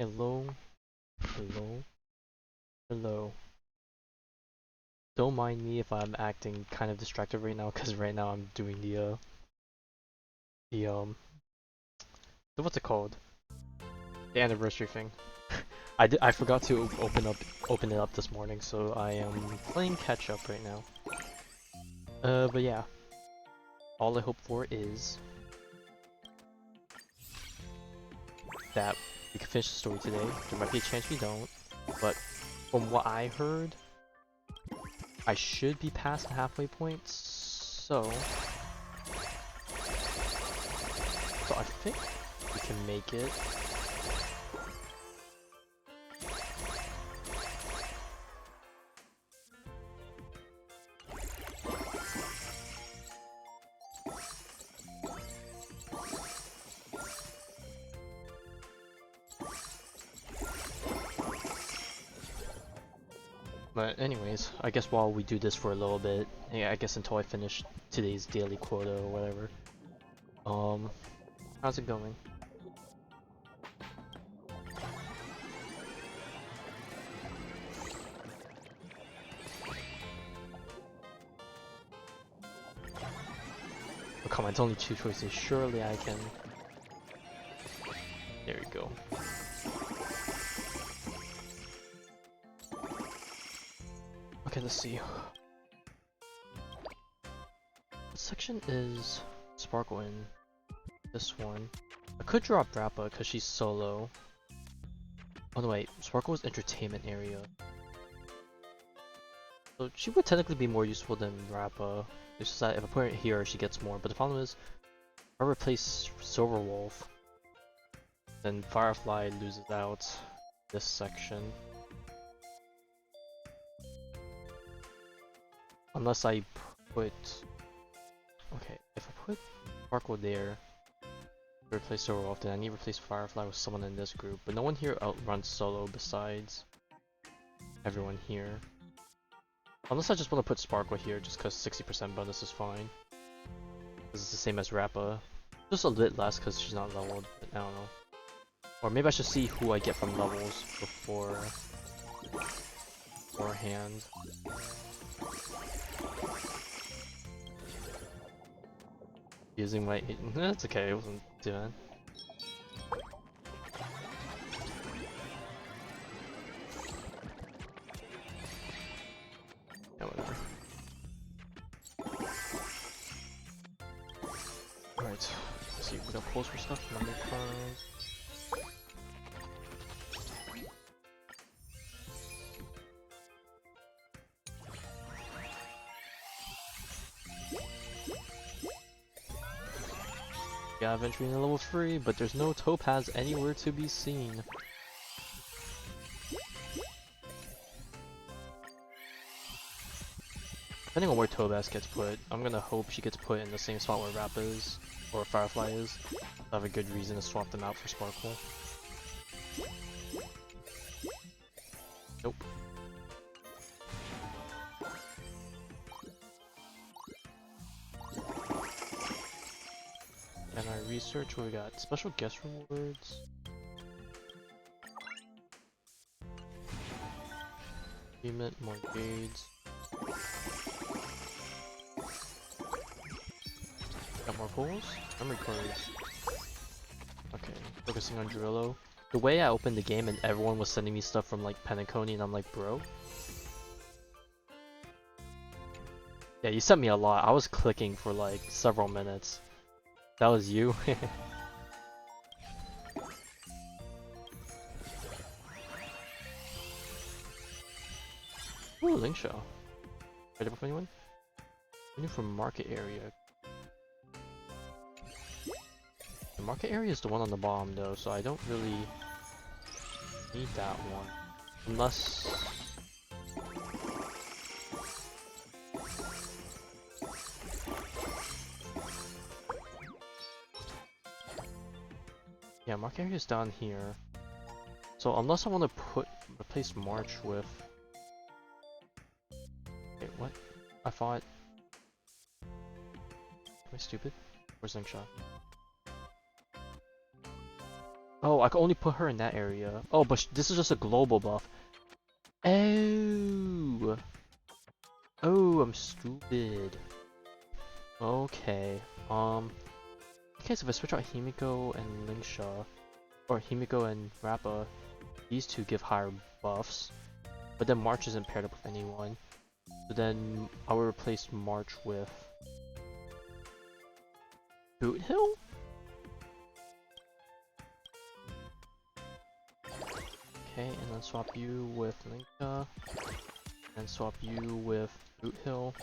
Hello, hello, hello. Don't mind me if I'm acting kind of distracted right now, because right now I'm doing the what's it called? The anniversary thing. I forgot to open it up this morning, so I am playing catch up right now. But yeah, all I hope for is that we can finish the story today. There might be a chance we don't, but from what I heard, I should be past the halfway point, so I think we can make it. But anyways, I guess while we do this for a little bit, yeah, I guess until I finish today's daily quota or whatever. How's it going? Oh, come on, it's only two choices. Surely I can. There we go. Okay, let's see. What section is Sparkle in? This one. I could drop Rappa because she's solo. Oh no, wait. Sparkle is entertainment area. So she would technically be more useful than Rappa. It's just that if I put her here, she gets more. But the problem is, if I replace Silverwolf, then Firefly loses out this section. Unless I put... Okay, if I put Sparkle there to replace Silverwolf, then I need to replace Firefly with someone in this group. But no one here outruns solo besides everyone here. Unless I just want to put Sparkle here just because 60% bonus is fine. This is the same as Rappa. Just a bit less because she's not leveled, but I don't know. Or maybe I should see who I get from levels beforehand. Using my... That's okay, it wasn't too bad. Yeah, whatever. Alright, let's see, we got pulls for stuff, memory cards. Yeah, eventually in level 3, but there's no Topaz anywhere to be seen. Depending on where Topaz gets put, I'm gonna hope she gets put in the same spot where Rappa is, or Firefly is. I have a good reason to swap them out for Sparkle. Nope. And I research what we got. Special guest rewards. Achievement, more gauges. Got more pulls? Memory cards. Okay, focusing on Drillo. The way I opened the game and everyone was sending me stuff from like Penacony and I'm like, bro? Yeah, you sent me a lot. I was clicking for like several minutes. That was you? Ooh, Link Shell. Ready for anyone? Menu from market area. The market area is the one on the bottom though, so I don't really need that one. Unless... Yeah, market area is down here. So unless I want to replace March with... Wait, what? I thought... Am I stupid? Where's Link Shell? Oh, I can only put her in that area. Oh, but this is just a global buff. Oh! Oh, I'm stupid. Okay. Okay, so if I switch out Himiko and Lingsha, or Himiko and Rappa, these two give higher buffs, but then March isn't paired up with anyone. So then I will replace March with Boot Hill? Okay, and then swap you with Lingsha, and swap you with Boot Hill.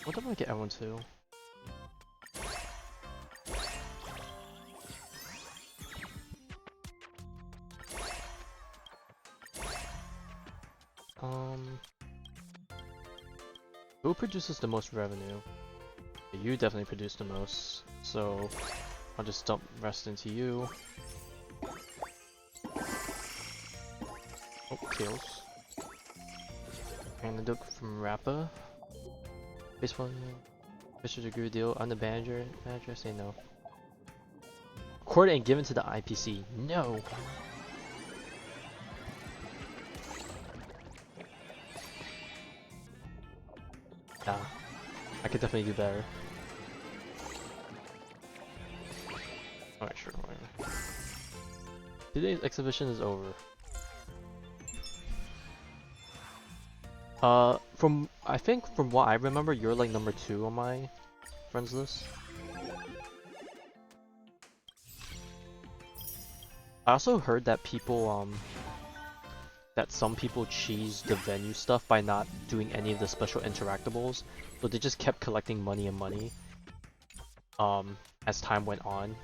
What do I get everyone to? Who produces the most revenue? You definitely produce the most, so I'll just dump rest into you. Oh, Tails. And the Duke from Rappa. Baseball. Mr. agree with deal. I'm the manager. Manager, say no. Recorded and given to the IPC. No. Nah. I could definitely do better. Alright, sure, whatever. Today's exhibition is over. I think from what I remember, you're like number 2 on my friends list. I also heard that that some people cheese the venue stuff by not doing any of the special interactables, so they just kept collecting money and money, as time went on.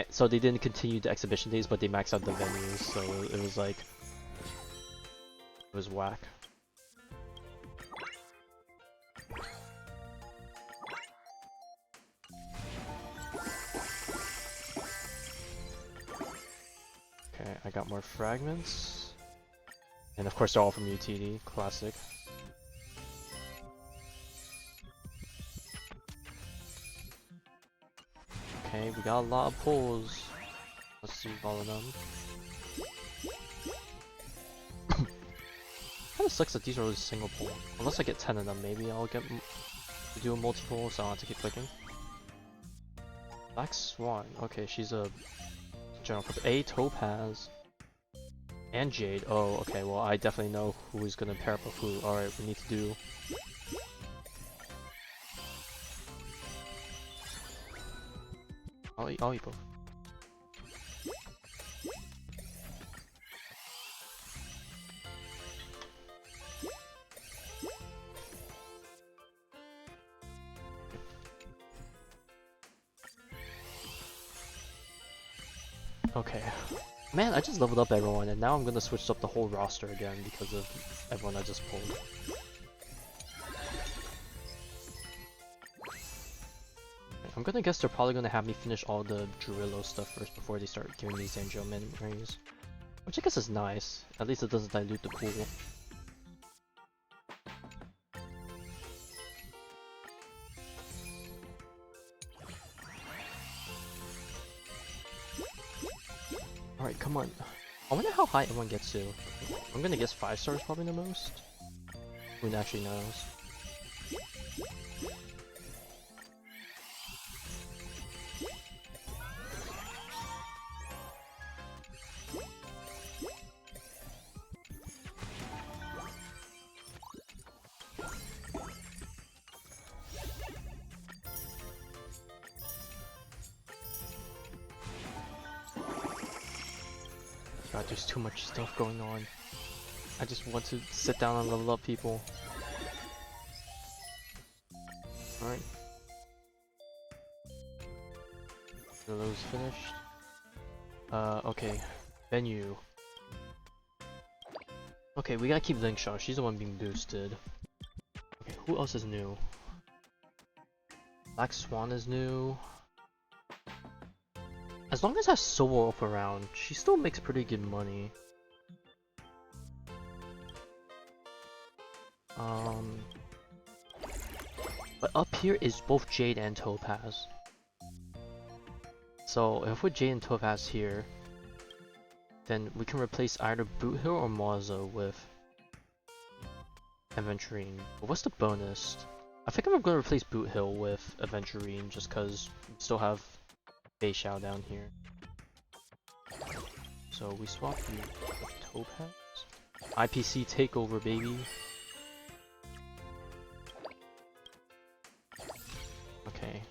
So they didn't continue the exhibition days, but they maxed out the venues, so it was like, it was whack. Okay, I got more fragments. And of course they're all from UTD, classic. Okay, we got a lot of pulls. Let's do all of them. Kinda sucks that these are always single pull. Unless I get 10 of them, maybe I'll get to do a multi-pull, so I'll have to keep clicking. Black Swan, okay, she's a general purpose. A Topaz. And Jade. Oh, okay, well I definitely know who is gonna pair up with who. Alright, we need to do... I'll eat both. Okay. Man, I just leveled up everyone, and now I'm gonna switch up the whole roster again because of everyone I just pulled. I'm gonna guess they're probably gonna have me finish all the Druillo stuff first before they start giving me Zanjo memories. Which I guess is nice. At least it doesn't dilute the pool. Alright, come on. I wonder how high everyone gets to. I'm gonna guess 5 stars probably the most. Who actually knows? God, there's too much stuff going on. I just want to sit down and level up people. Alright. So those finished. Okay. Venue. Okay, we gotta keep Lingshaw. She's the one being boosted. Who else is new? Black Swan is new. As long as I have Soul up around, she still makes pretty good money. But up here is both Jade and Topaz. So if we put Jade and Topaz here, then we can replace either Boot Hill or Mazo with Aventurine. But what's the bonus? I think I'm going to replace Boot Hill with Aventurine just because we still have Beishao down here. So we swap you with Topaz. IPC takeover, baby. Okay,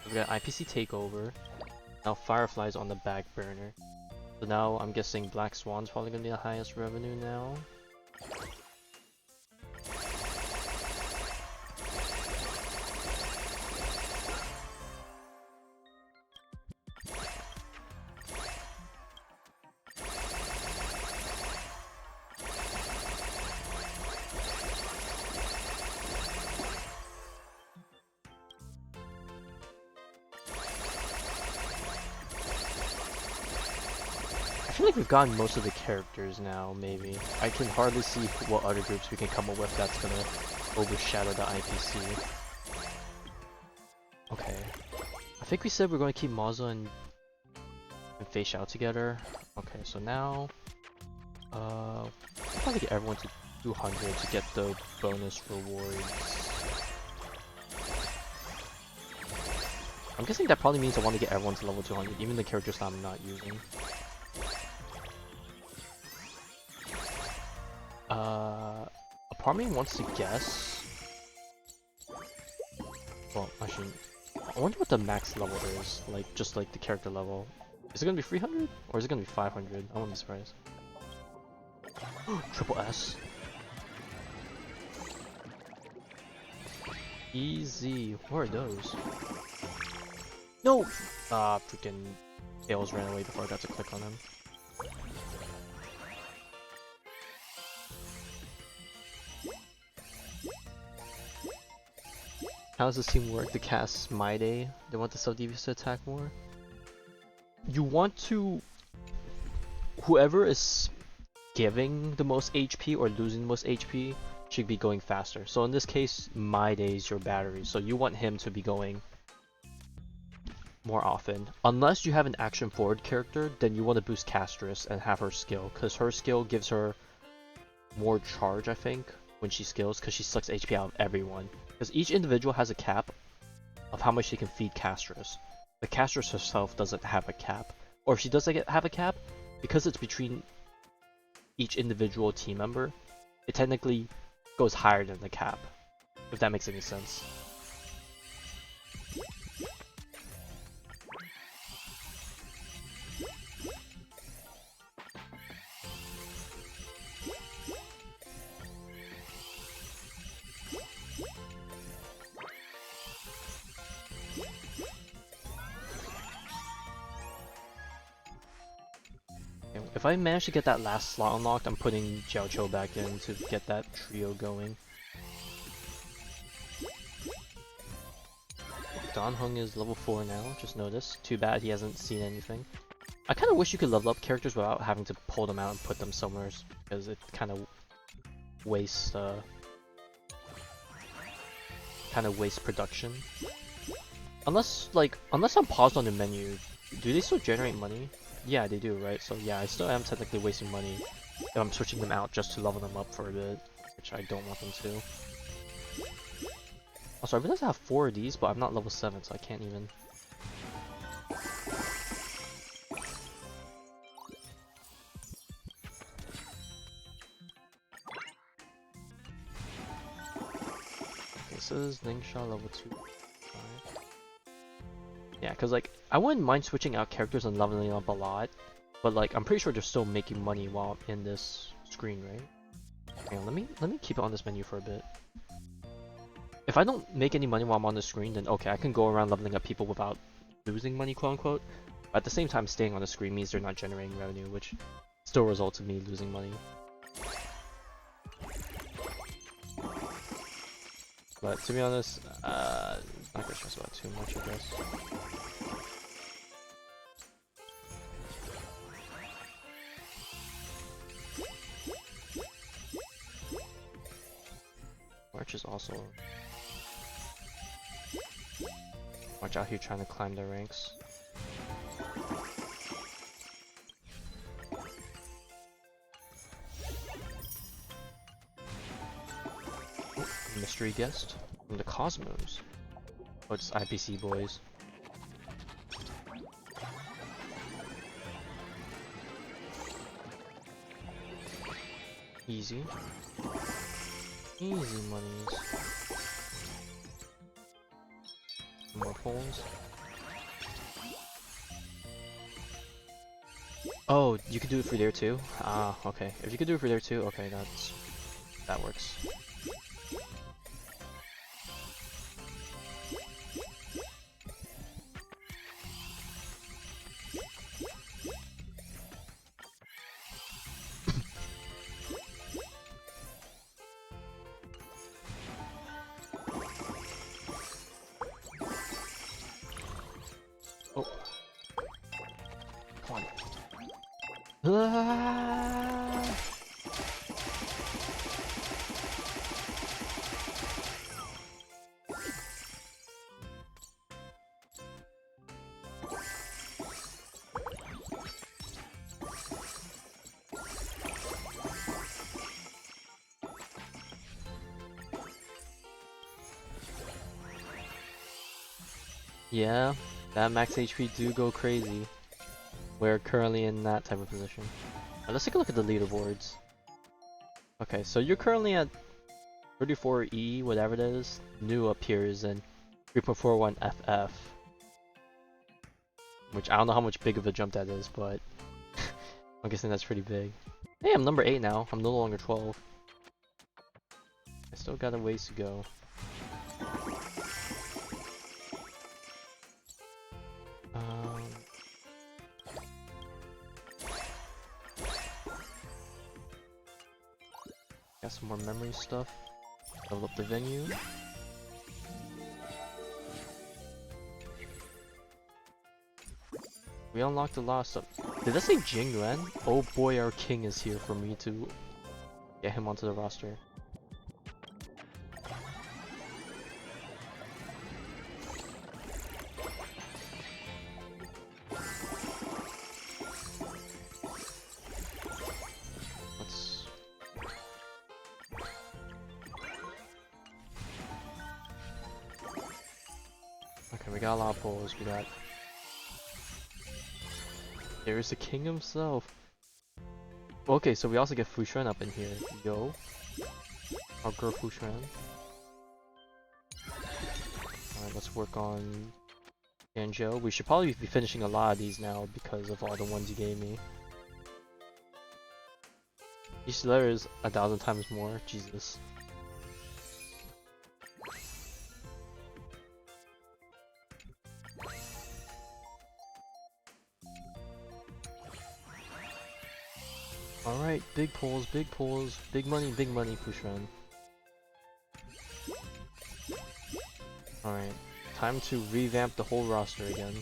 we got IPC takeover. Now Firefly's on the back burner. So now I'm guessing Black Swan's probably gonna be the highest revenue now. I feel like we've gotten most of the characters now, maybe. I can hardly see what other groups we can come up with that's gonna overshadow the IPC. Okay. I think we said we're gonna keep Mazo and Beishao together. Okay, so now we'll probably get everyone to 200 to get the bonus rewards. I'm guessing that probably means I want to get everyone to level 200, even the characters that I'm not using. A part of me wants to guess. Well, actually, I wonder what the max level is. Like, just like the character level. Is it gonna be 300 or is it gonna be 500? I wouldn't be surprised. Triple S. Easy. Where are those? No! Ah, freaking Petals ran away before I got to click on him. How does this team work to cast My Day? They want the sub-DPS to attack more? You want to... Whoever is giving the most HP or losing the most HP should be going faster. So in this case, My Day is your battery, so you want him to be going more often. Unless you have an action forward character, then you want to boost Castress and have her skill, because her skill gives her more charge, I think, when she skills, because she sucks HP out of everyone. Because each individual has a cap of how much she can feed Castress. But Castress herself doesn't have a cap. Or if she does have a cap, because it's between each individual team member, it technically goes higher than the cap. If that makes any sense. If I manage to get that last slot unlocked, I'm putting Jiaoqiu back in to get that trio going. Don Hung is level 4 now, just noticed. Too bad he hasn't seen anything. I kind of wish you could level up characters without having to pull them out and put them somewhere, because it kind of wastes production. Unless I'm paused on the menu, do they still generate money? Yeah, they do, right? So yeah, I still am technically wasting money if I'm switching them out just to level them up for a bit, which I don't want them to. Also, I realize I have 4 of these, but I'm not level 7, so I can't even... This is Ningxia level 2. Yeah, because like, I wouldn't mind switching out characters and leveling up a lot, but like, I'm pretty sure they're still making money while I'm in this screen, right? Hang on, let me keep it on this menu for a bit. If I don't make any money while I'm on the screen, then okay, I can go around leveling up people without losing money, quote unquote. But at the same time, staying on the screen means they're not generating revenue, which still results in me losing money. But to be honest, not gonna stress about too much, I guess. March is also March out here trying to climb the ranks. Mystery guest from the Cosmos. Oh, it's IPC boys. Easy. Easy monies. More pulls. Oh, you could do it for there too? Ah, okay. If you could do it for there too, okay, that works. Oh. Come on. Ah! Yeah, that max HP do go crazy. We're currently in that type of position. Now, let's take a look at the leaderboards. Okay, so you're currently at 34E, whatever it is. New appears in 3.41 FF. Which I don't know how much big of a jump that is, but I'm guessing that's pretty big. Hey, I'm number 8 now. I'm no longer 12. I still got a ways to go. Got some more memory stuff. Level up the venue. We unlocked a lot of stuff. Did I say Jing Yuan? Oh boy, our king is here for me to get him onto the roster. Okay, we got a lot of pulls. We got. There's the king himself. Okay, so we also get Fushuan up in here. Yo. Our girl Fushuan. Alright, let's work on Yanzhou. We should probably be finishing a lot of these now because of all the ones you gave me. Each letter is 1,000 times more. Jesus. Alright, big pulls, big money, Fushuan. Alright, time to revamp the whole roster again.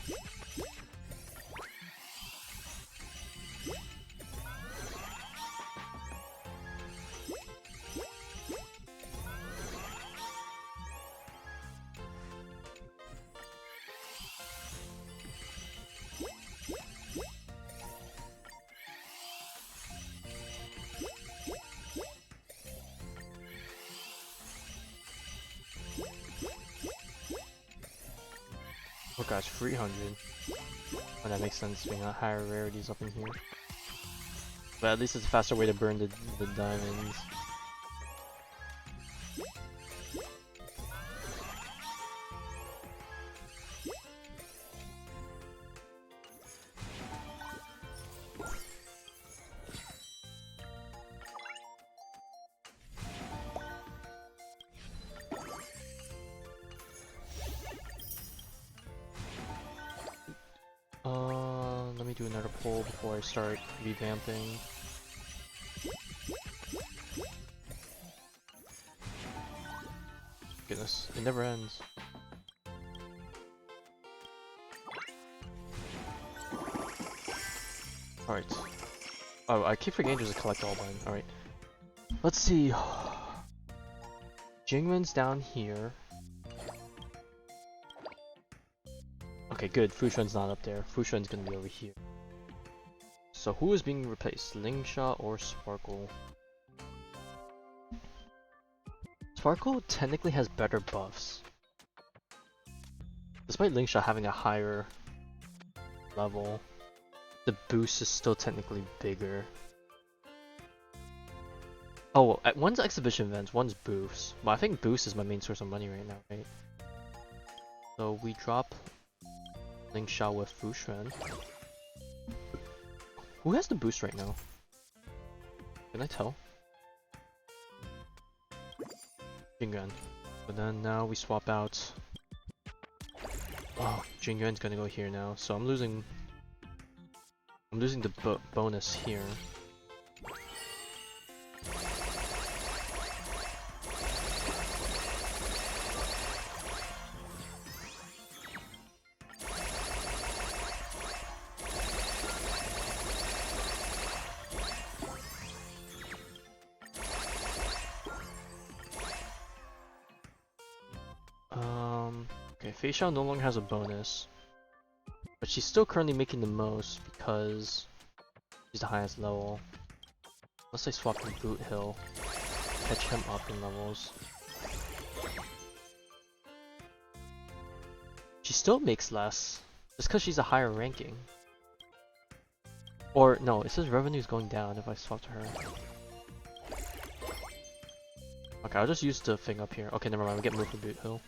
Oh gosh, 300. Oh, that makes sense, we got higher rarities up in here. But at least it's a faster way to burn the diamonds. Let me do another poll before I start revamping. Goodness, it never ends. Alright. Oh, I keep forgetting there's a collectible button. Alright. Let's see. Jingman's down here. Okay, good. Fushun's not up there. Fushun's gonna be over here. So who is being replaced? Lingsha or Sparkle? Sparkle technically has better buffs. Despite Lingsha having a higher level, the boost is still technically bigger. Oh, one's exhibition events, one's boosts. Well, I think boost is my main source of money right now, right? So we drop Lingsha with Fushun. Who has the boost right now? Can I tell? Jingyuan. But then now we swap out. Oh, Jingyuan's gonna go here now, so I'm losing the bonus here. Okay, Fei Xiao no longer has a bonus, but she's still currently making the most because she's the highest level. Unless I swap to Boot Hill, catch him up in levels. She still makes less, just because she's a higher ranking. Or no, it says revenue's going down if I swap to her. Okay, I'll just use the thing up here. Okay, never mind, we get moved for Boot Hill.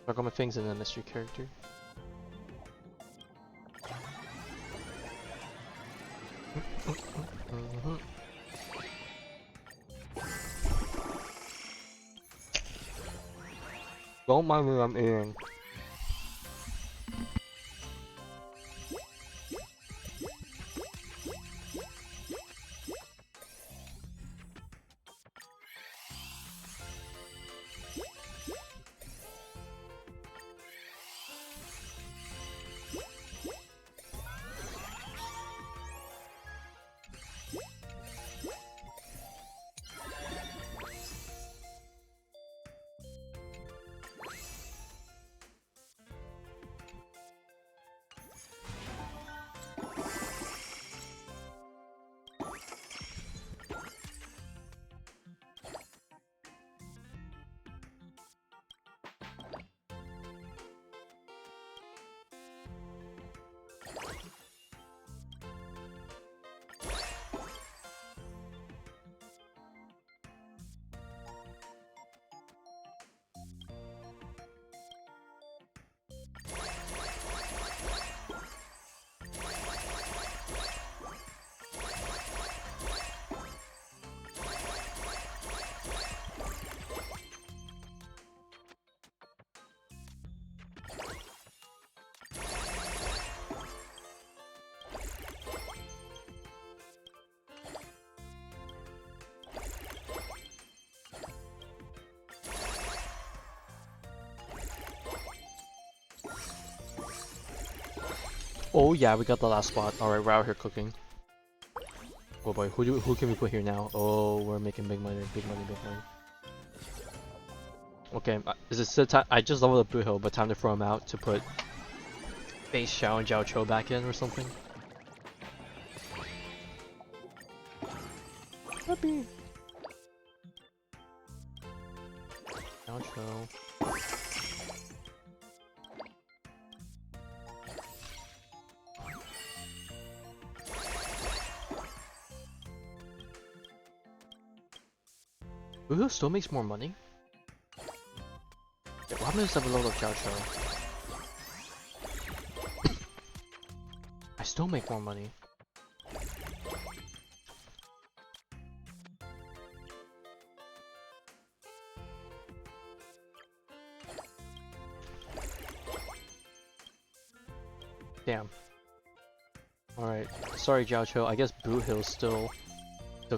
I got my things in a mystery character. Don't mind me, I'm eating. Oh yeah, we got the last spot. Alright, we're out here cooking. Oh boy, who can we put here now? Oh, we're making big money, big money, big money. Okay, is it still time? I just leveled up Blue Hill, but time to throw him out to put Fei Xiao and Jiao Cho back in or something. Happy. Jiao Cho. Blue still makes more money? Yeah, what happens if I level up Jiao Cho? I still make more money. Damn. Alright. Sorry, Jiaocho. I guess Boot Hill's still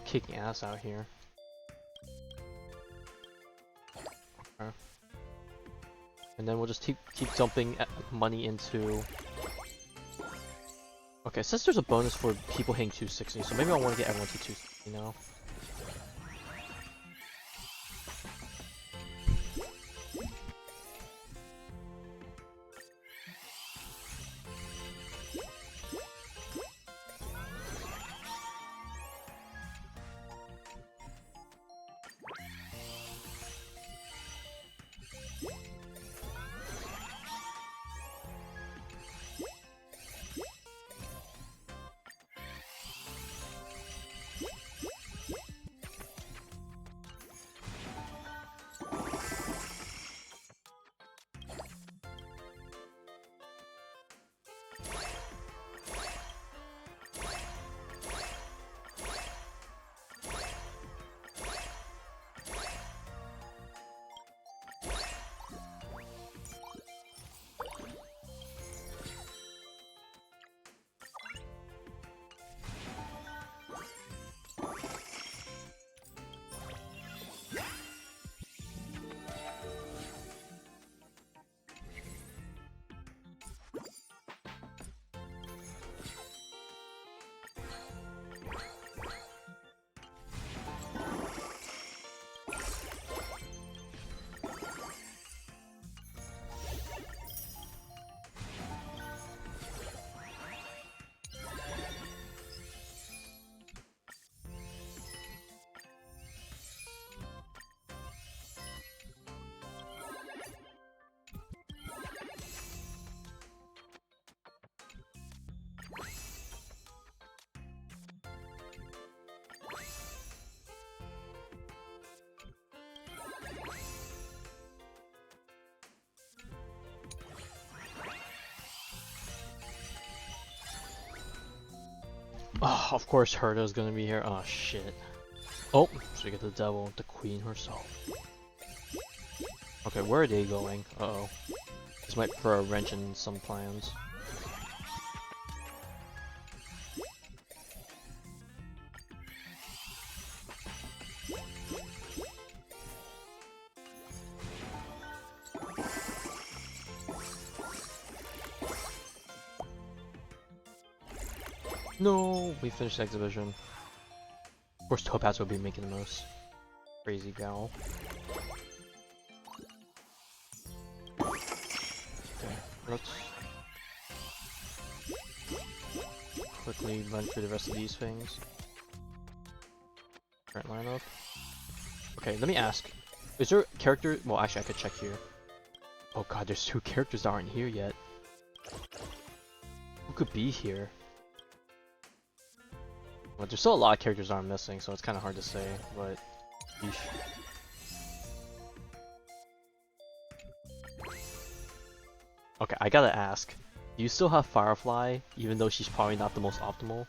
kicking ass out here. Okay. And then we'll just keep dumping money into... Okay, since there's a bonus for people hitting 260, so maybe I want to get everyone to 260 now. Oh, of course Herta's gonna be here. Oh shit. Oh, so we get the devil, the queen herself. Okay, where are they going? Uh-oh. This might throw a wrench in some plans. No, we finished the exhibition. Of course, Topaz will be making the most. Crazy gal. Okay, let's quickly run through the rest of these things. Current lineup. Okay, let me ask. Is there a character? Well, actually, I could check here. Oh god, there's 2 characters that aren't here yet. Who could be here? Well, there's still a lot of characters that are missing, so it's kind of hard to say, but... Yeesh. Okay, I gotta ask. Do you still have Firefly, even though she's probably not the most optimal?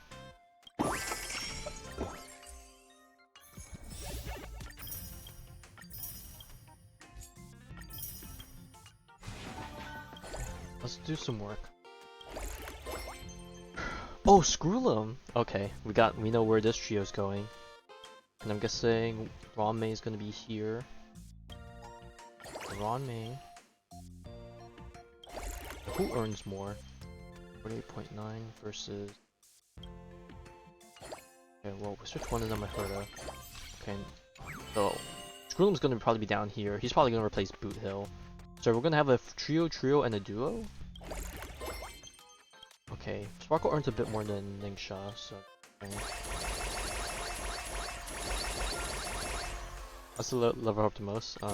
Let's do some work. Oh, Screw'em! Okay, we know where this trio's going. And I'm guessing Ron-Mei is gonna be here. Ron-Mei. Who earns more? 48.9 versus... Okay, well, switch one of them I heard of. Okay, so Screw'em's gonna probably be down here. He's probably gonna replace Boot Hill. So we're gonna have a trio, and a duo? Okay, Sparkle earns a bit more than Ningxia, so... Okay. What's the level up the most? Well.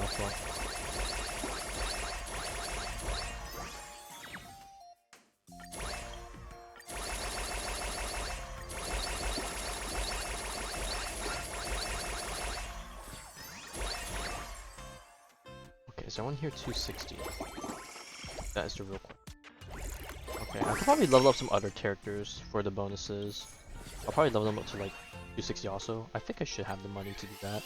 Okay, is anyone here 260? That is the real question. Okay, I could probably level up some other characters for the bonuses. I'll probably level them up to like 260 also. I think I should have the money to do that.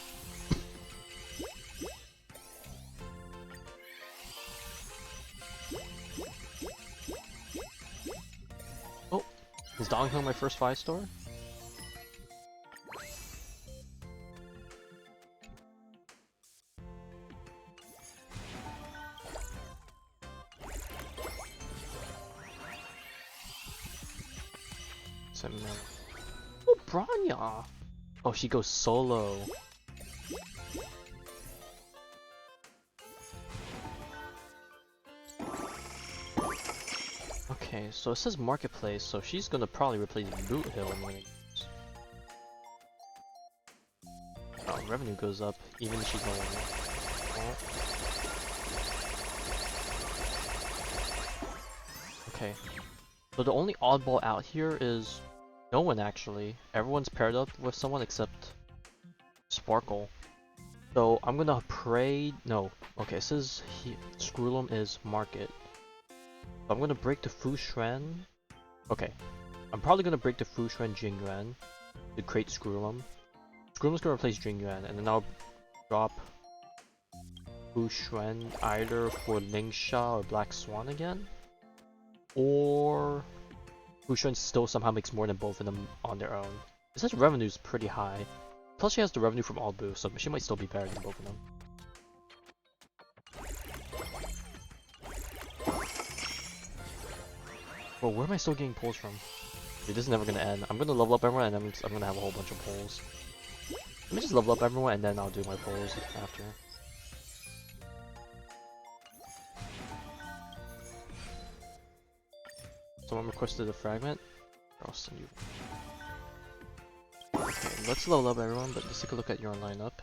Dongheng my first 5-star? Oh, Branya! Oh, she goes solo. Okay, so it says Marketplace, so she's gonna probably replace Boot Hill. Oh, revenue goes up, even if she's no longer. Oh. Okay. So the only oddball out here is no one actually. Everyone's paired up with someone except Sparkle. So I'm gonna pray. No. Okay, it says Scroolum is Market. So I'm gonna break the Fu Shren. Okay. I'm probably gonna break the Fu Shren Jingyuan to create Scroolum. Scroolum's gonna replace Jingyuan, and then I'll drop Fu Shren either for Lingsha or Black Swan again. Or Fu Shren still somehow makes more than both of them on their own. It says revenue's pretty high. Plus she has the revenue from all boosts, so she might still be better than both of them. Bro, where am I still getting pulls from? Dude, this is never gonna end. I'm gonna level up everyone and then I'm gonna have a whole bunch of pulls. Let me just level up everyone and then I'll do my pulls after. Someone requested a fragment. I'll send you. Okay, let's level up everyone, but let's take a look at your lineup.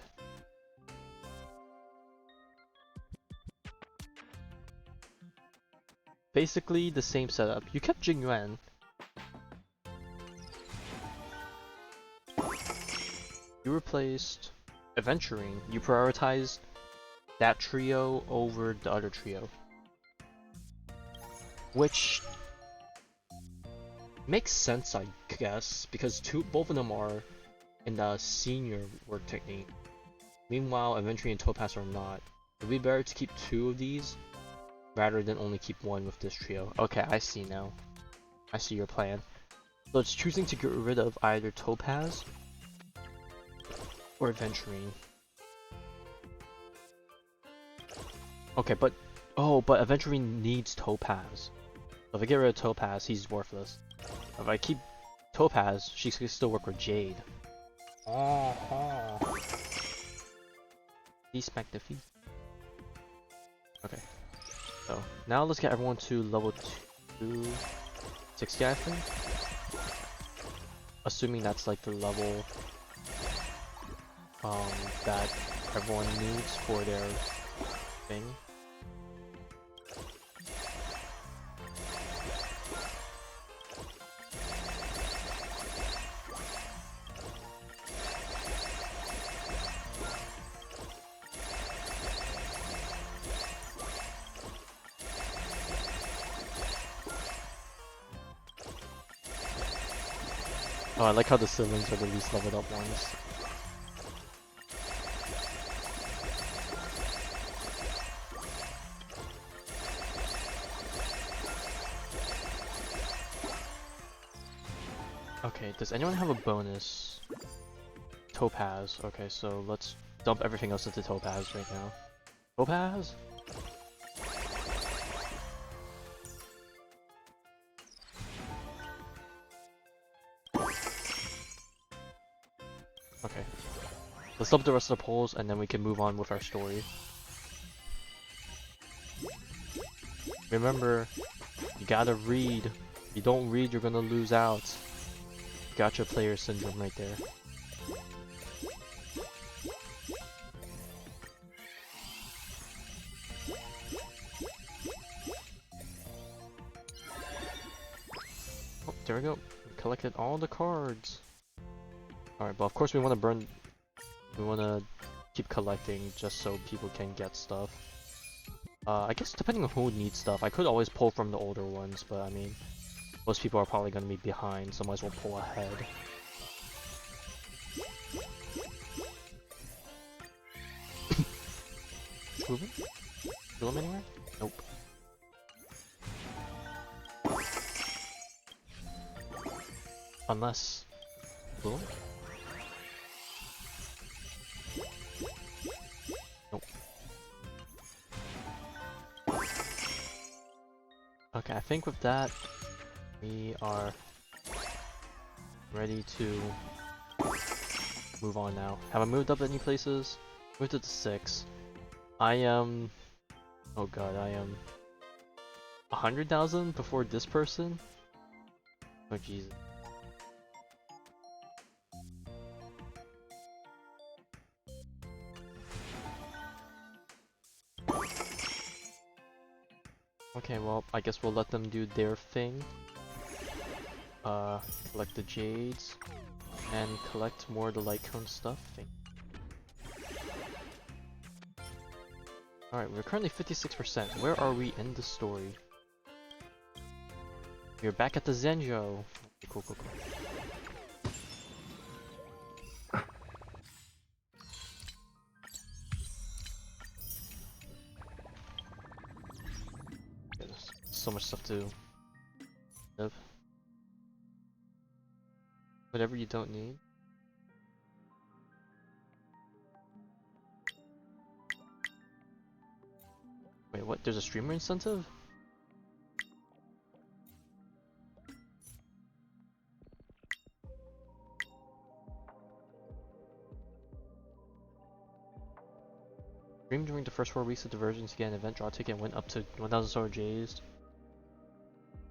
Basically the same setup. You kept Jingyuan. You replaced Adventuring. You prioritized that trio over the other trio. Which makes sense, I guess, because both of them are in the senior work technique. Meanwhile, Adventuring and Topaz are not. It would be better to keep 2 of these rather than only keep 1 with this trio. Okay, I see now. I see your plan. So it's choosing to get rid of either Topaz or Adventuring. Okay, but but Adventuring needs Topaz. So if I get rid of Topaz, he's worthless. If I keep Topaz, she can still work with Jade. Smack defeat. Okay. So now let's get everyone to level 260, I think. Assuming that's like the level that everyone needs for their thing. Oh, I like how the siblings are the least leveled up ones. Okay, does anyone have a bonus? Topaz. Okay, so let's dump everything else into Topaz right now. Topaz? Okay. Let's dump the rest of the polls and then we can move on with our story. Remember, you gotta read. If you don't read, you're gonna lose out. Gotcha player syndrome right there. Oh, there we go. We collected all the cards. Alright, but of course we want to keep collecting just so people can get stuff. I guess depending on who needs stuff, I could always pull from the older ones, but I mean, most people are probably going to be behind, so might as well pull ahead. Screw him anywhere? Nope. Unless... Cool? Nope. Okay, I think with that, we are ready to move on now. Have I moved up any places? Moved up to 6. I am... Oh god, I am... 100,000 before this person? Oh Jesus. Okay, well, I guess we'll let them do their thing. Collect the jades, and collect more of the light cone stuff. Alright, we're currently 56%. Where are we in the story? We're back at the Zenjo. Cool, cool, cool. There's so much stuff to have. Whatever you don't need. Wait, what? There's a streamer incentive? Stream during the first 4 weeks of the version to get an event draw ticket went up to 1,000 Solar J's.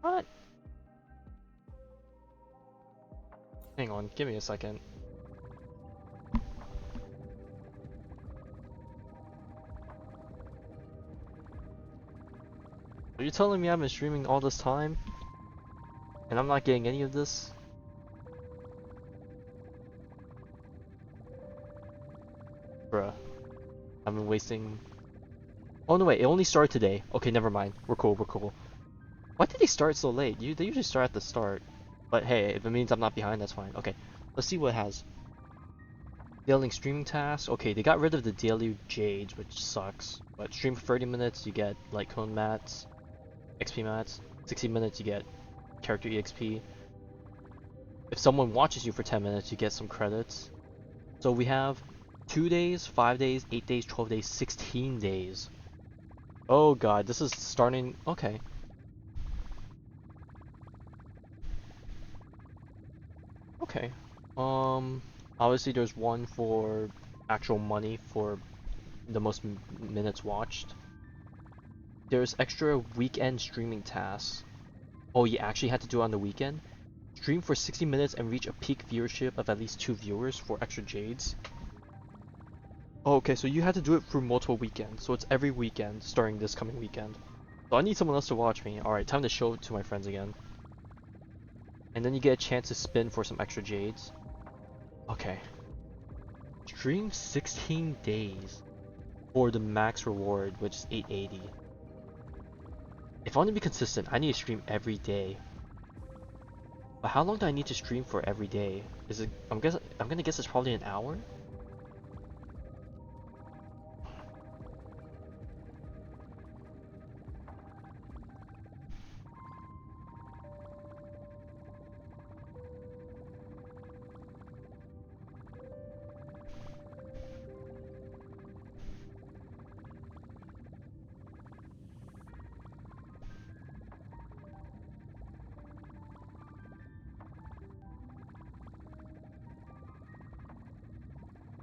What? Hang on, give me a second. Are you telling me I've been streaming all this time? And I'm not getting any of this? Bruh. I've been wasting... Oh no wait, it only started today. Okay, never mind. We're cool, we're cool. Why did they start so late? They usually start at the start. But hey, if it means I'm not behind, that's fine. Okay, let's see what it has. Daily streaming tasks. Okay, they got rid of the daily jades, which sucks. But stream for 30 minutes, you get light cone mats, XP mats. 60 minutes, you get character EXP. If someone watches you for 10 minutes, you get some credits. So we have 2 days, 5 days, 8 days, 12 days, 16 days. Oh god, this is starting... Okay. Okay. Obviously there's one for actual money for the most minutes watched. There's extra weekend streaming tasks. Oh, you actually had to do it on the weekend? Stream for 60 minutes and reach a peak viewership of at least 2 viewers for extra jades. Oh, okay, so you had to do it through multiple weekends, so it's every weekend starting this coming weekend. So I need someone else to watch me. Alright, time to show it to my friends again. And then you get a chance to spin for some extra jades. Okay. Stream 16 days for the max reward, which is 880. If I want to be consistent, I need to stream every day. But how long do I need to stream for every day? Is it? I'm gonna guess it's probably an hour.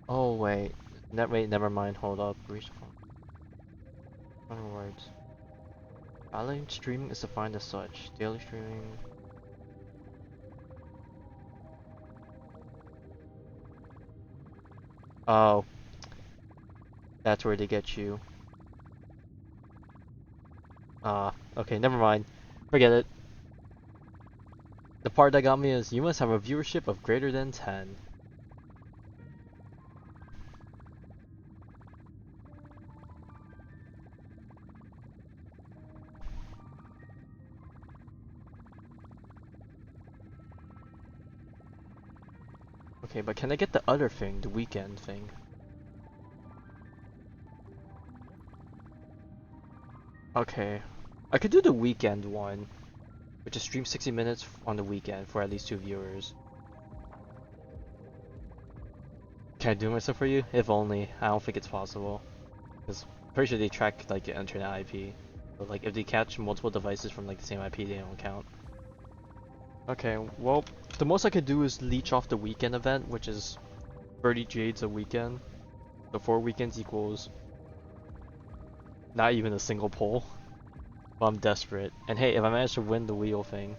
Oh wait, never mind. Hold up. Reach the phone. Words. Balanced streaming is defined as such. Daily streaming. Oh, that's where they get you. Okay, never mind. Forget it. The part that got me is you must have a viewership of greater than 10. Okay, but can I get the other thing, the weekend thing? Okay, I could do the weekend one, which is stream 60 minutes on the weekend for at least 2 viewers. Can I do myself for you? If only. I don't think it's possible. Because I'm pretty sure they track like the internet IP. But like if they catch multiple devices from like the same IP, they don't count. Okay, well, the most I could do is leech off the weekend event, which is 30 jades a weekend. So 4 weekends equals not even a single pull. Well, I'm desperate. And hey, if I manage to win the wheel thing.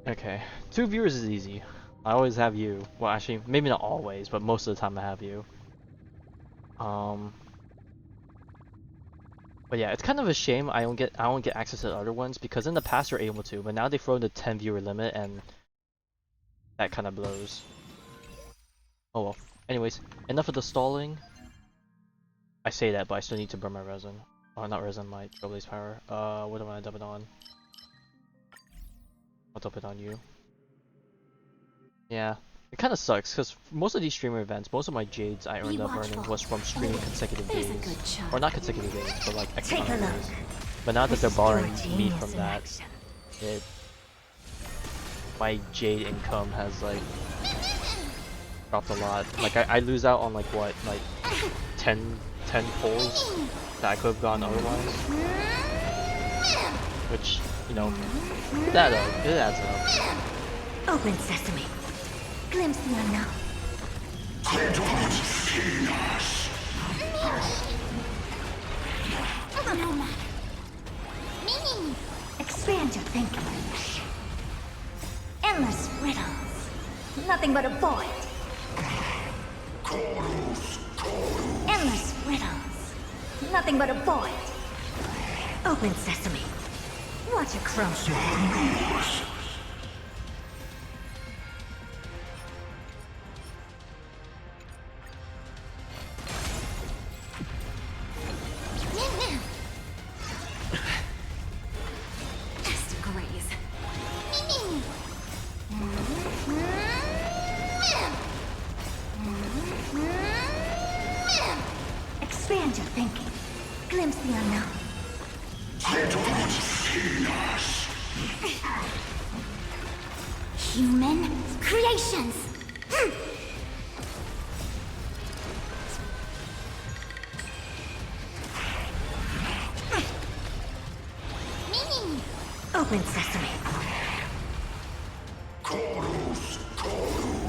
Okay, 2 viewers is easy. I always have you. Well, actually, maybe not always, but most of the time I have you. But yeah, it's kind of a shame I don't get access to the other ones because in the past you're able to, but now they throw in the 10 viewer limit and that kind of blows. Oh well. Anyways, enough of the stalling. I say that, but I still need to burn my resin. Oh, not resin, my Trailblaze power. What am I dumping on? I'll dump it on you. Yeah, it kind of sucks because most of these streamer events, most of my jades I earned up earning was from streaming consecutive days, or not consecutive days, but like X amount of days. But now that they're barring me from that, my jade income has like dropped a lot. Like I lose out on like what, like 10 pulls that I could have gone otherwise. Which, you know, it adds up. Open sesame. Glimpse the unknown. No matter. Expand your thinking. Endless riddles. Nothing but a void. Endless riddles. Nothing but a void. Open sesame. Watch it crumble. Expand your thinking. Glimpse the unknown. Human creations. Open sesame.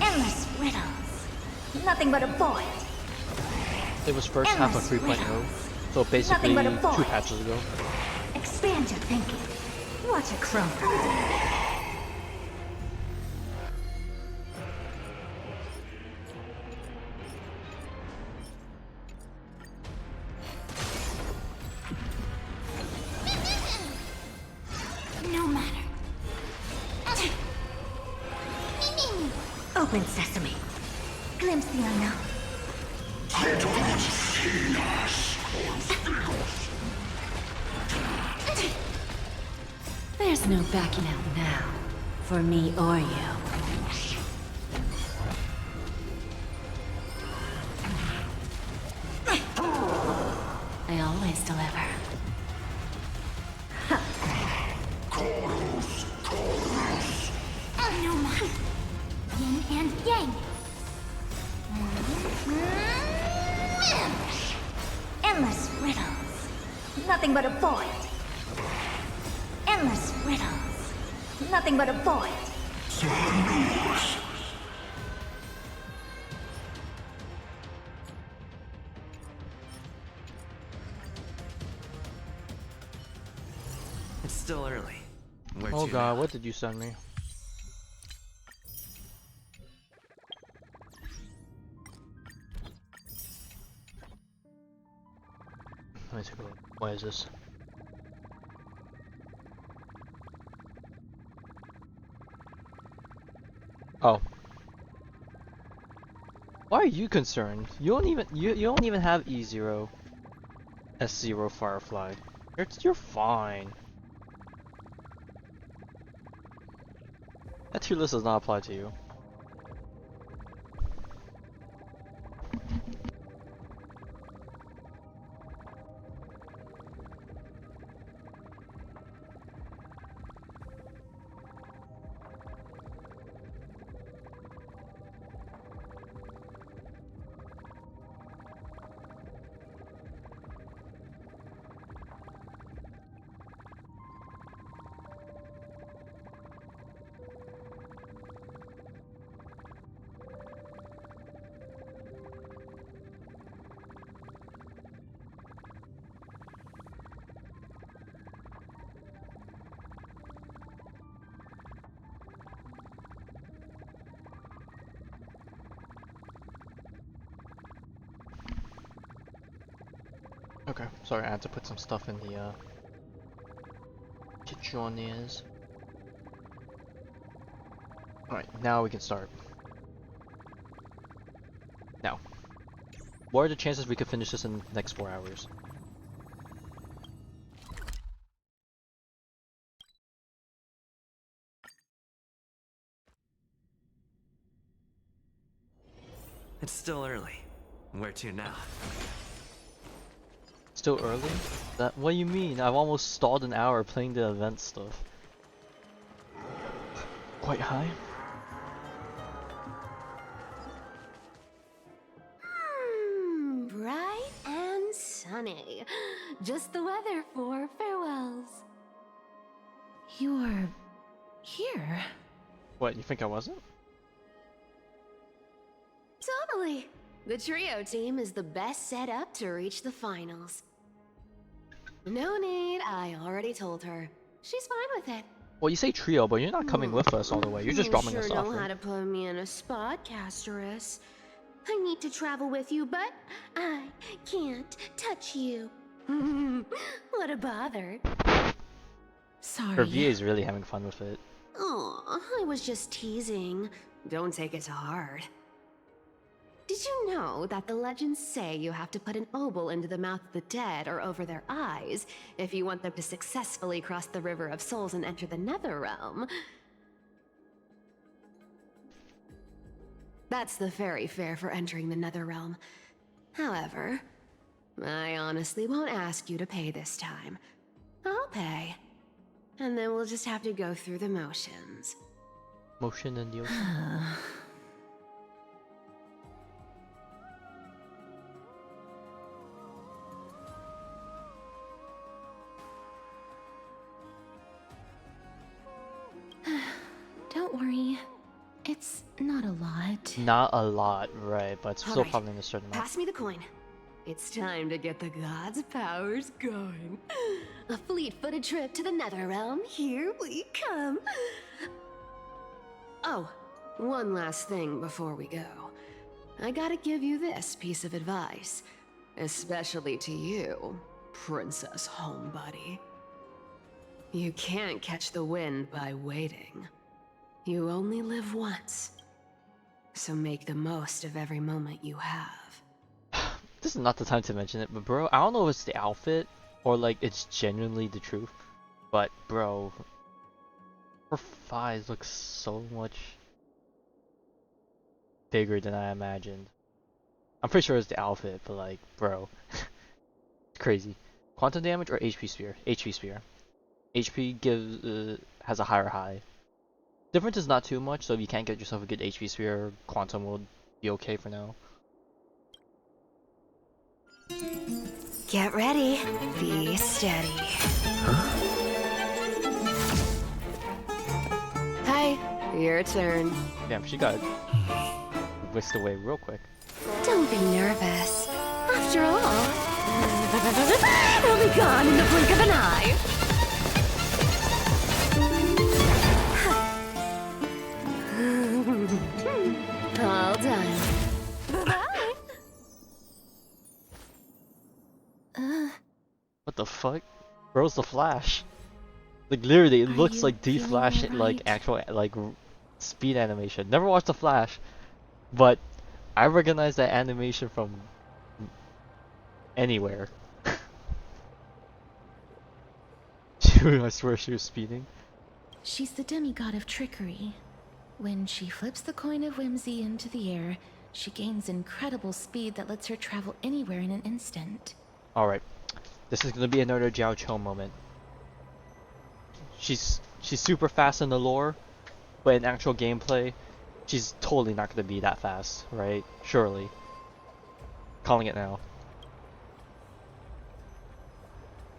Endless riddles. Nothing but a void. It was first half of 3.0, so basically 2 patches ago. Expand your thinking. Watch it crumble. No matter. Open sesame. Glimpse the unknown. There's no backing out now, for me or you. I always deliver. No matter. Yin and yang. Endless riddles. Nothing but a void. Endless riddles. Nothing but a void. It's still early. Where Oh to god, now? what did you send me? Let me take a look. What is this? Oh. Why are you concerned? You don't even have E0 S0 Firefly. You're fine. That tier list does not apply to you. Okay, sorry, I had to put some stuff in the Kitchoniers. Alright, now we can start. Now, what are the chances we could finish this in the next 4 hours? It's still early. Where to now? Still early? What do you mean? I've almost stalled an hour playing the event stuff. Quite high? Bright and sunny. Just the weather for farewells. You're here. What, you think I wasn't? Totally. The trio team is the best set up to reach the finals. No need, I already told her. She's fine with it. Well, you say trio, but you're not coming with us all the way. You're just dropping sure us off. know how Right? to put me in a spot, Castorus. I need to travel with you, but I can't touch you. What a bother. Sorry. Her VA is really having fun with it. Aw, I was just teasing. Don't take it to heart. Did you know that the legends say you have to put an obol into the mouth of the dead or over their eyes if you want them to successfully cross the River of Souls and enter the Nether Realm? That's the fairy fare for entering the Nether Realm. However, I honestly won't ask you to pay this time. I'll pay. And then we'll just have to go through the motions. Motion in the ocean. Don't worry. It's not a lot. Not a lot, right, but it's still Alright, probably in a certain amount. Pass me the coin. It's time to get the gods' powers going. A fleet-footed trip to the Nether Realm. Here we come. Oh, one last thing before we go. I gotta give you this piece of advice. Especially to you, Princess Homebody. You can't catch the wind by waiting. You only live once. So make the most of every moment you have. This is not the time to mention it, but bro, I don't know if it's the outfit or like it's genuinely the truth, but bro, her thighs look so much bigger than I imagined. I'm pretty sure it's the outfit, but like, bro, it's crazy. Quantum damage or HP sphere? HP sphere. HP gives has a higher high. Difference is not too much, so if you can't get yourself a good HP sphere, quantum will be okay for now. Get ready. Be steady. Hi, your turn. Damn, she got whisked away real quick. Don't be nervous. After all, it'll be gone in the blink of an eye. All done. Bye-bye. What the fuck? Bro's the Flash. Like literally, it Are looks you like the feeling Flash, alright? like actual like speed animation. Never watched the Flash, but I recognize that animation from anywhere. I swear she was speeding. She's the demigod of trickery. When she flips the coin of whimsy into the air, she gains incredible speed that lets her travel anywhere in an instant. Alright, this is gonna be another Jiao Cho moment. She's super fast in the lore, but in actual gameplay, she's totally not gonna be that fast, right? Surely. Calling it now.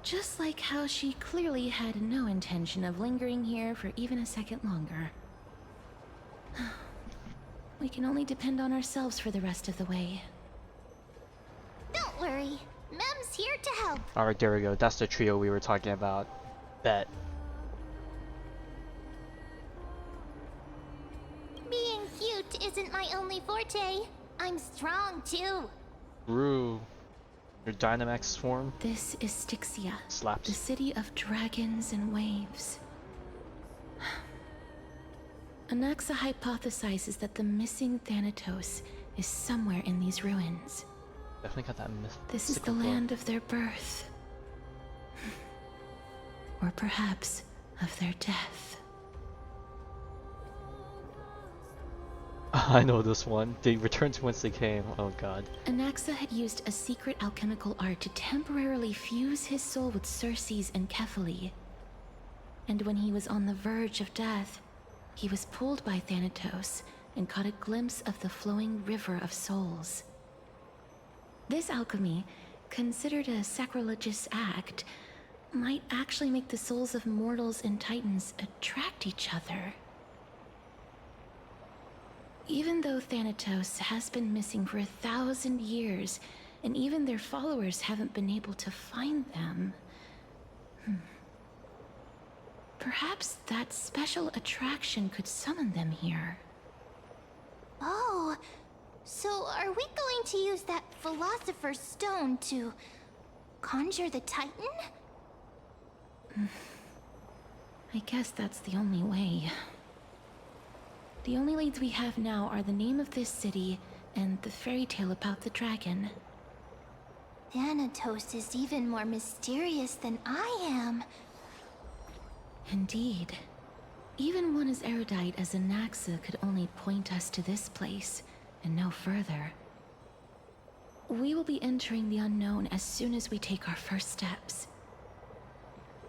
Just like how she clearly had no intention of lingering here for even a second longer. We can only depend on ourselves for the rest of the way. Don't worry. Mem's here to help. Alright, there we go. That's the trio we were talking about. Bet. Being cute isn't my only forte. I'm strong too. Rue. Your Dynamax form This is Styxia, the slaps. city of dragons and waves. Anaxa hypothesizes that the missing Thanatos is somewhere in these ruins. Definitely got that myth. This is the land of their birth. Or perhaps of their death. I know this one. They returned to whence they came. Oh god. Anaxa had used a secret alchemical art to temporarily fuse his soul with Circe's and Kephae. And when he was on the verge of death, he was pulled by Thanatos and caught a glimpse of the flowing river of souls. This alchemy, considered a sacrilegious act, might actually make the souls of mortals and titans attract each other. Even though Thanatos has been missing for 1,000 years, and even their followers haven't been able to find them, perhaps that special attraction could summon them here. Oh, so are we going to use that Philosopher's Stone to conjure the Titan? I guess that's the only way. The only leads we have now are the name of this city and the fairy tale about the dragon. Thanatos is even more mysterious than I am. Indeed. Even one as erudite as Anaxa could only point us to this place, and no further. We will be entering the unknown as soon as we take our first steps.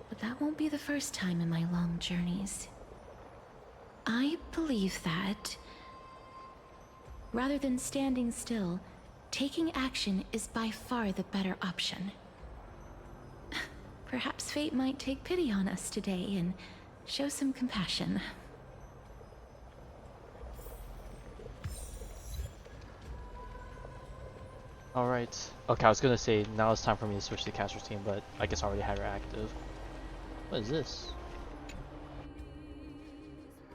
But that won't be the first time in my long journeys. I believe that, rather than standing still, taking action is by far the better option. Perhaps fate might take pity on us today and show some compassion. Alright. Okay, I was gonna say now it's time for me to switch to caster's team, but I guess I already had her active. What is this?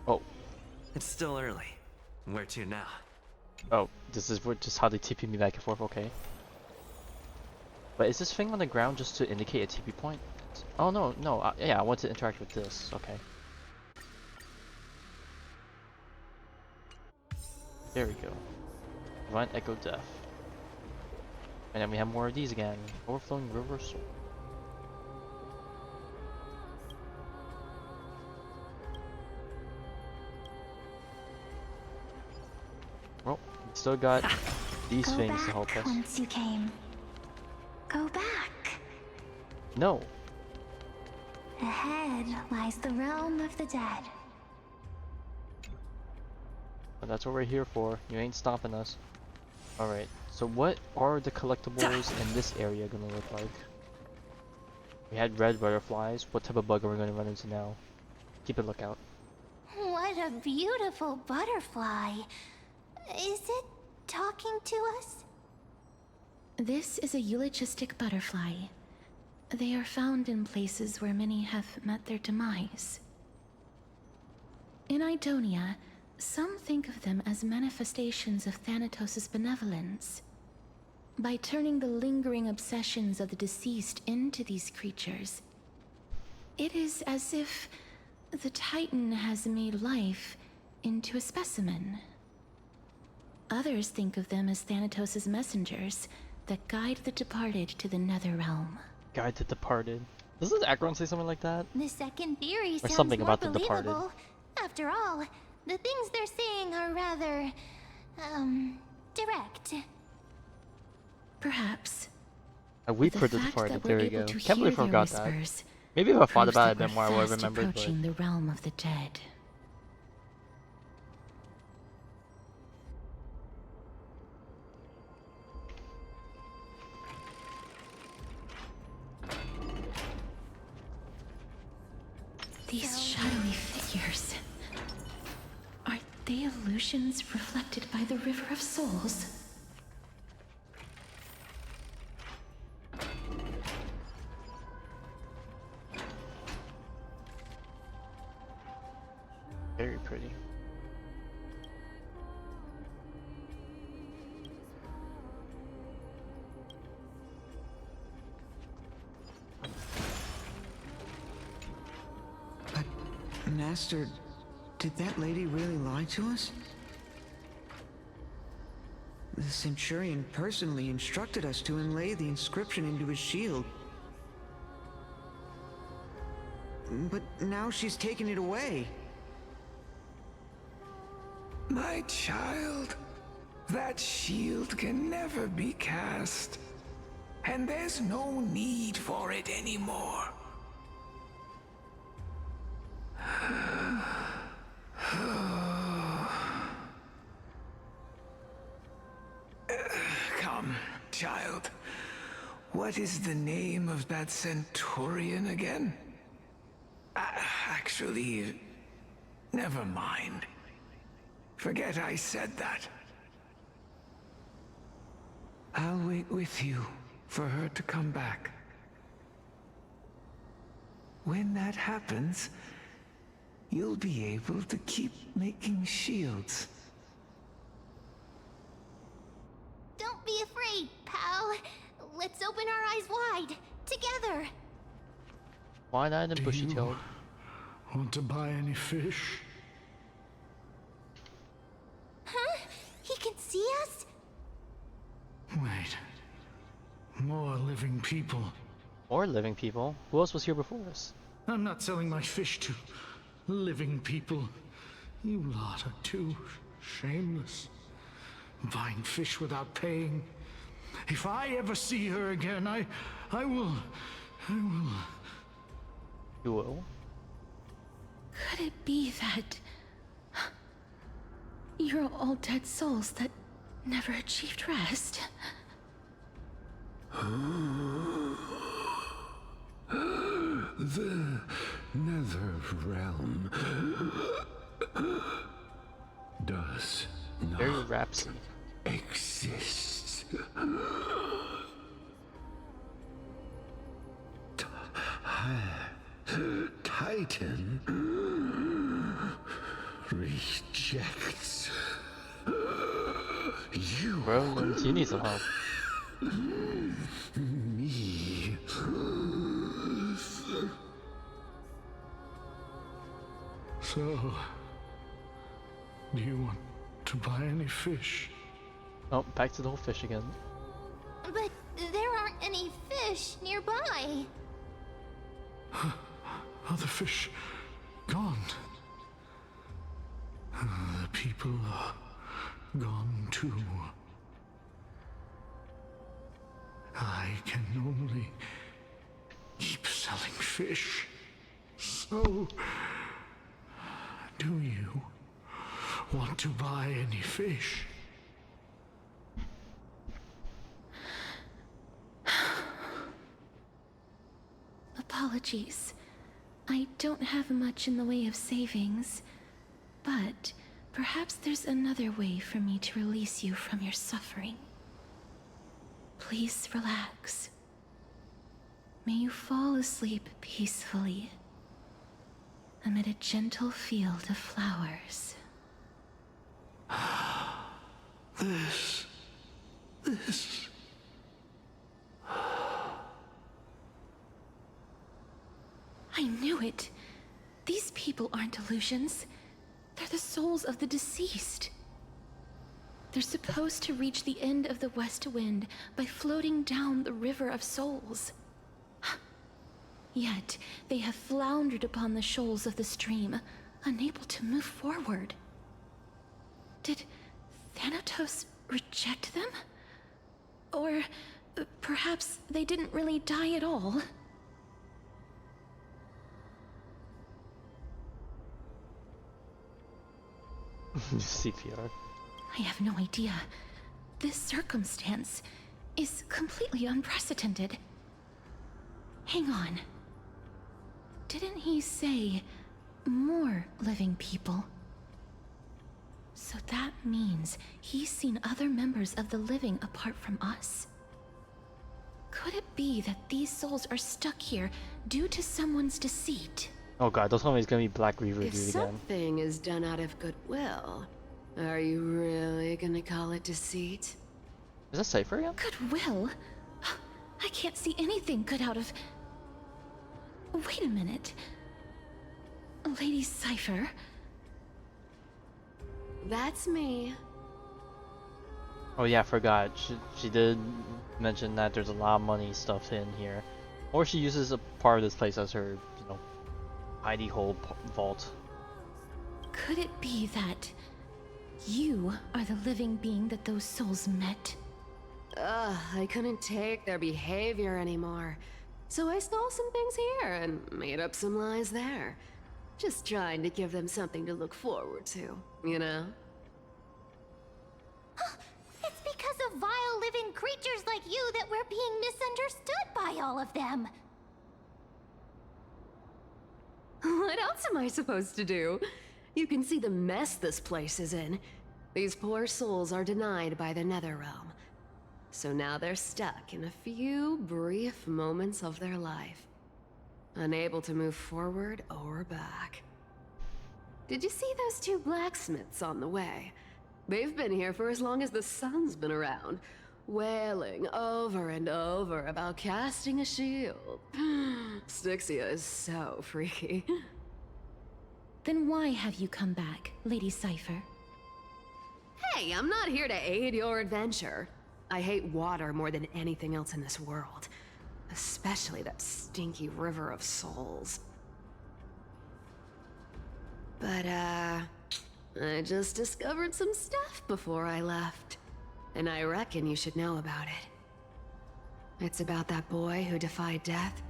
Oh. It's still early. Where to now? Oh, this is just how they TP me back and forth, okay. But is this thing on the ground just to indicate a TP point? Oh no, no, yeah, I want to interact with this, okay. There we go. Divine Echo Death. And then we have more of these again. Overflowing River Soul. Well, we still got these Go things back to help us. whence you came. Go back. No! Ahead lies the realm of the dead. But that's what we're here for. You ain't stopping us. Alright, so what are the collectibles in this area gonna look like? We had red butterflies. What type of bug are we gonna run into now? Keep a lookout. What a beautiful butterfly. Is it talking to us? This is a eulogistic butterfly. They are found in places where many have met their demise. In Idonia, some think of them as manifestations of Thanatos' benevolence. By turning the lingering obsessions of the deceased into these creatures, it is as if the Titan has made life into a specimen. Others think of them as Thanatos' messengers that guide the departed to the nether realm. Guide the Departed. Doesn't Akron say something like that? The second theory Or sounds something more about the Departed. believable. After all, the things they're saying are rather, direct. Perhaps. I weep The for the fact Departed. that There we're you go. able to Can't believe I hear their forgot that. whispers Maybe if I thought proves about that it a bit more, I we're would have fast remembered. But approaching the realm of the dead. These shadowy figures. Are they illusions reflected by the River of Souls? very pretty. But, Master, did that lady really lie to us? The Centurion personally instructed us to inlay the inscription into his shield. But now she's taken it away. My child, that shield can never be cast. And there's no need for it anymore. Come, child. What is the name of that Centurion again? Actually, never mind. Forget I said that. I'll wait with you for her to come back. When that happens, you'll be able to keep making shields. Don't be afraid, pal. Let's open our eyes wide, together. Wide-eyed and Do bushy-tailed. you want to buy any fish? Huh? He can see us? Wait. More living people. Or living people. Who else was here before us? I'm not selling my fish to living people. You lot are too shameless. Buying fish without paying. If I ever see her again, I will... You will? Could it be that you're all dead souls that never achieved rest? The nether realm does Very not rapsy. exist. Titan rejects you. Bro, you need some help. Me. So... do you want to buy any fish? Oh, back to the whole fish again. But there aren't any fish nearby. Other fish gone. The people are gone too. I can only keep selling fish. So, do you want to buy any fish? Apologies. I don't have much in the way of savings, but perhaps there's another way for me to release you from your suffering. Please relax. May you fall asleep peacefully amid a gentle field of flowers. This... I knew it. These people aren't illusions. They're the souls of the deceased. They're supposed to reach the end of the West Wind by floating down the River of Souls. Yet, they have floundered upon the shoals of the stream, unable to move forward. Did Thanatos reject them? Or perhaps they didn't really die at all? CPR. I have no idea. This circumstance is completely unprecedented. Hang on. Didn't he say more living people? So that means he's seen other members of the living apart from us. Could it be that these souls are stuck here due to someone's deceit? Oh god, don't tell me it's gonna be Black Reaver If dude again. something is done out of goodwill, are you really gonna call it deceit? Is that Cypher again? Goodwill? I can't see anything good out of... Wait a minute. Lady Cypher? That's me. Oh yeah, I forgot. She did mention that there's a lot of money stuffed in here. Or she uses a part of this place as her, you know, hidey hole vault. Could it be that you are the living being that those souls met? Ugh, I couldn't take their behavior anymore. So I stole some things here and made up some lies there. Just trying to give them something to look forward to, you know? It's because of vile living creatures like you that we're being misunderstood by all of them. What else am I supposed to do? You can see the mess this place is in. These poor souls are denied by the Netherrealm. So now they're stuck in a few brief moments of their life. Unable to move forward or back. Did you see those two blacksmiths on the way? They've been here for as long as the sun's been around, wailing over and over about casting a shield. Styxia is so freaky. Then why have you come back, Lady Cypher? Hey, I'm not here to aid your adventure. I hate water more than anything else in this world. Especially that stinky river of souls. But, I just discovered some stuff before I left. And I reckon you should know about it. It's about that boy who defied death.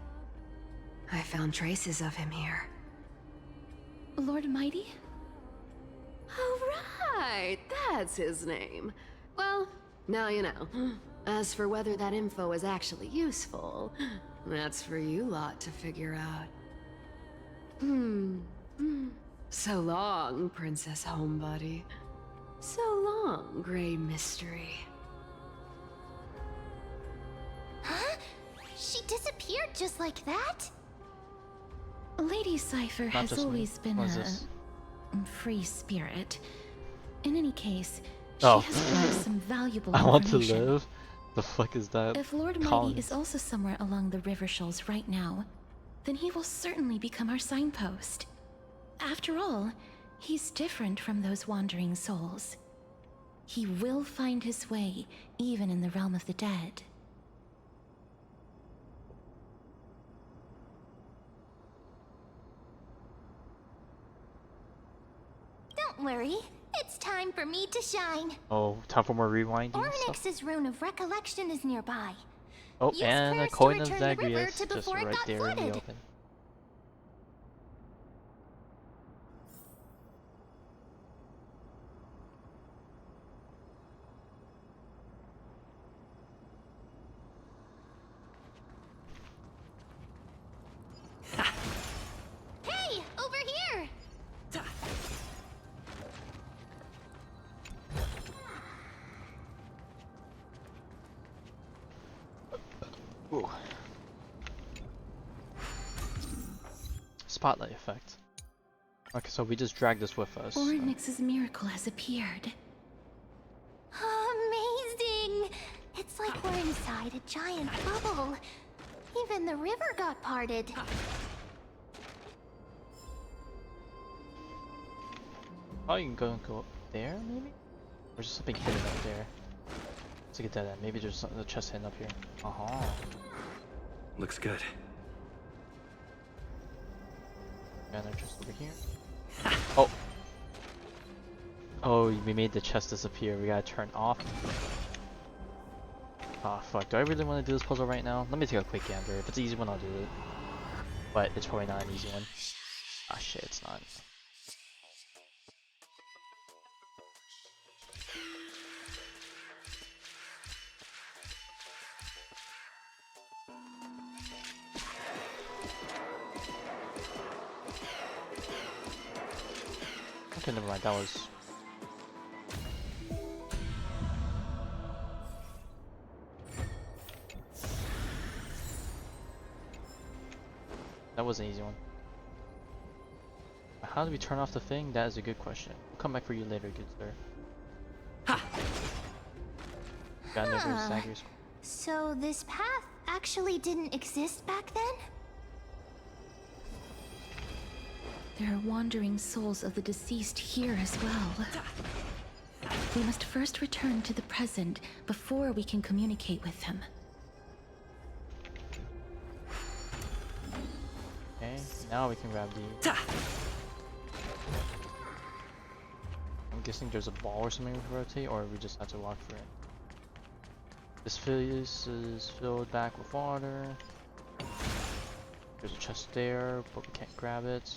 I found traces of him here. Lord Mighty? Oh, right! That's his name. Well, now you know. As for whether that info is actually useful, that's for you lot to figure out. So long, Princess Homebody. So long, Grey Mystery. Huh? She disappeared just like that? Lady Cypher Not has just me. always been What is a this? free spirit. In any case, Oh. she has learned some valuable I want to information. live? The fuck is that? If Lord Mighty Collins? is also somewhere along the river shoals right now, then he will certainly become our signpost. After all, he's different from those wandering souls. He will find his way, even in the realm of the dead. Don't worry. It's time for me to shine. Oh, time for more rewinding stuff? Ornyx's rune of recollection is nearby. Oh, Use and a prayers to coin of return the river Zagreus to just before it right got there in the flooded. open. Hey, over here! Ooh. Spotlight effect. Okay, so we just drag this with us. Ornyx's miracle has appeared. Amazing! It's like we're inside a giant bubble. Even the river got parted. Oh, you can go up there, maybe? There's something hidden up there. Let's get that. Maybe there's a chest hidden up here. Looks good. Got another chest over here. Oh. Oh, we made the chest disappear. We gotta turn off. Ah, fuck. Do I really want to do this puzzle right now? Let me take a quick gander. If it's an easy one, I'll do it. But it's probably not an easy one. Ah, shit, it's not. Okay, never mind. That was... That was an easy one. How do we turn off the thing? That is a good question. We'll come back for you later, good sir. Ha! Got another Zagreus. So this path actually didn't exist back then? There are wandering souls of the deceased here as well. We must first return to the present before we can communicate with them. Okay, now we can grab the... I'm guessing there's a ball or something we can rotate, or we just have to walk through it. This place is filled back with water. There's a chest there, but we can't grab it.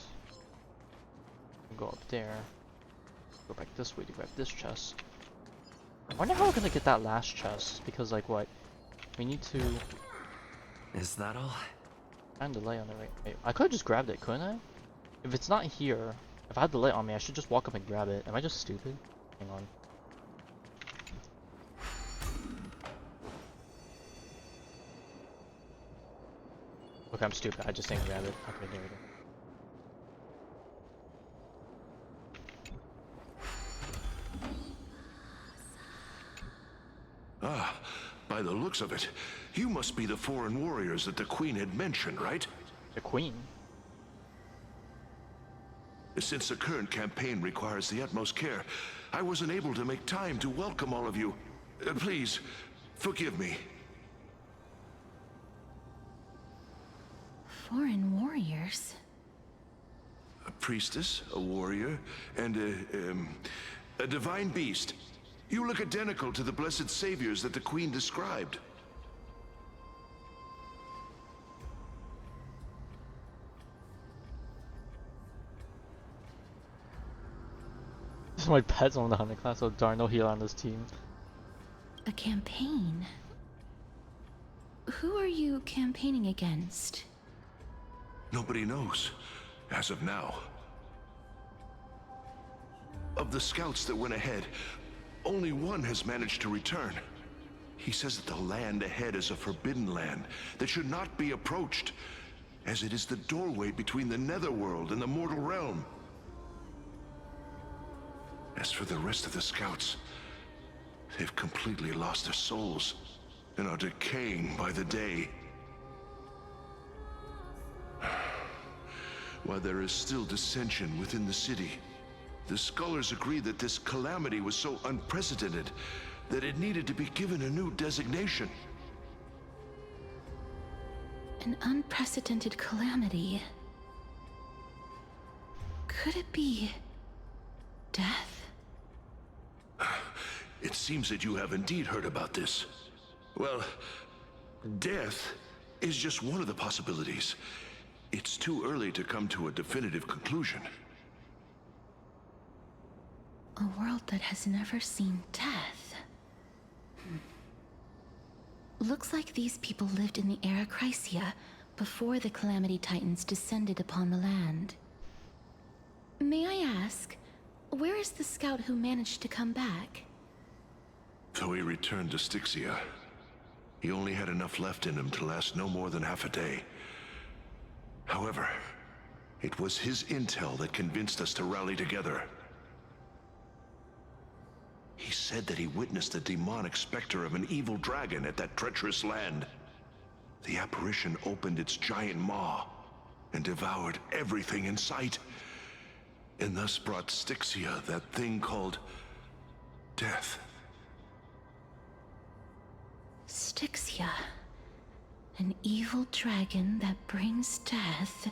We'll go up there. Go back this way to grab this chest. I wonder how we're gonna get that last chest, because like what? We need to... Is that all? Find the light on the right. Wait, I could've just grabbed it, couldn't I? If it's not here, if I had the light on me, I should just walk up and grab it. Am I just stupid? Hang on. Look, I'm stupid. I just didn't grab it. Okay, there we go. Ah, by the looks of it, you must be the foreign warriors that the Queen had mentioned, right? The Queen? Since the current campaign requires the utmost care, I wasn't able to make time to welcome all of you. Please, forgive me. Foreign warriors? A priestess, a warrior, and a divine beast. You look identical to the blessed saviors that the Queen described. This is my pet's on the hunter class, so darn no heal on this team. A campaign? Who are you campaigning against? Nobody knows, as of now. Of the scouts that went ahead, only one has managed to return. He says that the land ahead is a forbidden land that should not be approached, as it is the doorway between the netherworld and the mortal realm. As for the rest of the scouts, they've completely lost their souls and are decaying by the day. While there is still dissension within the city, the scholars agree that this calamity was so unprecedented that it needed to be given a new designation. An unprecedented calamity. Could it be... death? It seems that you have indeed heard about this. Well, death is just one of the possibilities. It's too early to come to a definitive conclusion. A world that has never seen death. Looks like these people lived in the era Chrysia before the Calamity Titans descended upon the land. May I ask, where is the scout who managed to come back? So he returned to Styxia. He only had enough left in him to last no more than half a day. However, it was his intel that convinced us to rally together. He said that he witnessed the demonic specter of an evil dragon at that treacherous land. The apparition opened its giant maw and devoured everything in sight, and thus brought Styxia that thing called death. Styxia. An evil dragon that brings death.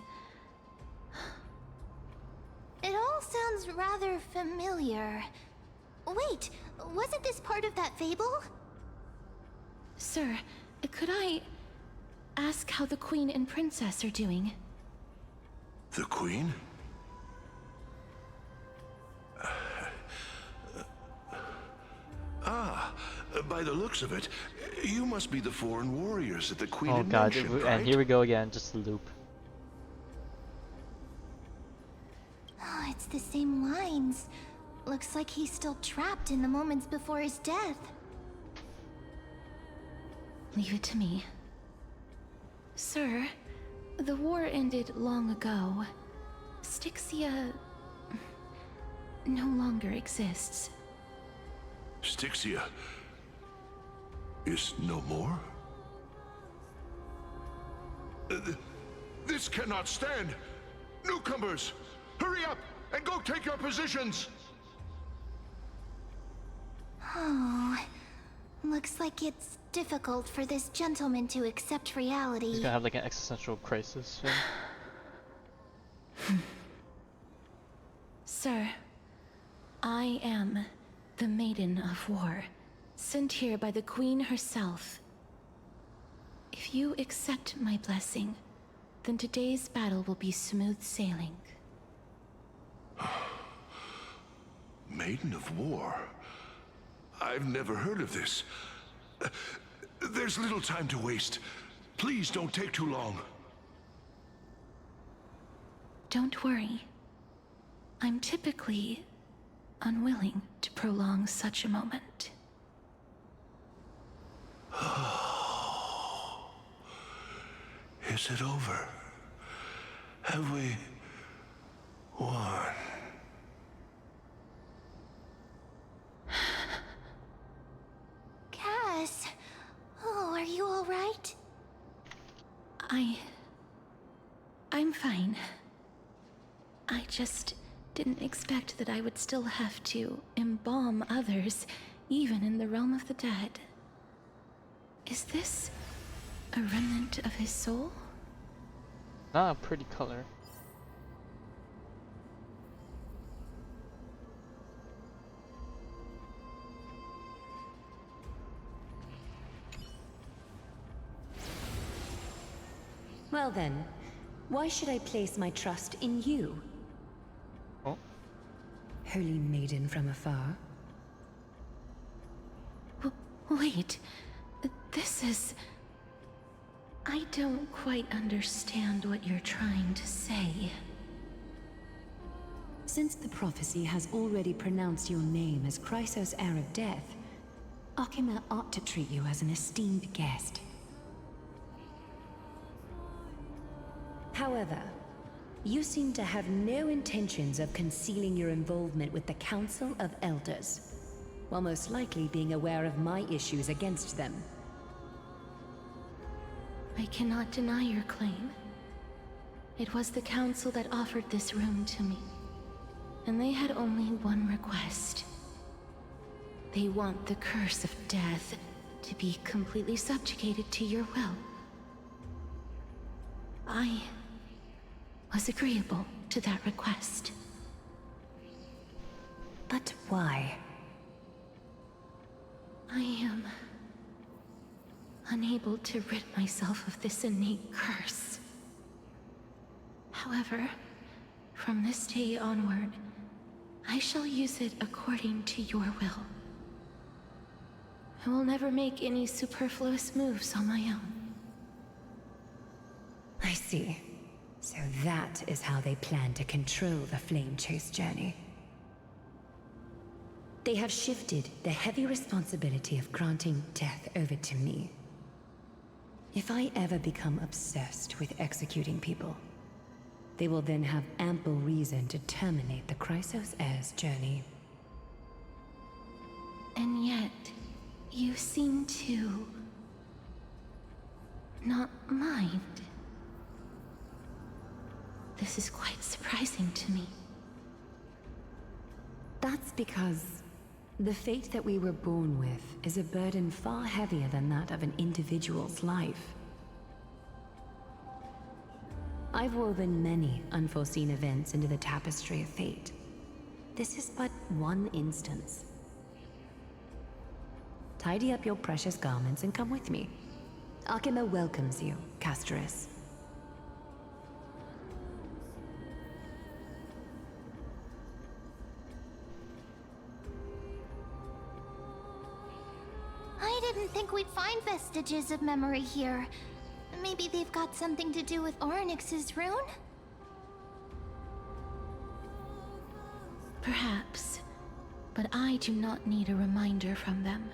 It all sounds rather familiar. Wait, wasn't this part of that fable? Sir, could I ask how the Queen and Princess are doing? The Queen? By the looks of it, you must be the foreign warriors that the Queen Oh had god, mentioned, right? and here we go again, just the loop. Oh, it's the same lines. Looks like he's still trapped in the moments before his death. Leave it to me. Sir, the war ended long ago. Styxia no longer exists. Styxia is no more? This cannot stand! Newcomers, hurry up and go take your positions! Oh, looks like it's difficult for this gentleman to accept He's reality. gonna have like an existential crisis soon. Sir, I am the Maiden of War, sent here by the Queen herself. If you accept my blessing, then today's battle will be smooth sailing. Maiden of War? I've never heard of this. There's little time to waste. Please don't take too long. Don't worry. I'm typically unwilling to prolong such a moment. Is it over? Have we won? Cass, oh, are you all right? I'm fine. I just didn't expect that I would still have to embalm others, even in the realm of the dead. Is this a remnant of his soul? Ah, pretty color. Well then, why should I place my trust in you? Oh. Holy maiden from afar. Wait, this is... I don't quite understand what you're trying to say. Since the prophecy has already pronounced your name as Chrysos, heir of death, Akima ought to treat you as an esteemed guest. However, you seem to have no intentions of concealing your involvement with the Council of Elders, while most likely being aware of my issues against them. I cannot deny your claim. It was the Council that offered this room to me, and they had only one request. They want the curse of death to be completely subjugated to your will. I was agreeable to that request. But why? I am unable to rid myself of this innate curse. However, from this day onward, I shall use it according to your will. I will never make any superfluous moves on my own. I see. So that is how they plan to control the Flame Chase journey. They have shifted the heavy responsibility of granting death over to me. If I ever become obsessed with executing people, they will then have ample reason to terminate the Chrysos heir's journey. And yet, you seem to not mind. This is quite surprising to me. That's because The fate that we were born with is a burden far heavier than that of an individual's life. I've woven many unforeseen events into the tapestry of fate. This is but one instance. Tidy up your precious garments and come with me. Akima welcomes you, Casterus. I didn't think we'd find vestiges of memory here. Maybe they've got something to do with Onyx's rune? Perhaps, but I do not need a reminder from them.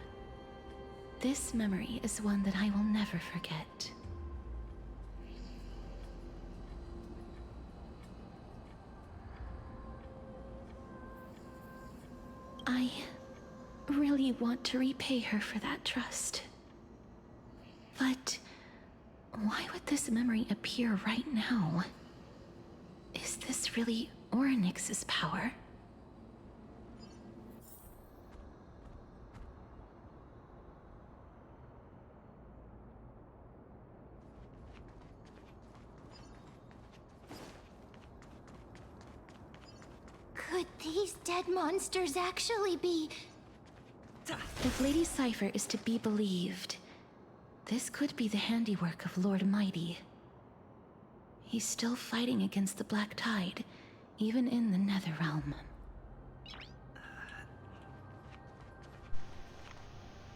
This memory is one that I will never forget. I really want to repay her for that trust. But why would this memory appear right now? Is this really Onyx's power? Could these dead monsters actually be... If Lady Cypher is to be believed, this could be the handiwork of Lord Mighty. He's still fighting against the Black Tide, even in the Netherrealm.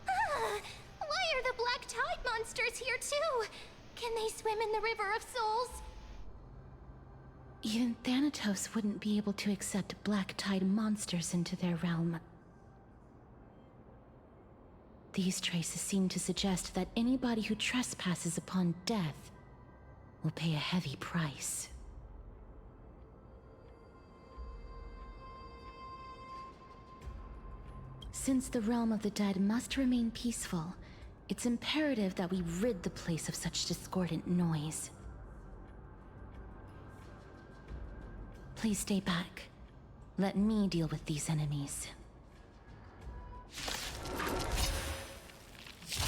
Why are the Black Tide monsters here too? Can they swim in the River of Souls? Even Thanatos wouldn't be able to accept Black Tide monsters into their realm. These traces seem to suggest that anybody who trespasses upon death will pay a heavy price. Since the realm of the dead must remain peaceful, it's imperative that we rid the place of such discordant noise. Please stay back. Let me deal with these enemies.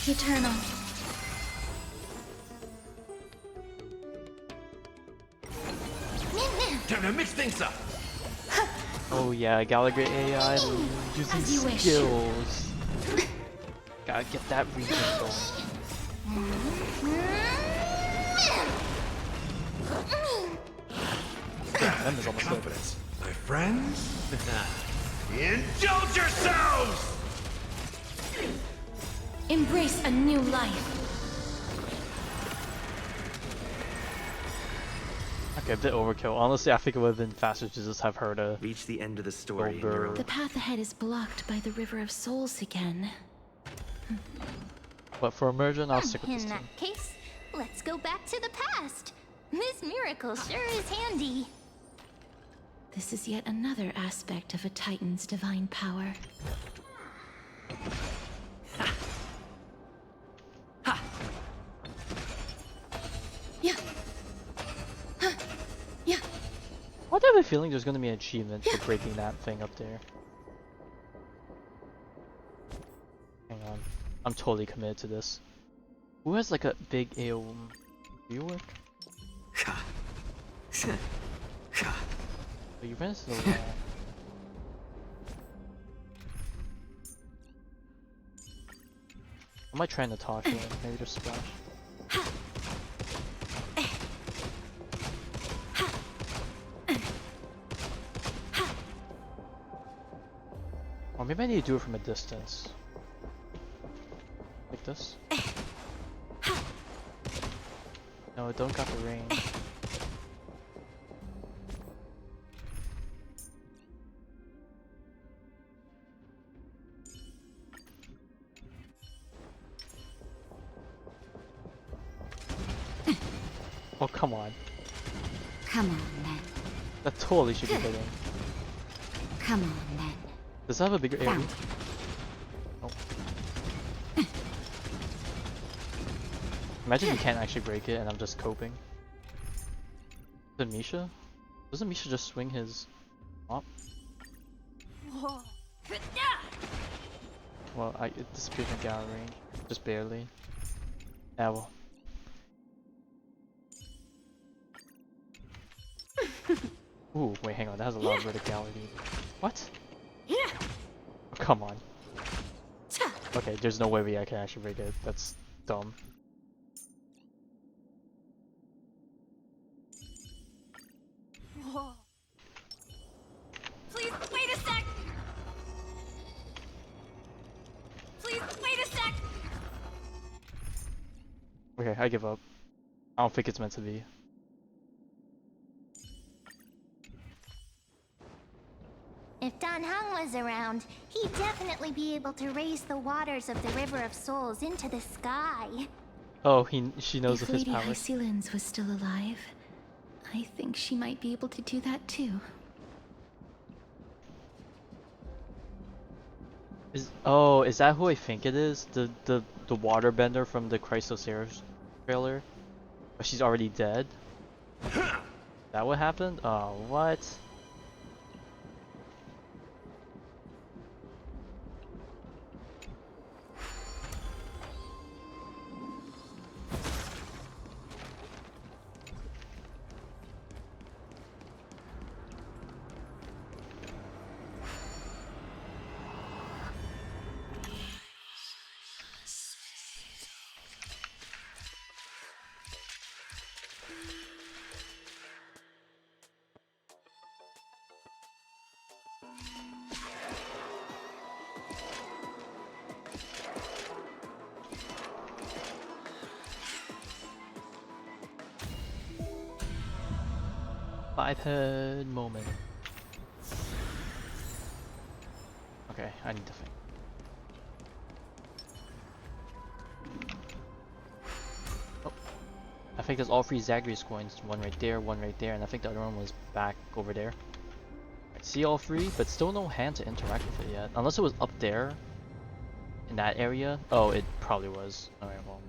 Eternal. Time to mix things up! Oh yeah, Gallagher AI using As you wish. skills. Gotta get that region going. Them is almost over. Confidence, my friends. Indulge yourselves! Embrace a new life. Okay, a bit overkill. Honestly, I think it would have been faster to just have her to Reach the end of the story in Ogre. your own. The path ahead is blocked by the River of Souls again. But for immersion, I'll stick with this In team. that case, let's go back to the past. This miracle sure is handy. This is yet another aspect of a Titan's divine power. Yeah. Yeah. Why do I have a feeling there's gonna be an achievement for breaking that thing up there? Hang on. I'm totally committed to this. Who has like a big AO viewer? Oh, you ran into the wall. Am I trying to talk to him? Maybe just splash. Or maybe I need to do it from a distance. Like this? No, don't got the range. Oh, come on. Come on, then. That totally should be hitting. Come on, then. Does that have a bigger area? Found. Oh. Imagine you can't actually break it and I'm just coping. Is it Misha? Doesn't Misha just swing his mop? well, it disappeared in gallery range. Just barely. Yeah, well. Ooh, wait, hang on, that has a lot of verticality. What? Oh, come on. Okay, there's no way we can actually break it. That's dumb. Whoa. Please, wait a sec! Please, wait a sec! Okay, I give up. I don't think it's meant to be. If Dan Heng was around, he'd definitely be able to raise the waters of the River of Souls into the sky. Oh, she knows If of his Lady powers. Hycelins was still alive, I think she might be able to do that too. Is that who I think it is? The waterbender from the Chrysoceros trailer? But she's already dead? That what happened? Oh, what? Five-head moment. Okay, I need to think. Oh, I think there's all three Zagreus coins. One right there, and I think the other one was back over there. I see all three, but still no hand to interact with it yet. Unless it was up there, in that area. Oh, it probably was. Alright, well.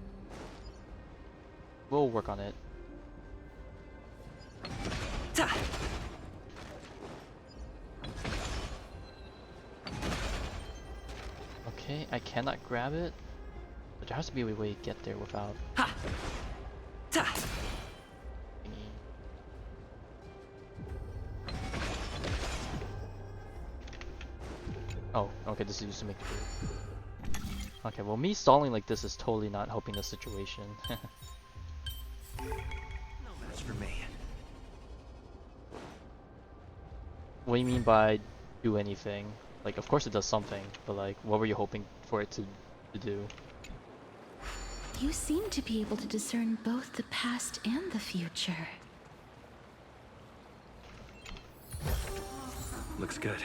We'll work on it. Okay, I cannot grab it, but there has to be a way to get there without. Thingy. Oh, okay, this is used to make the food. Okay, well, me stalling like this is totally not helping the situation. No match for me. What do you mean by do anything? Like, of course it does something, but like, what were you hoping for it to do? You seem to be able to discern both the past and the future. Looks good.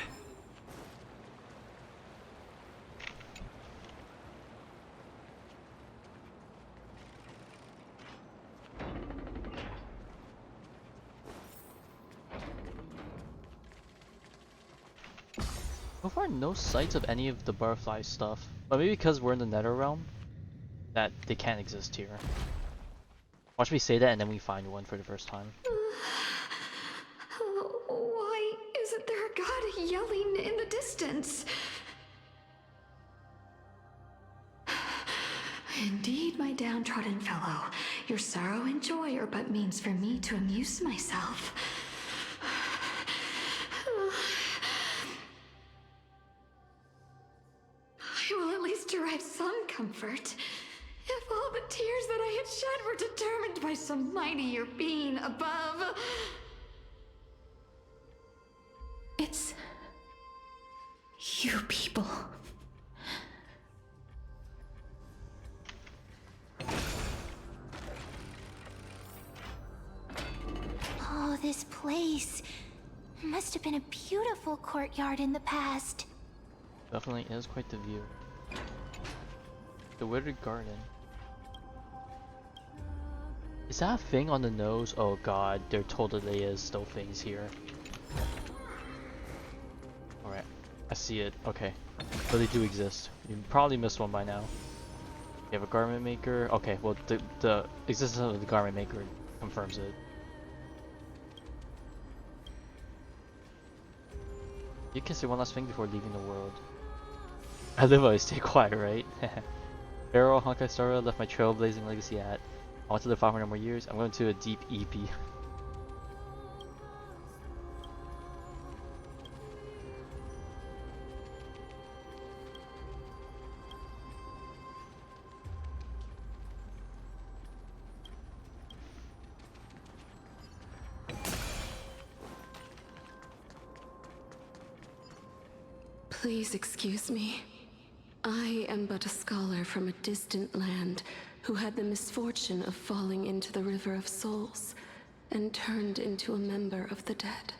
So far, no sights of any of the butterfly stuff, but maybe because we're in the Nether realm, that they can't exist here. Watch me say that and then we find one for the first time. Why isn't there a god yelling in the distance? Indeed, my downtrodden fellow, your sorrow and joy are but means for me to amuse myself. I will at least derive some comfort. If all the tears that I had shed were determined by some mightier being above. It's you people. Oh, this place must have been a beautiful courtyard in the past. Definitely is quite the view. The Withered Garden. Is that a thing on the nose? Oh god, there totally is still things here. Alright, I see it. Okay. So they do exist. You probably missed one by now. You have a garment maker. Okay, well the existence of the garment maker confirms it. You can say one last thing before leaving the world. I live always stay quiet, right? Pharaoh, Honkai Star left my trailblazing legacy at. I want to live 500 more years. I'm going to a deep EP. Please excuse me. I am but a scholar from a distant land who had the misfortune of falling into the River of Souls and turned into a member of the dead.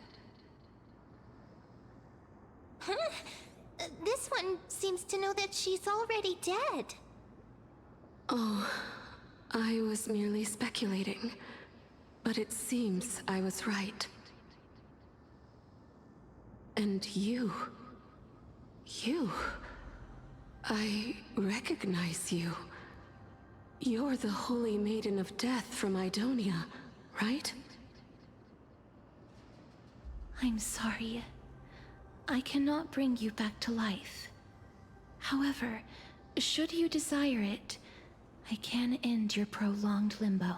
Huh? This one seems to know that she's already dead. Oh, I was merely speculating, but it seems I was right. And you... I recognize you. You're the Holy Maiden of Death from Idonia, right? I'm sorry. I cannot bring you back to life. However, should you desire it, I can end your prolonged limbo.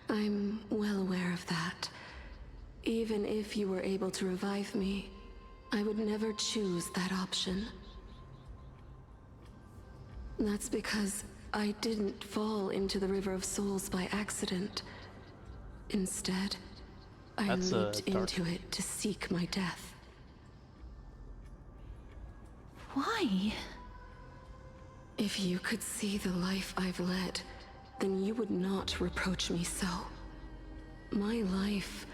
I'm well aware of that. Even if you were able to revive me, I would never choose that option. That's because I didn't fall into the River of Souls by accident. Instead, I leaped into it to seek my death. Why? If you could see the life I've led, then you would not reproach me so. My life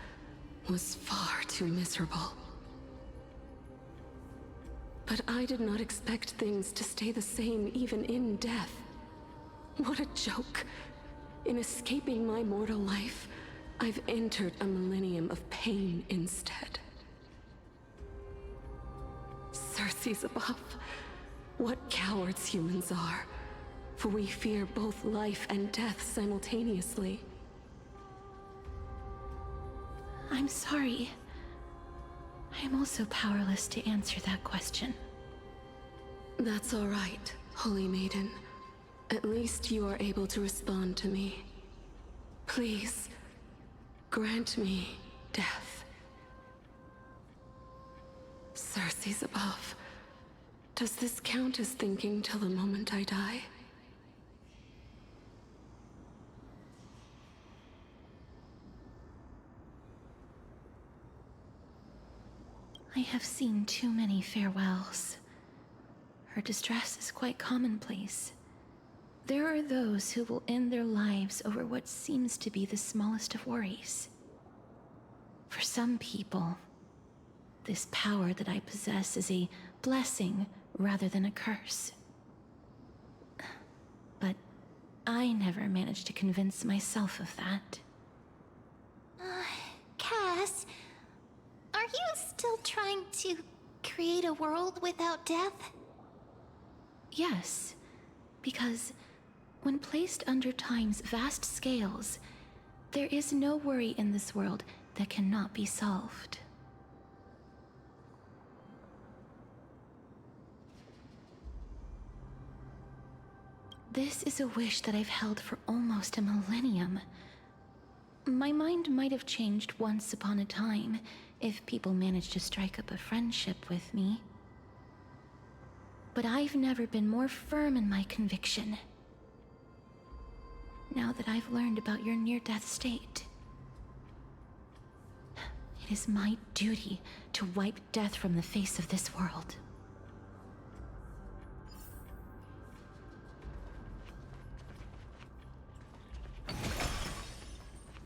was far too miserable. But I did not expect things to stay the same even in death. What a joke. In escaping my mortal life, I've entered a millennium of pain instead. Circes above. What cowards humans are. For we fear both life and death simultaneously. I'm sorry. I am also powerless to answer that question. That's all right, Holy Maiden. At least you are able to respond to me. Please, grant me death. Circes above. Does this count as thinking till the moment I die? I have seen too many farewells. Her distress is quite commonplace. There are those who will end their lives over what seems to be the smallest of worries. For some people, this power that I possess is a blessing rather than a curse. But I never managed to convince myself of that. Cass, are you still trying to create a world without death? Yes, because when placed under time's vast scales, there is no worry in this world that cannot be solved. This is a wish that I've held for almost a millennium. My mind might have changed once upon a time if people managed to strike up a friendship with me. But I've never been more firm in my conviction. Now that I've learned about your near-death state, it is my duty to wipe death from the face of this world.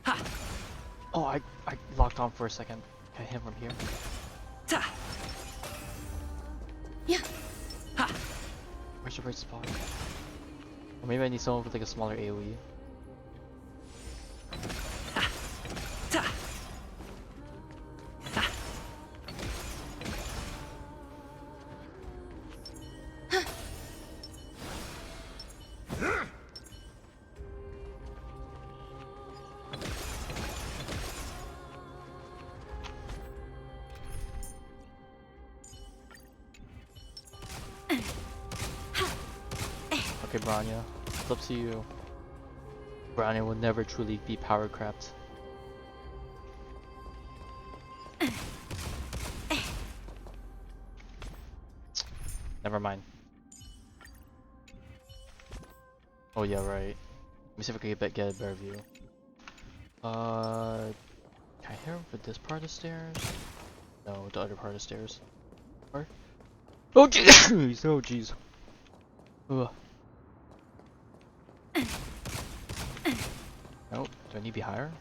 Ha! Oh, I locked on for a second. Can I hit him from here? Ta! Yeah. Ha! Where's the right spot? Or maybe I need someone with like a smaller AoE. Ha! Ta! Ha! Okay, Branya. It's up to you. Branya will never truly be power crept. Never mind. Oh yeah, right. Let me see if I can get a better view. Can I hit her with this part of the stairs? No, the other part of the stairs. Or? Oh jeez! Oh jeez. Ugh. Nope. Do I need to be higher?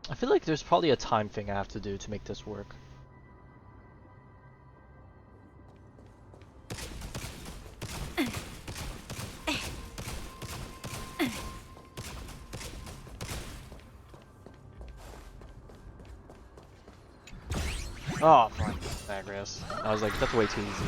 I feel like there's probably a time thing I have to do to make this work. Oh, fuck. Agris. I was like, that's way too easy.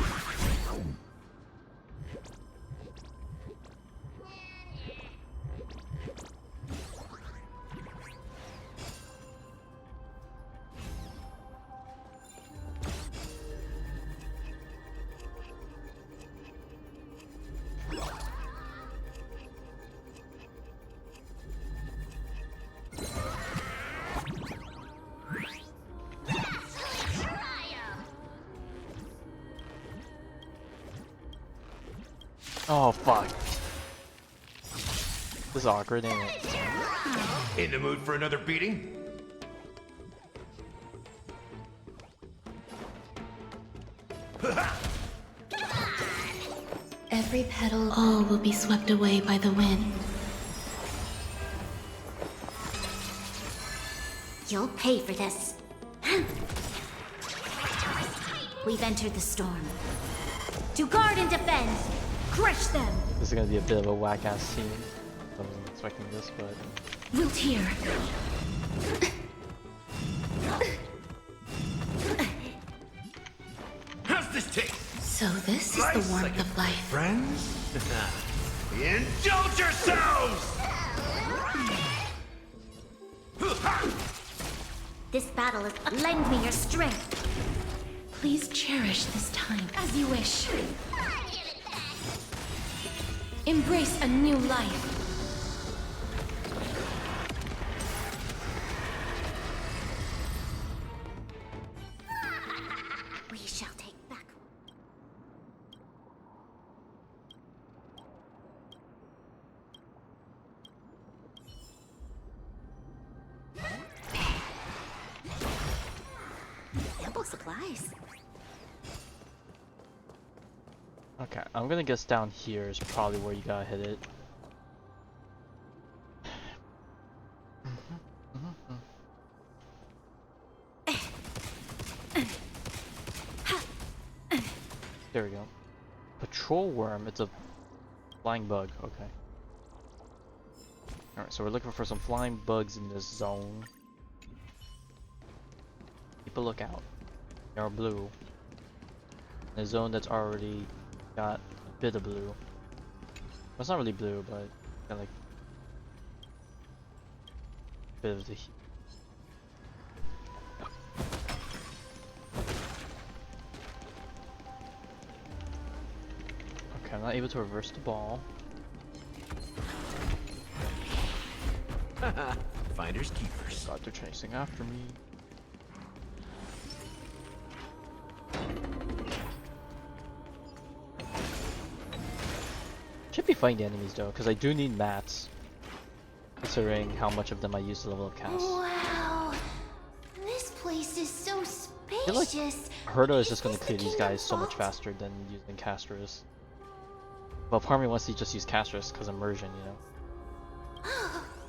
Oh, fuck. This is awkward, ain't it? In the mood for another beating? Every petal, all will be swept away by the wind. You'll pay for this. We've entered the storm. To guard and defend! Crush them! This is gonna be a bit of a whack-ass scene. I wasn't expecting this, but... Wilt here. How's this taste? So this is the warmth of life. Friends? Indulge yourselves! This battle is... Lend me your strength! Please cherish this time. As you wish. Embrace a new life. We shall take back. Ample supplies. Okay, I'm gonna guess down here is probably where you gotta hit it. There we go. Patrol worm, it's a flying bug, okay. Alright, so we're looking for some flying bugs in this zone. Keep a lookout. They're blue. In a zone that's already got a bit of blue. Well, it's not really blue, but got like a bit of the heat. Okay, I'm not able to reverse the ball. Finders keepers. God, they're chasing after me. Should be finding enemies though, because I do need mats. Considering how much of them I use to level up cast. Wow. This place is so I feel like spacious. Herda is just going to clear these guys so much faster than using casters. Well, part of me wants to just use casters because immersion, you know.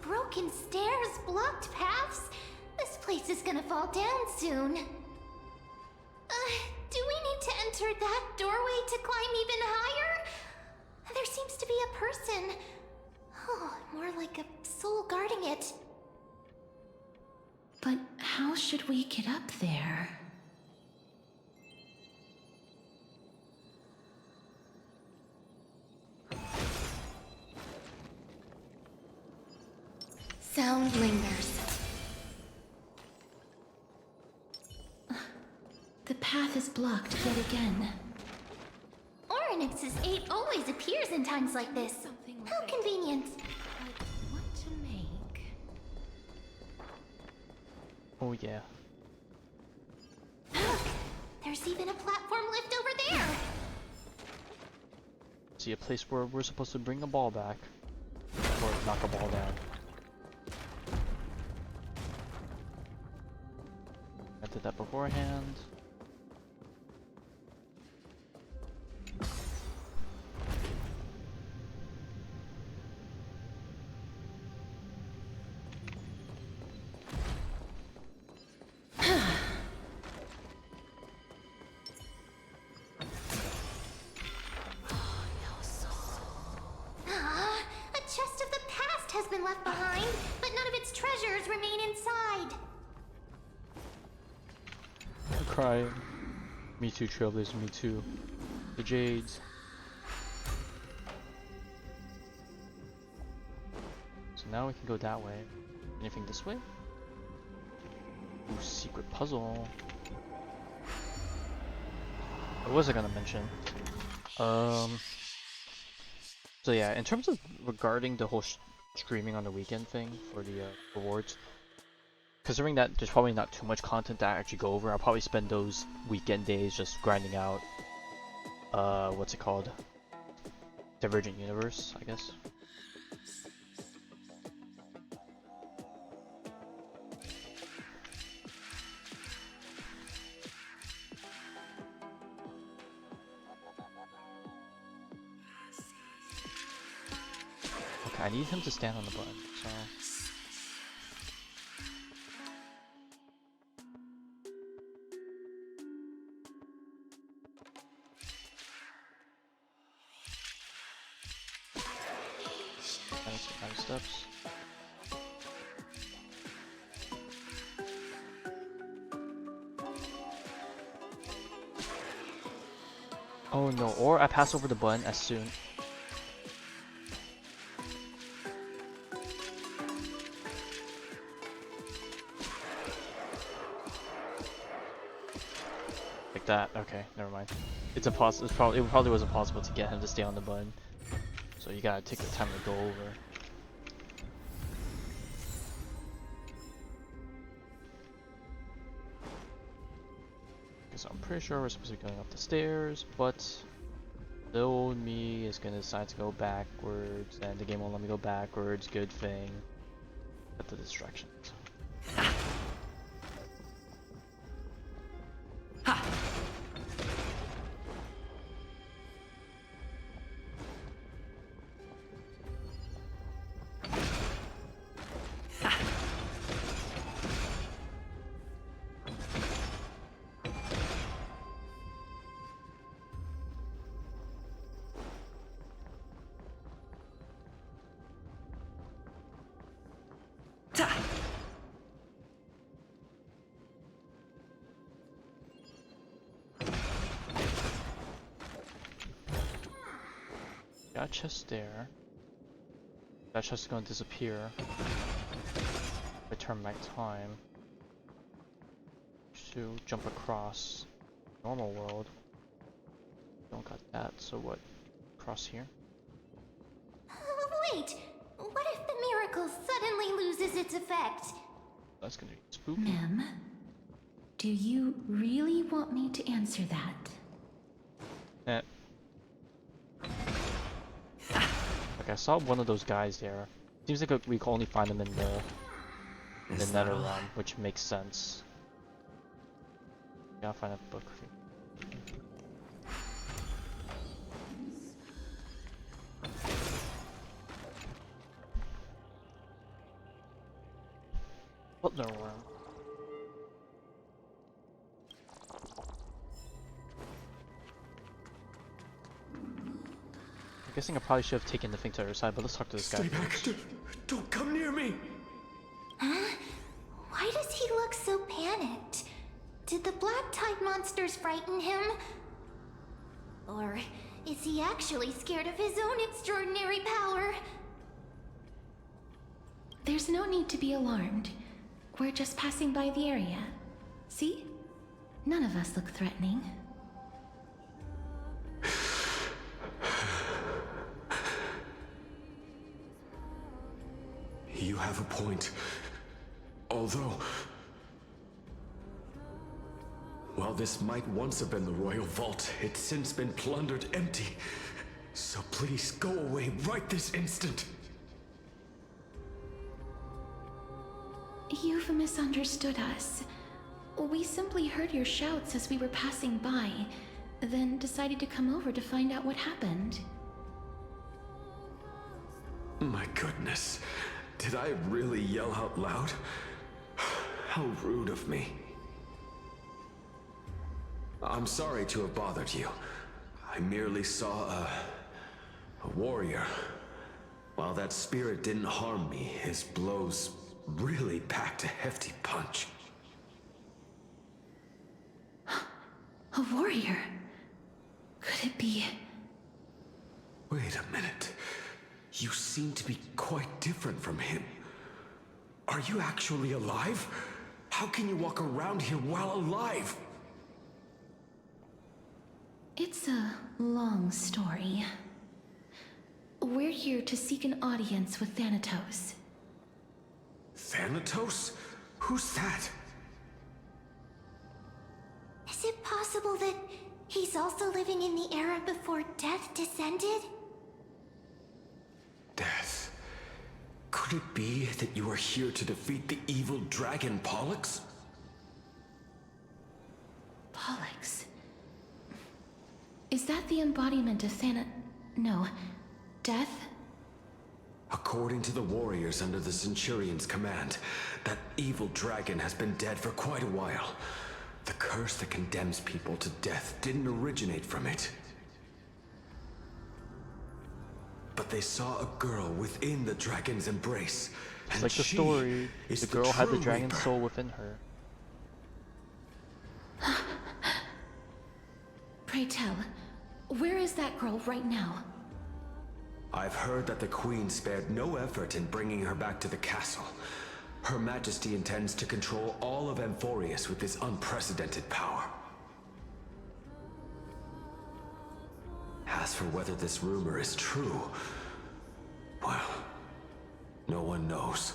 Broken stairs, blocked paths. This place is gonna fall down soon. Do we need to enter that doorway to climb even higher? There seems to be a person. Oh, more like a soul guarding it. But how should we get up there? sound lingers. The path is blocked yet again. Orynyx's 8 always appears in times like this. How convenient. But what to make? Oh yeah. Look, there's even a platform lift over there. See a place where we're supposed to bring a ball back. Or knock a ball down. I did that beforehand. A chest of the past has been left behind, but none of its treasures remain inside. I'm crying. Me too, Trailblaze, me too. The Jades. So now we can go that way. Anything this way? Ooh, secret puzzle. What was I gonna mention? So yeah, in terms of regarding the whole streaming on the weekend thing for the rewards, considering that there's probably not too much content to actually go over, I'll probably spend those weekend days just grinding out, what's it called? Divergent Universe, I guess. Okay, I need him to stand on the button, so... Nice steps. Oh no, or I pass over the button as soon. Like that. Okay, never mind. It probably was impossible to get him to stay on the button. So you gotta take the time to go over. So I'm pretty sure we're supposed to be going up the stairs, but the old me is gonna decide to go backwards, and the game won't let me go backwards. Good thing. Got the distractions. Got a chest there. That chest is gonna disappear. If I turn back time to jump across normal world. Don't got that, so what? Cross here? Wait, what if the miracle suddenly loses its effect? That's gonna be spooky. Mem, do you really want me to answer that? Eh. Like I saw one of those guys there. Seems like we can only find them in the Nether realm, which makes sense. Gotta find a book. What Nether realm? I'm guessing I probably should have taken the thing to the other side, but let's talk to this guy. Stay back. Don't come near me. Huh? Why does he look so panicked? Did the black tide monsters frighten him? Or is he actually scared of his own extraordinary power? There's no need to be alarmed. We're just passing by the area. See? None of us look threatening. You have a point. Although... while this might once have been the royal vault, it's since been plundered empty. So please go away right this instant. You've misunderstood us. We simply heard your shouts as we were passing by, then decided to come over to find out what happened. My goodness. Did I really yell out loud? How rude of me. I'm sorry to have bothered you. I merely saw a warrior. While that spirit didn't harm me, his blows really packed a hefty punch. A warrior? Could it be... Wait a minute. You seem to be quite different from him. Are you actually alive? How can you walk around here while alive? It's a long story. We're here to seek an audience with Thanatos. Thanatos? Who's that? Is it possible that he's also living in the era before death descended? Death. Could it be that you are here to defeat the evil dragon Pollux? Pollux? Is that the embodiment of no, death? According to the warriors under the Centurion's command, that evil dragon has been dead for quite a while. The curse that condemns people to death didn't originate from it. But they saw a girl within the dragon's embrace. It's and like the story. The girl had the dragon's Reaper. soul within her. Pray tell, where is that girl right now? I've heard that the Queen spared no effort in bringing her back to the castle. Her Majesty intends to control all of Amphorius with this unprecedented power. As for whether this rumor is true, well, no one knows.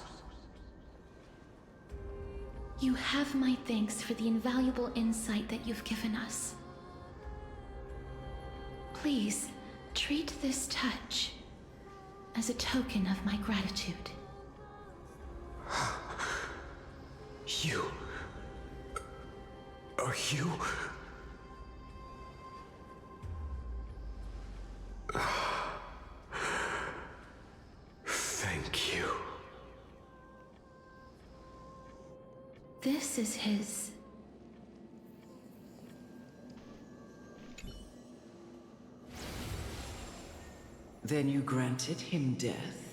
You have my thanks for the invaluable insight that you've given us. Please, treat this touch as a token of my gratitude. You... are you... Thank you. This is his... Then you granted him death?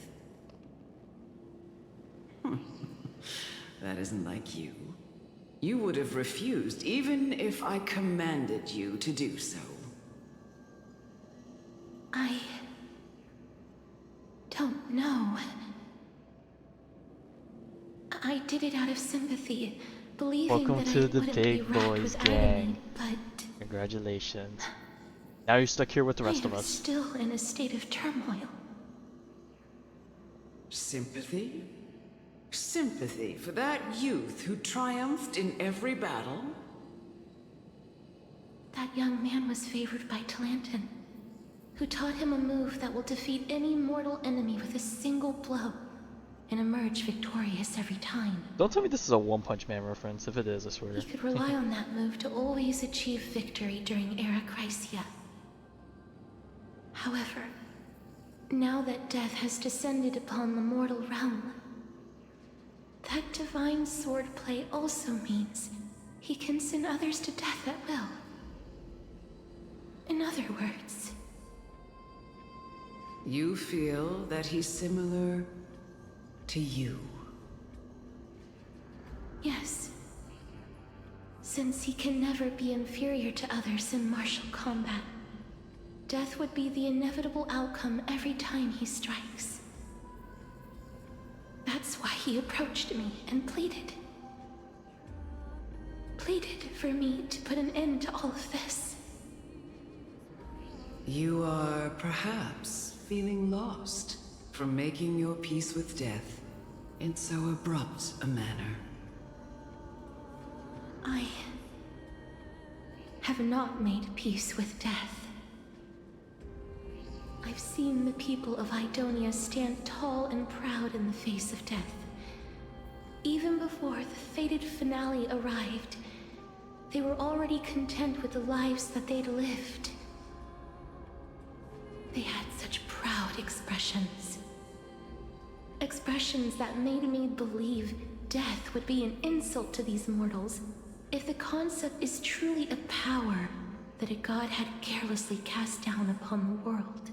That isn't like you. You would have refused, even if I commanded you to do so. I... don't know. I did it out of sympathy, believing Welcome that to I the wouldn't Big be racked Boys with gang. agony, but... Congratulations. Now you're stuck here with the rest I of am us. still in a state of turmoil. Sympathy? Sympathy for that youth who triumphed in every battle? That young man was favored by Talantin, who taught him a move that will defeat any mortal enemy with a single blow and emerge victorious every time. Don't tell me this is a One Punch Man reference. If it is, I swear. He could rely on that move to always achieve victory during Era Chrysia. However, now that death has descended upon the mortal realm, that divine swordplay also means he can send others to death at will. In other words... You feel that he's similar to you? Yes. Since he can never be inferior to others in martial combat, death would be the inevitable outcome every time he strikes. That's why he approached me and pleaded. Pleaded for me to put an end to all of this. You are perhaps feeling lost from making your peace with death in so abrupt a manner. I have not made peace with death. I've seen the people of Idonia stand tall and proud in the face of death. Even before the fated finale arrived, they were already content with the lives that they'd lived. They had such proud expressions. Expressions that made me believe death would be an insult to these mortals if the concept is truly a power that a god had carelessly cast down upon the world.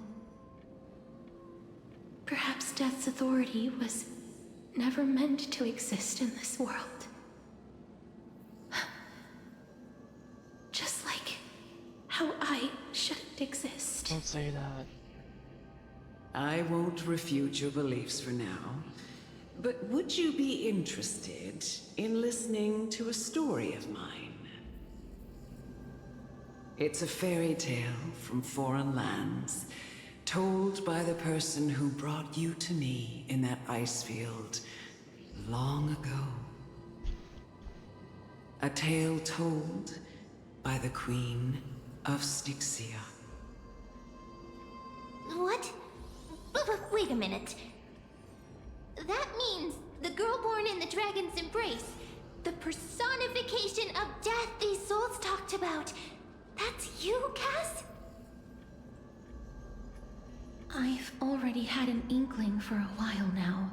Perhaps death's authority was never meant to exist in this world. Just like how I shouldn't exist. Don't say that. I won't refute your beliefs for now, but would you be interested in listening to a story of mine? It's a fairy tale from foreign lands, told by the person who brought you to me in that ice field long ago. A tale told by the Queen of Styxia. What? Wait a minute. That means the girl born in the dragon's embrace, the personification of death these souls talked about. That's you, Cass? I've already had an inkling for a while now.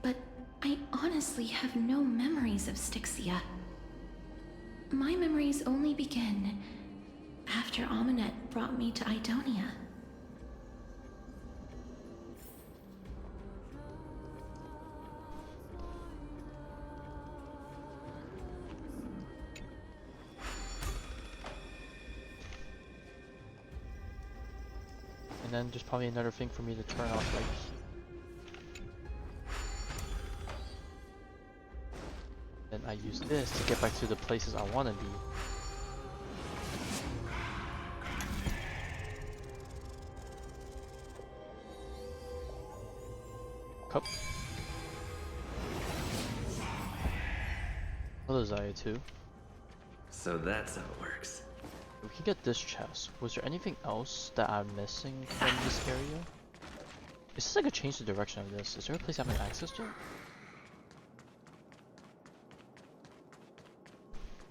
But I honestly have no memories of Styxia. My memories only begin after Aminet brought me to Idonia. And then there's probably another thing for me to turn off right here. Then I use this to get back to the places I want to be. Cup. Hello, Zaya too. So that's how it works. We can get this chest. Was there anything else that I'm missing from this area? Is this like a change the direction of this? Is there a place I haven't accessed yet?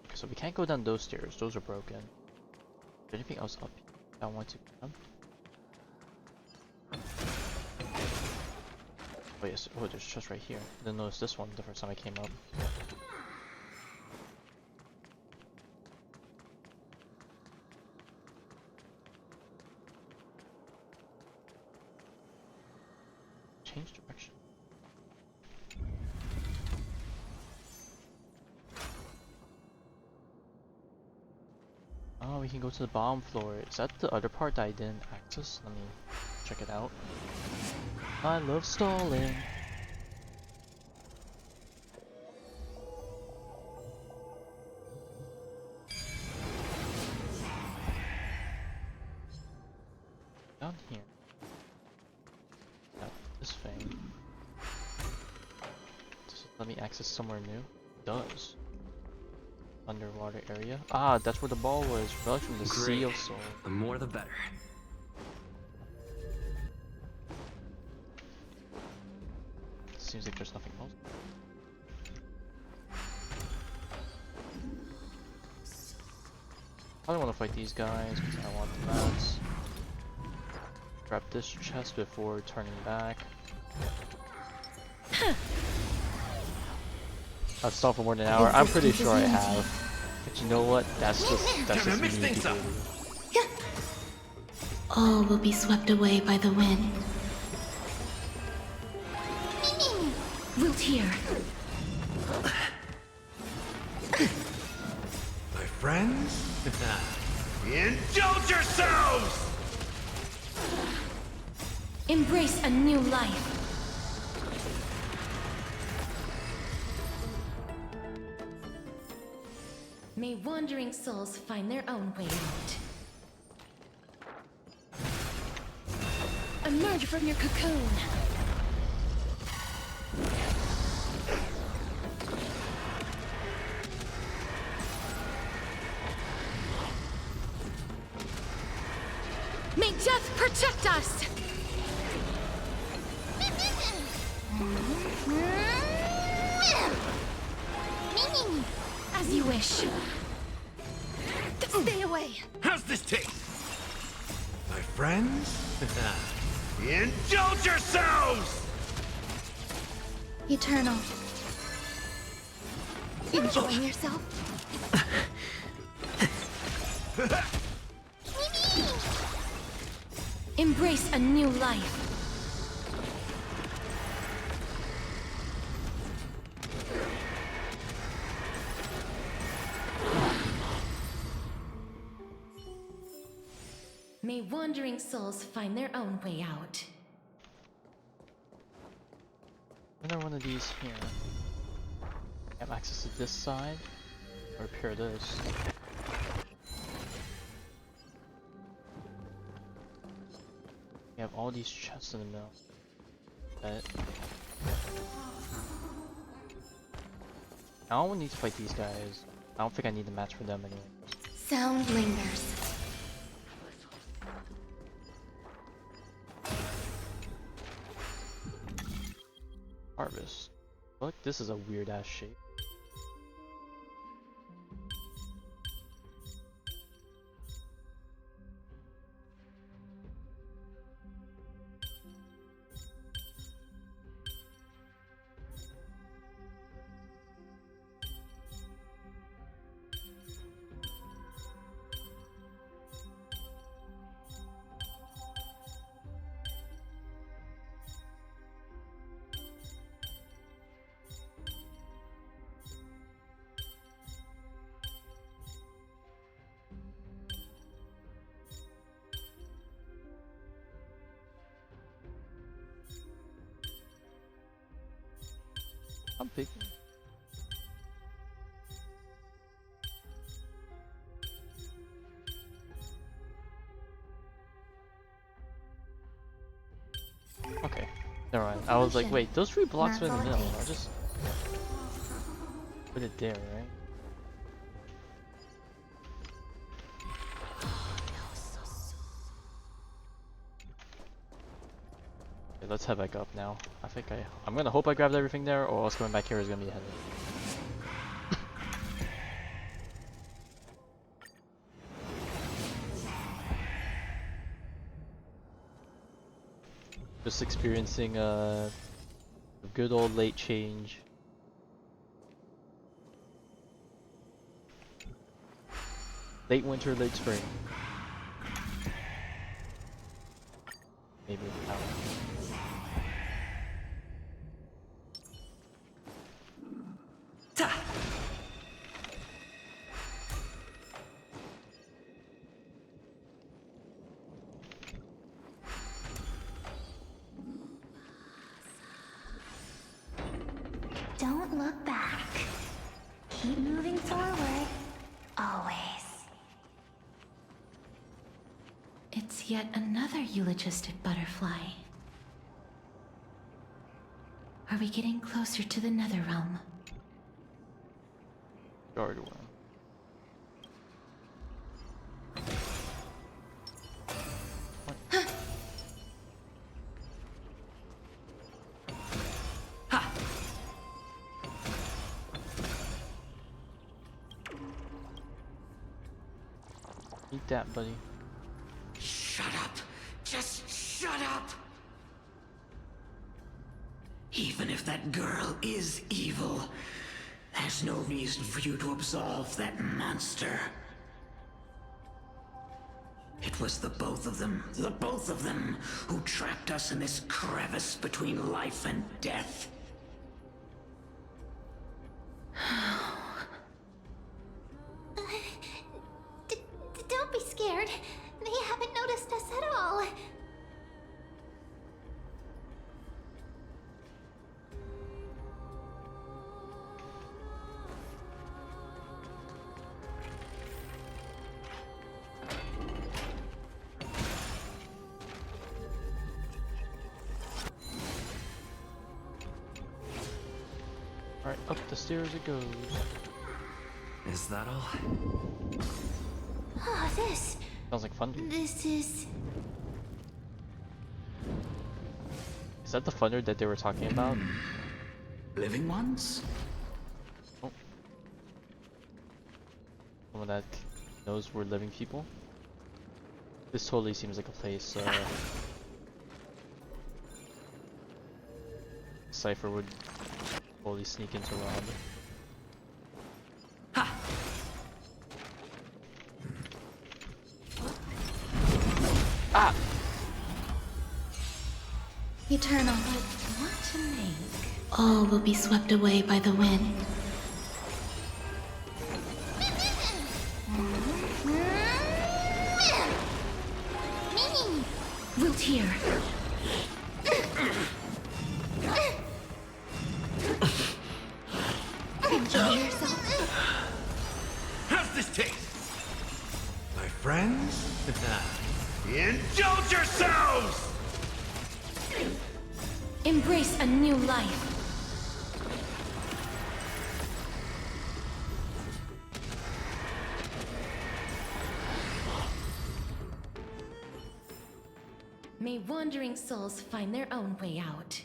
Okay, so we can't go down those stairs. Those are broken. Is there anything else up here that I want to come? Oh yes. Oh, there's a chest right here. I didn't notice this one the first time I came up. Change direction. Oh, we can go to the bottom floor. Is that the other part that I didn't access? Let me check it out. I love stalling. Down here. This thing. Does it let me access somewhere new? It does. Underwater area. Ah, that's where the ball was. Relic from the Sea of Soul. The more the better. Seems like there's nothing else. I don't want to fight these guys because I want the mats. Grab this chest before turning back. I've stalled for more than an hour. I'm pretty sure I have. But you know what? That's just me. All will be swept away by the wind. Wilt here. My friends? Indulge yourselves! Embrace a new life. May wandering souls find their own way out. Emerge from your cocoon! May death protect us! As you wish. Stay away! How's this taste? My friends? Indulge yourselves! Eternal. Enjoying yourself? Embrace a new life. May wandering souls find their own way out. Another one of these here. Have access to this side, or repair this. We have all these chests in the middle. But I don't need to fight these guys. I don't think I need the match for them anyway. Sound lingers. Harvest. Look, this is a weird ass shape. I'm big. Okay, never mind. I was like, wait, those 3 blocks are in the middle. I'll just put it there, right? Okay, let's head back up now. I'm gonna hope I grabbed everything there, or else going back here is gonna be a headache. Just experiencing a good old late change. Late winter, late spring. Maybe. I don't know. Don't look back. Keep moving forward. Always. It's yet another eulogistic butterfly. Are we getting closer to the nether realm? Guard one. Eat that, buddy. Shut up! Just shut up! Even if that girl is evil, there's no reason for you to absolve that monster. It was the both of them, who trapped us in this crevice between life and death. Don't be scared. They haven't noticed us at all. Alright, up the stairs it goes. Is that all? Oh, this. Sounds like thunder. This is. Is that the thunder that they were talking about? Living ones? Oh. Someone that knows we're living people? This totally seems like a place Cypher would totally sneak into rob. Ha! Ah! Eternal, but what to make? All will be swept away by the wind. Wilt here. Enjoy yourself. How's this taste? My friends? Indulge yourselves! Embrace a new life. May wandering souls find their own way out.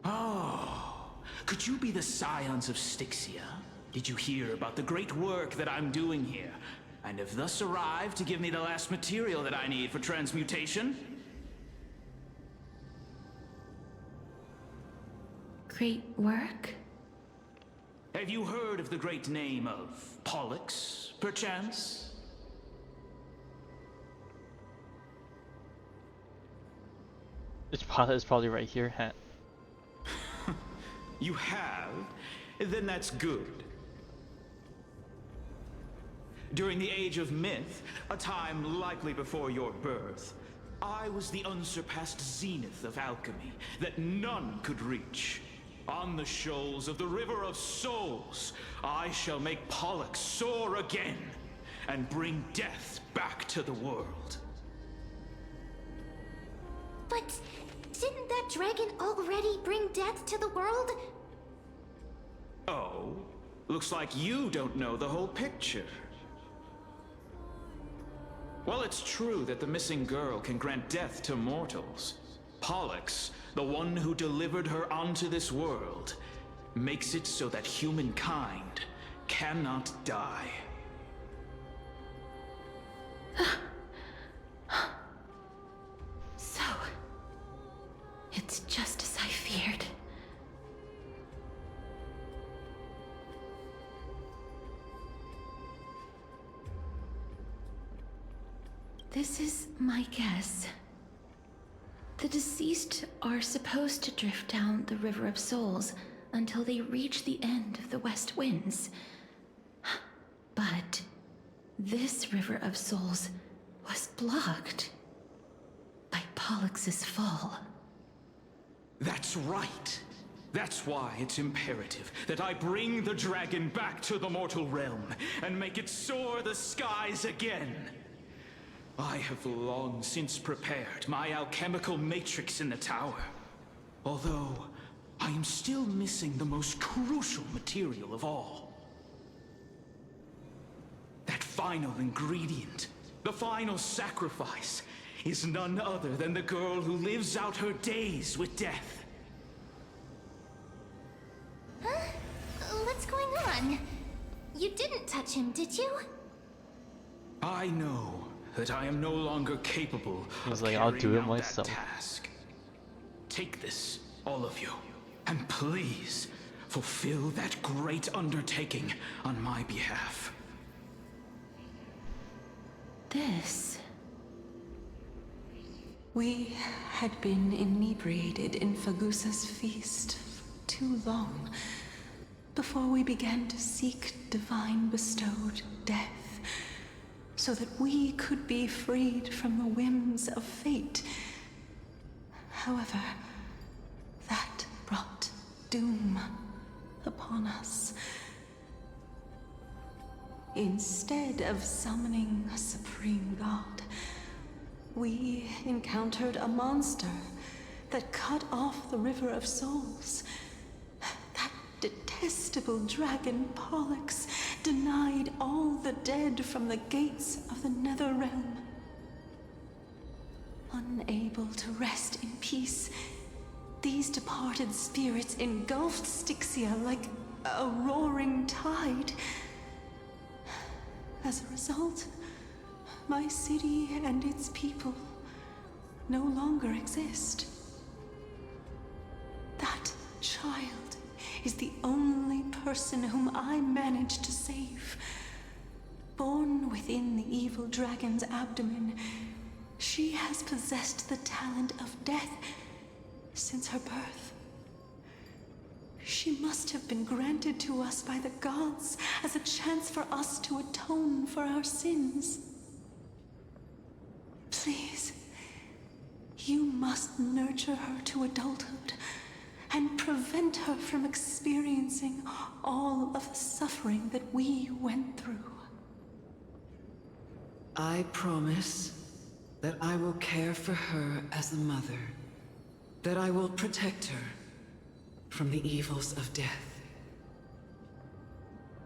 Oh, could you be the scions of Styxia? Did you hear about the great work that I'm doing here? And have thus arrived to give me the last material that I need for transmutation? Great work? Have you heard of the great name of Pollux, perchance? It's probably right here. You have? Then that's good. During the Age of Myth, a time likely before your birth, I was the unsurpassed zenith of alchemy that none could reach. On the shoals of the River of Souls, I shall make Pollux soar again and bring death back to the world. But didn't that dragon already bring death to the world? Oh, looks like you don't know the whole picture. Well, it's true that the missing girl can grant death to mortals. Pollux, the one who delivered her onto this world, makes it so that humankind cannot die. So, it's just as I feared. This is my guess. The deceased are supposed to drift down the River of Souls until they reach the end of the West Winds. But this River of Souls was blocked by Pollux's fall. That's right. That's why it's imperative that I bring the dragon back to the mortal realm and make it soar the skies again. I have long since prepared my alchemical matrix in the tower. Although, I am still missing the most crucial material of all. That final ingredient, the final sacrifice, is none other than the girl who lives out her days with death. Huh? What's going on? You didn't touch him, did you? I know that I am no longer capable of like, I'll do it carrying out myself. that task. Take this, all of you, and please fulfill that great undertaking on my behalf. This... We had been inebriated in Fagusa's feast for too long before we began to seek divine bestowed death, so that we could be freed from the whims of fate. However, that brought doom upon us. Instead of summoning a supreme god, we encountered a monster that cut off the River of Souls. That detestable dragon Pollux denied all the dead from the gates of the Nether Realm. Unable to rest in peace, these departed spirits engulfed Styxia like a roaring tide. As a result, my city and its people no longer exist. That child is the only person whom I managed to save. Born within the evil dragon's abdomen, she has possessed the talent of death since her birth. She must have been granted to us by the gods as a chance for us to atone for our sins. Please, you must nurture her to adulthood and prevent her from experiencing all of the suffering that we went through. I promise that I will care for her as a mother, that I will protect her from the evils of death.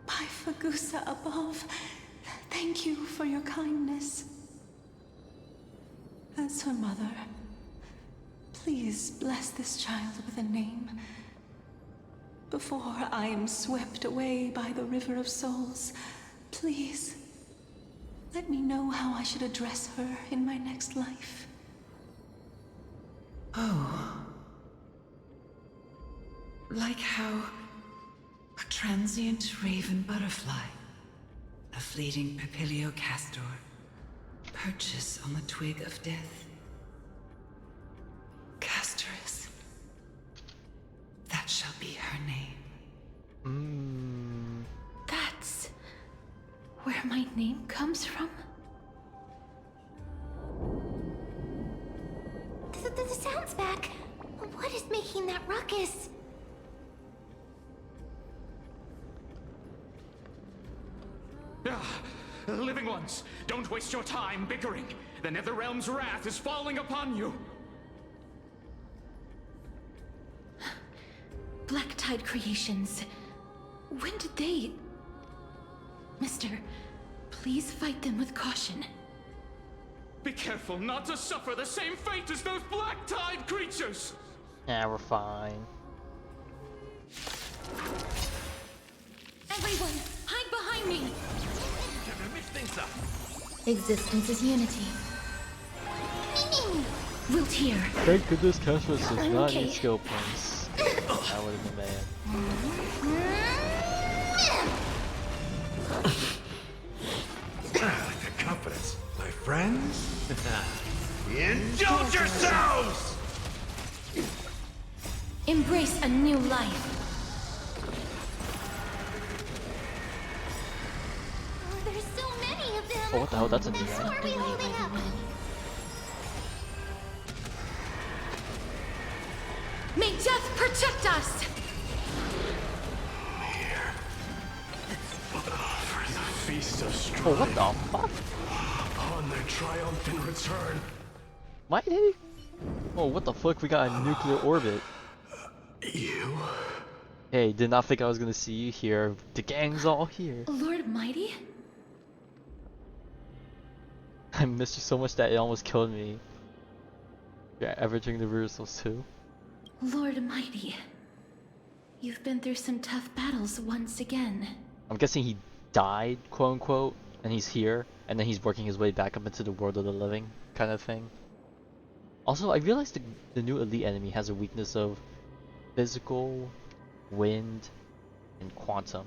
By Fagusa above, thank you for your kindness. As her mother, please bless this child with a name before I am swept away by the River of Souls. Please, let me know how I should address her in my next life. Oh. Like how a transient raven butterfly, a fleeting papilio castor, perches on the twig of death. Castorus. That shall be her name. That's where my name comes from? The sound's back. What is making that ruckus? Living ones, don't waste your time bickering. The Netherrealm's wrath is falling upon you. Black Tide Creations. When did they... Mister, please fight them with caution. Be careful not to suffer the same fate as those Black Tide creatures! Yeah, we're fine. Everyone, hide behind me! Mix things up. Existence is unity. Wilt here. Thank goodness Castorus does not Okay. need skill points. That would have been bad. The confidence. My friends? Indulge yourselves! Embrace a new life. Oh, there's so many of them. Oh, what the hell? That's a new Where one. are we holding up? May death protect us! Here. For the feast of strife. Oh, what the fuck? On their triumphant return. Why did he? Oh, what the fuck? We got a nuclear orbit. You? Hey, did not think I was gonna see you here. The gang's all here. Lord Mighty? I missed you so much that it almost killed me. Yeah, averaging the reversals too. Lord Mighty. You've been through some tough battles once again. I'm guessing he died, quote unquote, and he's here, and then he's working his way back up into the world of the living, kind of thing. Also, I realized the new elite enemy has a weakness of physical, wind, and quantum.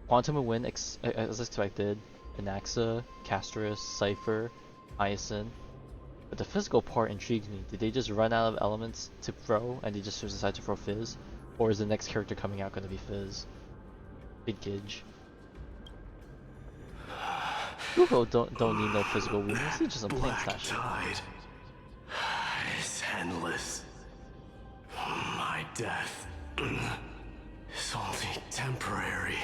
Quantum and wind, as expected, Anaxa, Castorus, Cypher, Hyacinth. But the physical part intrigues me. Did they just run out of elements to throw, and they just decide to throw Fizz? Or is the next character coming out going to be Fizz? Big Gidge. Google don't need no physical weakness, it's just a plain slash. Tide is endless. My death is only temporary.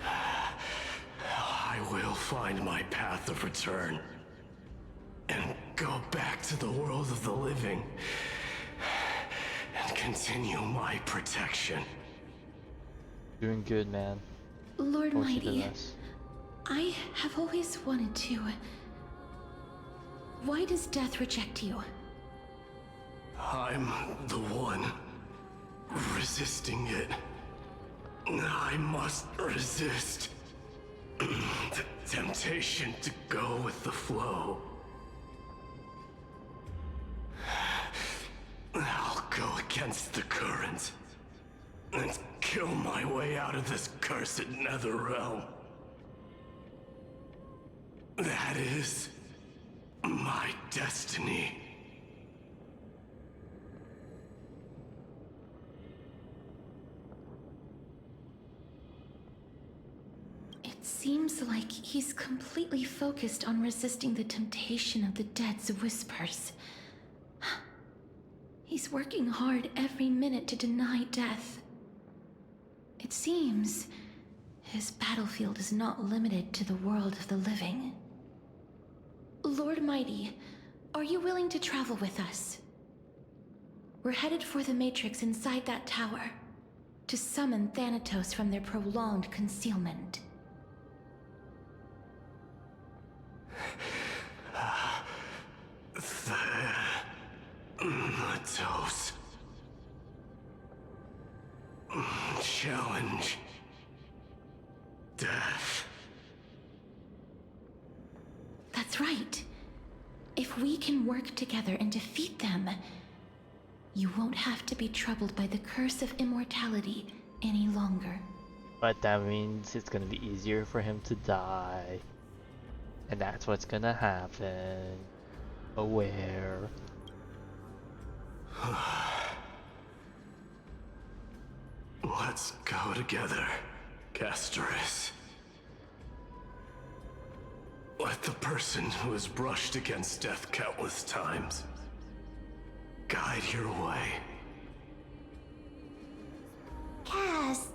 I will find my path of return and go back to the world of the living and continue my protection. Doing good, man. Lord Hope you do Mighty, this. I have always wanted to. Why does death reject you? I'm the one resisting it. I must resist the temptation to go with the flow. I'll go against the current and kill my way out of this cursed nether realm. That is my destiny. It seems like he's completely focused on resisting the temptation of the dead's whispers. He's working hard every minute to deny death. It seems his battlefield is not limited to the world of the living. Lord Mighty, are you willing to travel with us? We're headed for the Matrix inside that tower to summon Thanatos from their prolonged concealment. Thanatos. Challenge. Death. That's right. If we can work together and defeat them, you won't have to be troubled by the curse of immortality any longer. But that means it's gonna be easier for him to die. And that's what's gonna happen. Aware. Let's go together, Castoris. Let the person who has brushed against death countless times guide your way. Cass,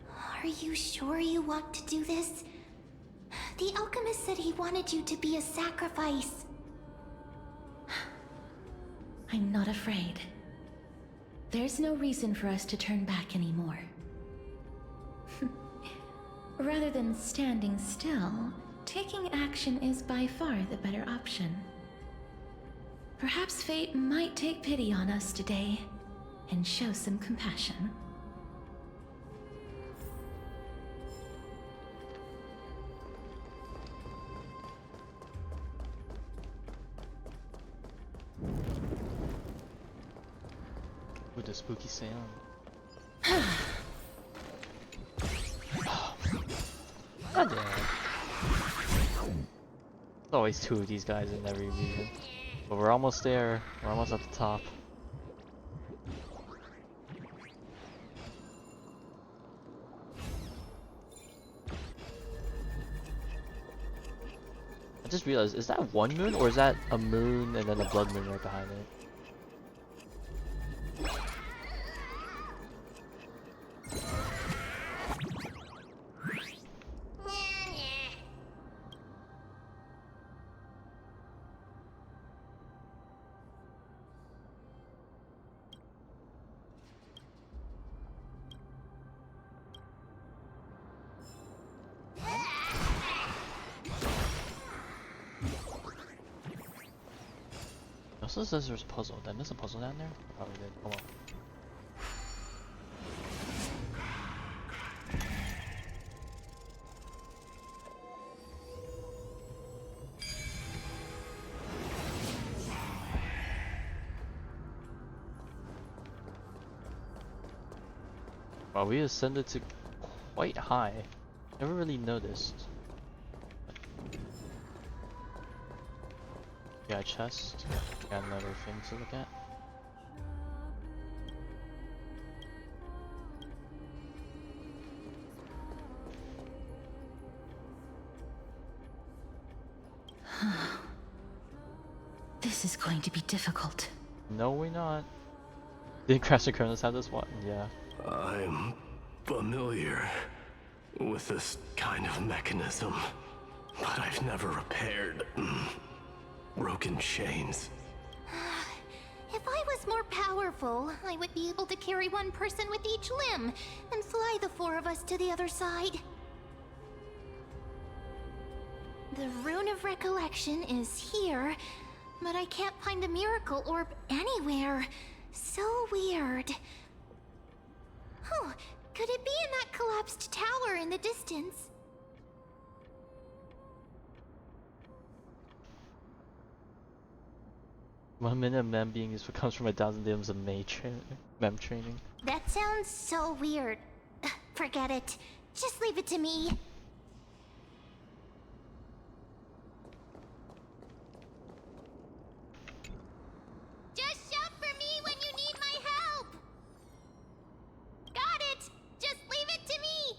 are you sure you want to do this? The alchemist said he wanted you to be a sacrifice. I'm not afraid. There's no reason for us to turn back anymore. Rather than standing still, taking action is by far the better option. Perhaps fate might take pity on us today and show some compassion. With the spooky sound. God damn. There's always two of these guys in every region. But we're almost there. We're almost at the top. I just realized, is that one moon or is that a moon and then a blood moon right behind it? Also says there's a puzzle. Did I miss a puzzle down there? I probably did. Hold on. Wow, we ascended to quite high. Never really noticed. Got a chest. Got another thing to look at. This is going to be difficult. No, we're not. Did Crash and Kronos have this one? Yeah. I'm familiar with this kind of mechanism, but I've never repaired broken chains. If I was more powerful, I would be able to carry one person with each limb and fly the four of us to the other side. The Rune of Recollection is here, but I can't find the miracle orb anywhere. So weird. Oh, could it be in that collapsed tower in the distance? One minute of mem being used comes from 1,000 limbs of mem training. That sounds so weird. Forget it. Just leave it to me. Just shout for me when you need my help! Got it! Just leave it to me!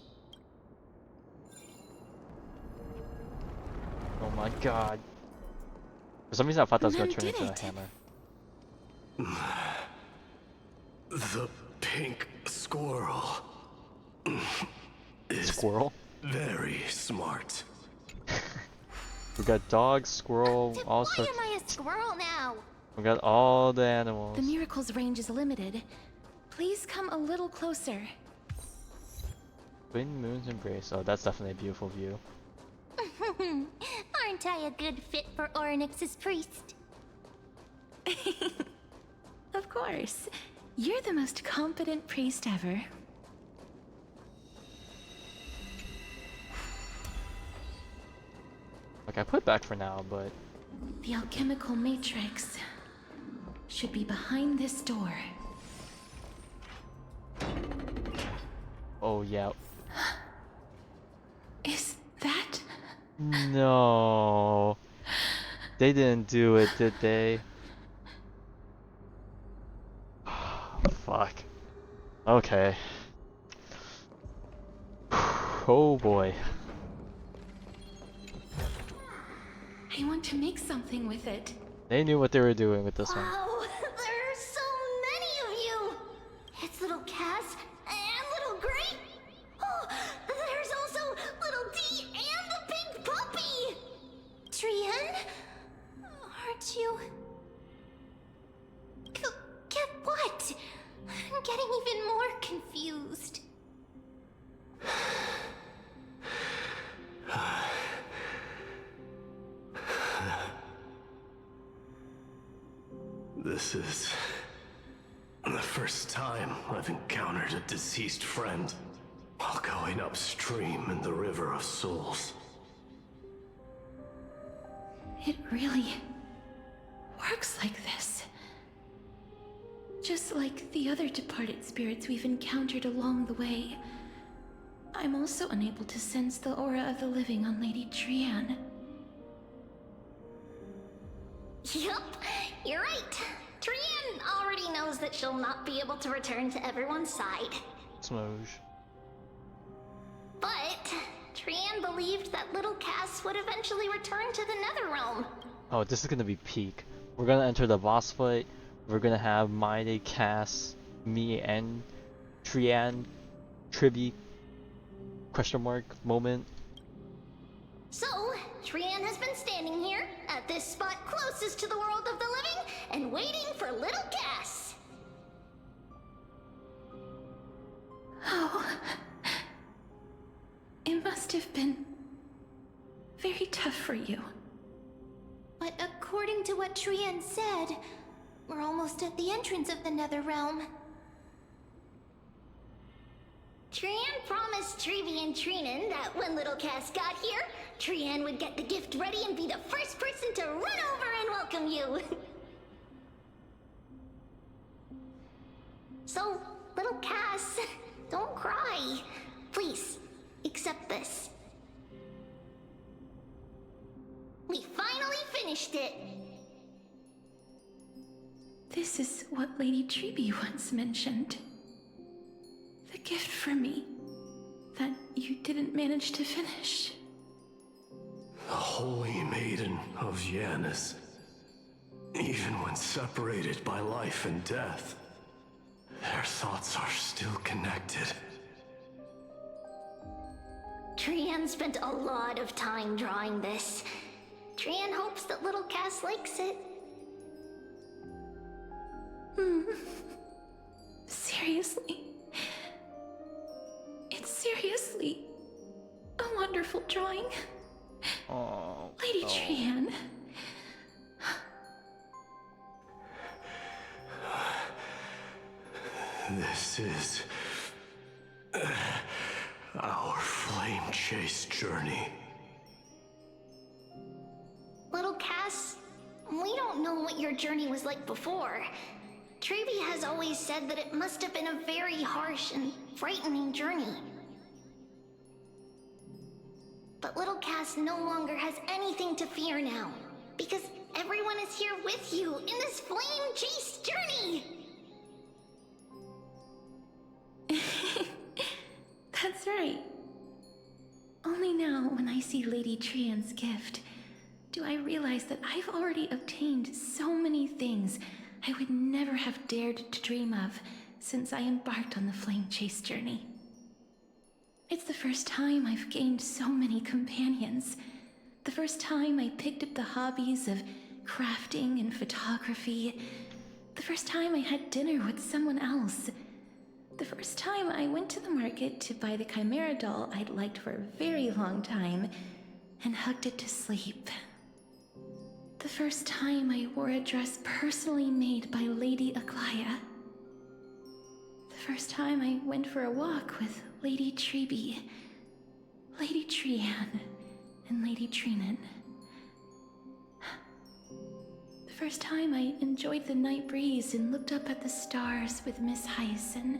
Oh my god. For some reason I thought that was gonna Mem turn did into it. a hammer. The pink squirrel. is Squirrel? very smart. We got dog, squirrel, all Why sorts. am I a squirrel now? We got all the animals. The miracle's range is limited. Please come a little closer. Twin Moon's Embrace. Oh, that's definitely a beautiful view. Aren't I a good fit for Orynyx's priest? Of course. You're the most competent priest ever. Like I put back for now, but The alchemical matrix should be behind this door. oh yeah. Is that? No. They didn't do it, did they? Fuck. Okay. Oh boy. I want to make something with it. They knew what they were doing with this one. Wow, there are so many of you! It's little Cass and little Grape. Oh, there's also little D and the pink puppy! Trian? Aren't you... Get what? I'm getting even more confused. This is the first time I've encountered a deceased friend while going upstream in the River of Souls. It really works like this. Just like the other departed spirits we've encountered along the way. I'm also unable to sense the aura of the living on Lady Trian. Yup, you're right. Trian already knows that she'll not be able to return to everyone's side. Smoge. But Trian believed that little Cass would eventually return to the Netherrealm. Oh, this is gonna be peak. We're gonna enter the boss fight. We're gonna have Maide, Cass, me, and Trian, Triby, question mark, moment. So, Trian has been standing here, at this spot closest to the world of the living, and waiting for little Cass. Oh. It must have been very tough for you. But according to what Trian said, we're almost at the entrance of the Netherrealm. Trian promised Trevi and Trinan that when little Cass got here, Trian would get the gift ready and be the first person to run over and welcome you. So, little Cass, don't cry. Please, accept this. We finally finished it. This is what Lady Treeby once mentioned. The gift for me that you didn't manage to finish. The Holy Maiden of Yanis. Even when separated by life and death, their thoughts are still connected. Trian spent a lot of time drawing this. Trian hopes that little Cass likes it. Seriously? It's seriously a wonderful drawing. Oh, Lady Trian. This is our flame chase journey. Little Cass, we don't know what your journey was like before. Trevi has always said that it must have been a very harsh and frightening journey. But little Cass no longer has anything to fear now, because everyone is here with you in this flame chase journey! That's right. Only now, when I see Lady Trian's gift, do I realize that I've already obtained so many things I would never have dared to dream of since I embarked on the flame chase journey. It's the first time I've gained so many companions. The first time I picked up the hobbies of crafting and photography. The first time I had dinner with someone else. The first time I went to the market to buy the Chimera doll I'd liked for a very long time and hugged it to sleep. The first time I wore a dress personally made by Lady Aglaya. The first time I went for a walk with Lady Trebi, Lady Trian, and Lady Trinan. The first time I enjoyed the night breeze and looked up at the stars with Miss Hyacin.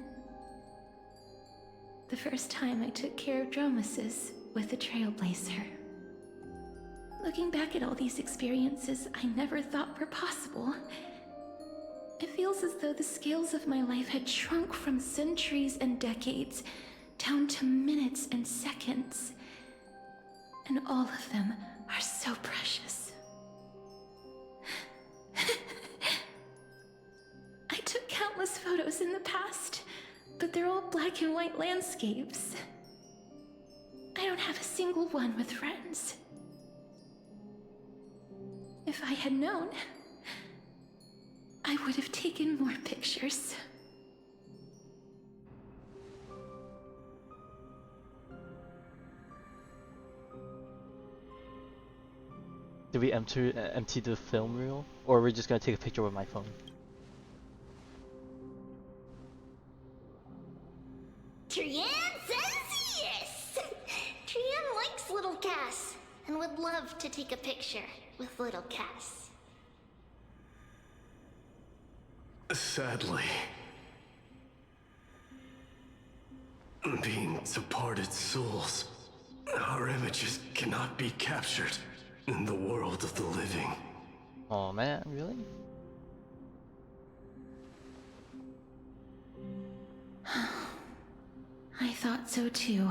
The first time I took care of Dromesis with the Trailblazer. Looking back at all these experiences I never thought were possible, it feels as though the scales of my life had shrunk from centuries and decades down to minutes and seconds. And all of them are so precious. I took countless photos in the past, but they're all black and white landscapes. I don't have a single one with friends. If I had known, I would have taken more pictures. Did we empty the film reel? Or are we just gonna take a picture with my phone? Trian says yes! Trian likes little Cass and would love to take a picture with little Cass. Sadly, being departed souls, our images cannot be captured in the world of the living. Oh man, really? I thought so too.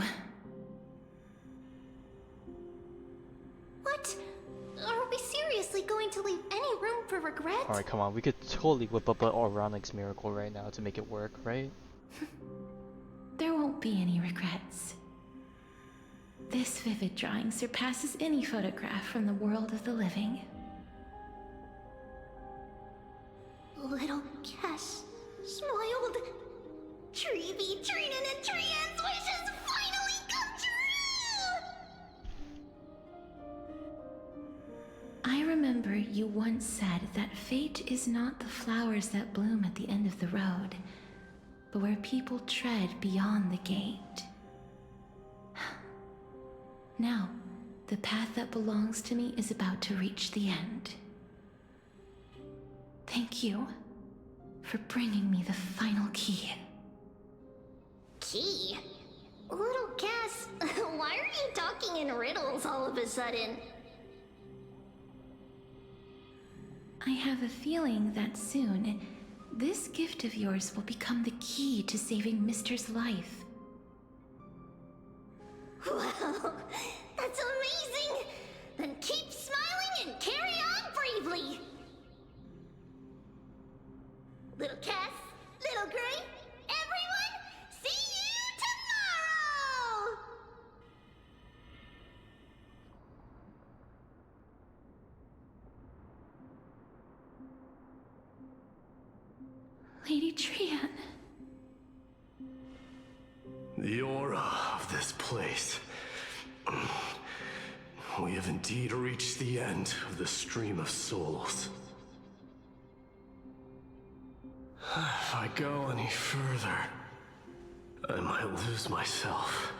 What? Are we seriously going to leave any room for regret? Alright, come on, we could totally whip up an Oronix miracle right now to make it work, right? There won't be any regrets. This vivid drawing surpasses any photograph from the world of the living. Little Cass smiled. Trevi, Trinan, and Trian's wishes finally come true! I remember you once said that fate is not the flowers that bloom at the end of the road, but where people tread beyond the gate. Now, the path that belongs to me is about to reach the end. Thank you for bringing me the final key. Key? Little Cass, why are you talking in riddles all of a sudden? I have a feeling that soon, this gift of yours will become the key to saving Mister's life. Wow, that's amazing! Then keep smiling and carry on bravely! Little Cass, Little Gray, everyone, see you tomorrow! Lady Trian. The aura of this place. We have indeed reached the end of the stream of souls. If I go any further, I might lose myself.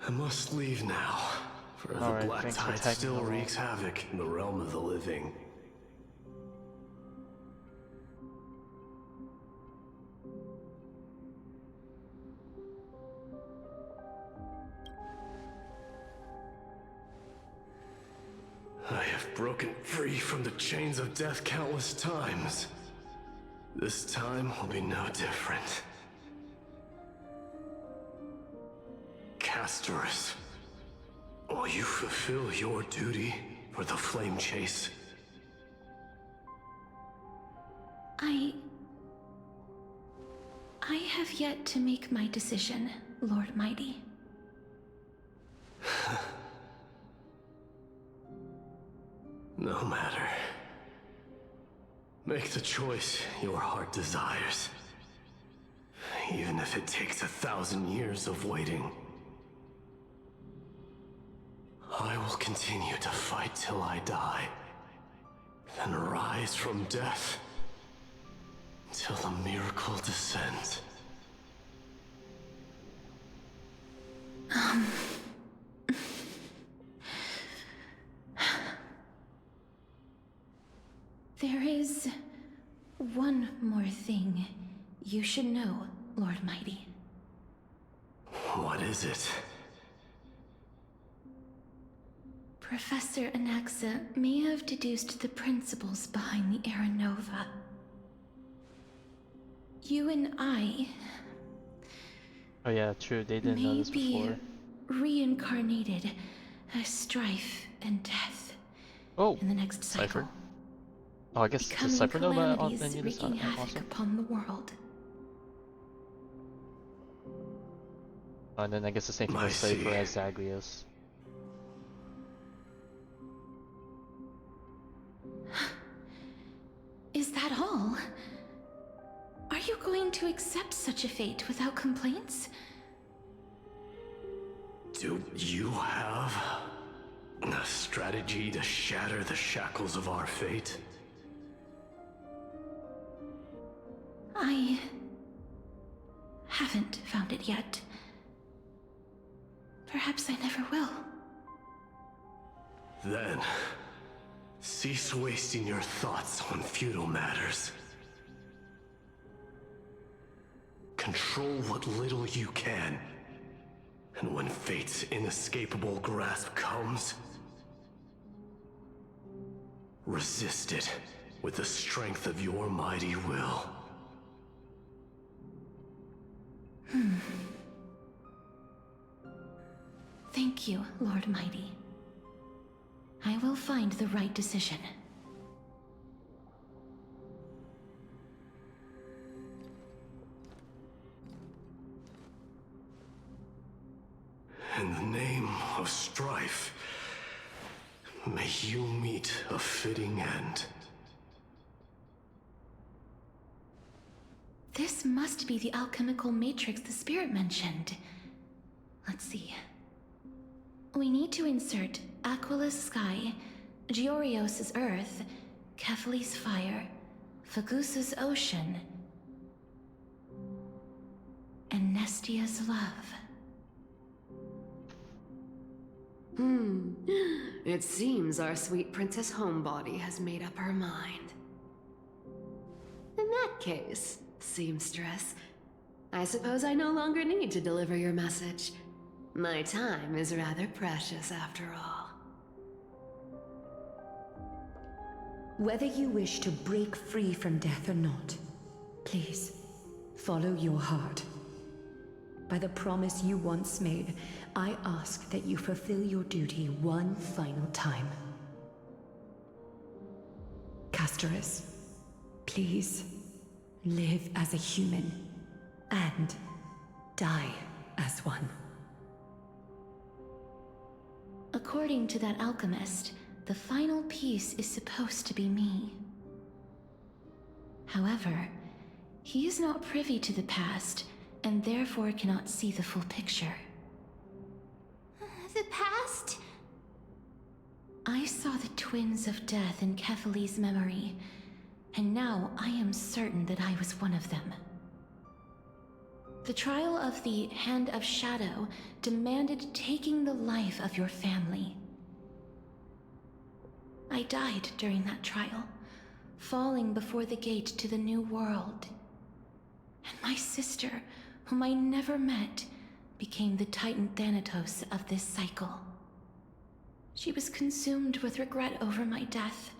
I must leave now, for the Black Tide still wreaks havoc in the realm of the living. I have broken free from the chains of death countless times. This time will be no different. Castorus, will you fulfill your duty for the flame chase? I have yet to make my decision, Lord Mighty. No matter. Make the choice your heart desires. Even if it takes 1,000 years of waiting. I will continue to fight till I die. Then rise from death. Till the miracle descends. There is one more thing you should know, Lord Mighty. What is it? Professor Anaxa may have deduced the principles behind the Era Nova. You and I... Oh yeah, true, they didn't know this before. Reincarnated as strife and death in the next cycle. Cypher? Oh, I guess the Cypher know about any of this? Wreaking havoc upon the world. And then I guess the same thing with Cypher as Zagreus. Is that all? Are you going to accept such a fate without complaints? Do you have a strategy to shatter the shackles of our fate? I haven't found it yet. Perhaps I never will. Then, cease wasting your thoughts on futile matters. Control what little you can. And when fate's inescapable grasp comes, resist it with the strength of your mighty will. Thank you, Lord Mighty. I will find the right decision. In the name of strife, may you meet a fitting end. This must be the alchemical matrix the spirit mentioned. Let's see. We need to insert Aquila's sky, Georios' earth, Kephales's fire, Fagusa's ocean, and Nestia's love. It seems our sweet Princess Homebody has made up her mind. In that case, seamstress, I suppose I no longer need to deliver your message. My time is rather precious after all. Whether you wish to break free from death or not, please, follow your heart. By the promise you once made, I ask that you fulfill your duty one final time. Castorus, please, live as a human, and die as one. According to that alchemist, the final piece is supposed to be me. However, He is not privy to the past, and therefore cannot see the full picture. The past? I saw the twins of death in Kethali's memory, and now I am certain that I was one of them. The trial of the Hand of Shadow demanded taking the life of your family. I died during that trial, falling before the gate to the new world. And my sister, whom I never met, became the Titan Thanatos of this cycle. She was consumed with regret over my death,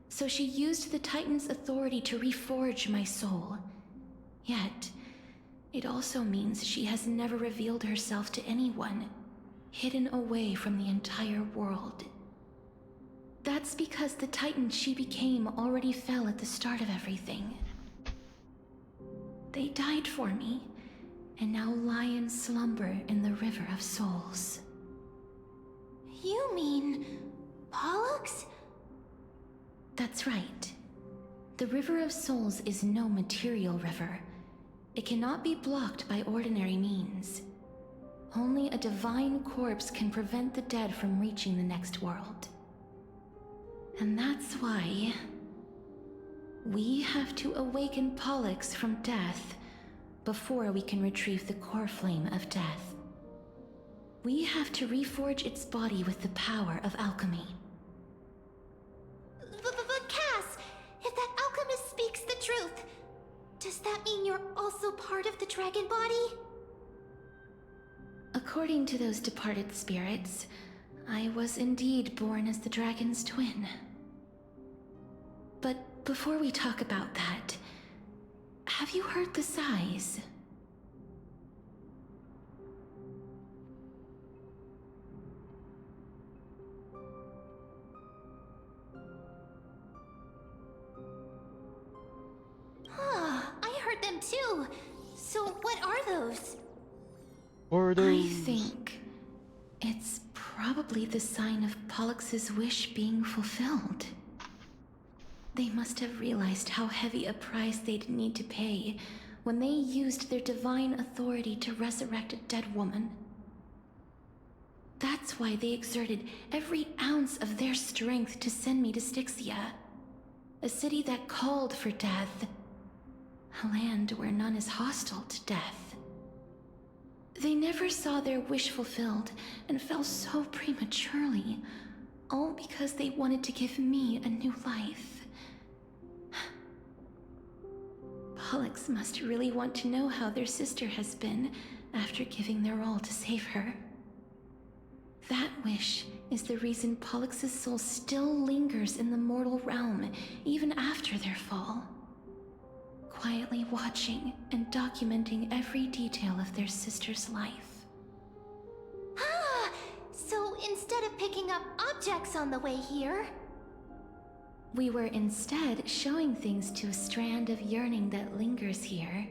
so she used the Titan's authority to reforge my soul. Yet, it also means she has never revealed herself to anyone, hidden away from the entire world. That's because the Titan she became already fell at the start of everything. They died for me, and now lie in slumber in the River of Souls. You mean... Pollux? That's right. The River of Souls is no material river. It cannot be blocked by ordinary means. Only a divine corpse can prevent the dead from reaching the next world. And that's why... we have to awaken Pollux from death before we can retrieve the Coreflame of death. We have to reforge its body with the power of alchemy. But Cass, if that alchemist speaks the truth, does that mean you're also part of the dragon body? According to those departed spirits, I was indeed born as the dragon's twin. But before we talk about that, have you heard the sighs? I heard them too. So what are those? I think it's probably the sign of Pollux's wish being fulfilled. They must have realized how heavy a price they'd need to pay when they used their divine authority to resurrect a dead woman. That's why they exerted every ounce of their strength to send me to Styxia, a city that called for death, a land where none is hostile to death. They never saw their wish fulfilled and fell so prematurely, all because they wanted to give me a new life. Pollux must really want to know how their sister has been after giving their all to save her. That wish is the reason Pollux's soul still lingers in the mortal realm even after their fall, quietly watching and documenting every detail of their sister's life. So instead of picking up objects on the way here... We were instead showing things to a strand of yearning that lingers here.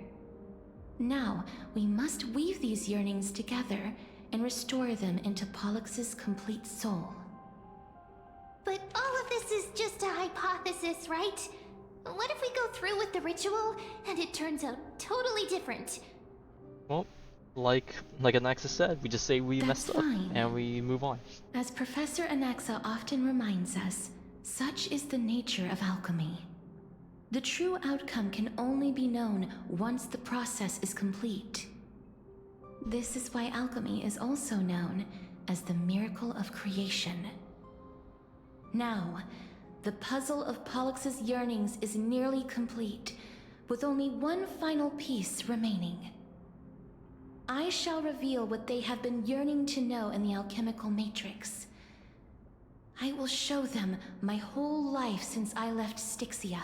Now, we must weave these yearnings together and restore them into Pollux's complete soul. But all of this is just a hypothesis, right? What if we go through with the ritual and it turns out totally different? Well, like Anaxa said, we just say we messed up and we move on. As Professor Anaxa often reminds us, such is the nature of alchemy. The true outcome can only be known once the process is complete. This is why alchemy is also known as the miracle of creation. Now, the puzzle of Pollux's yearnings is nearly complete, with only one final piece remaining. I shall reveal what they have been yearning to know in the alchemical matrix. I will show them my whole life since I left Styxia.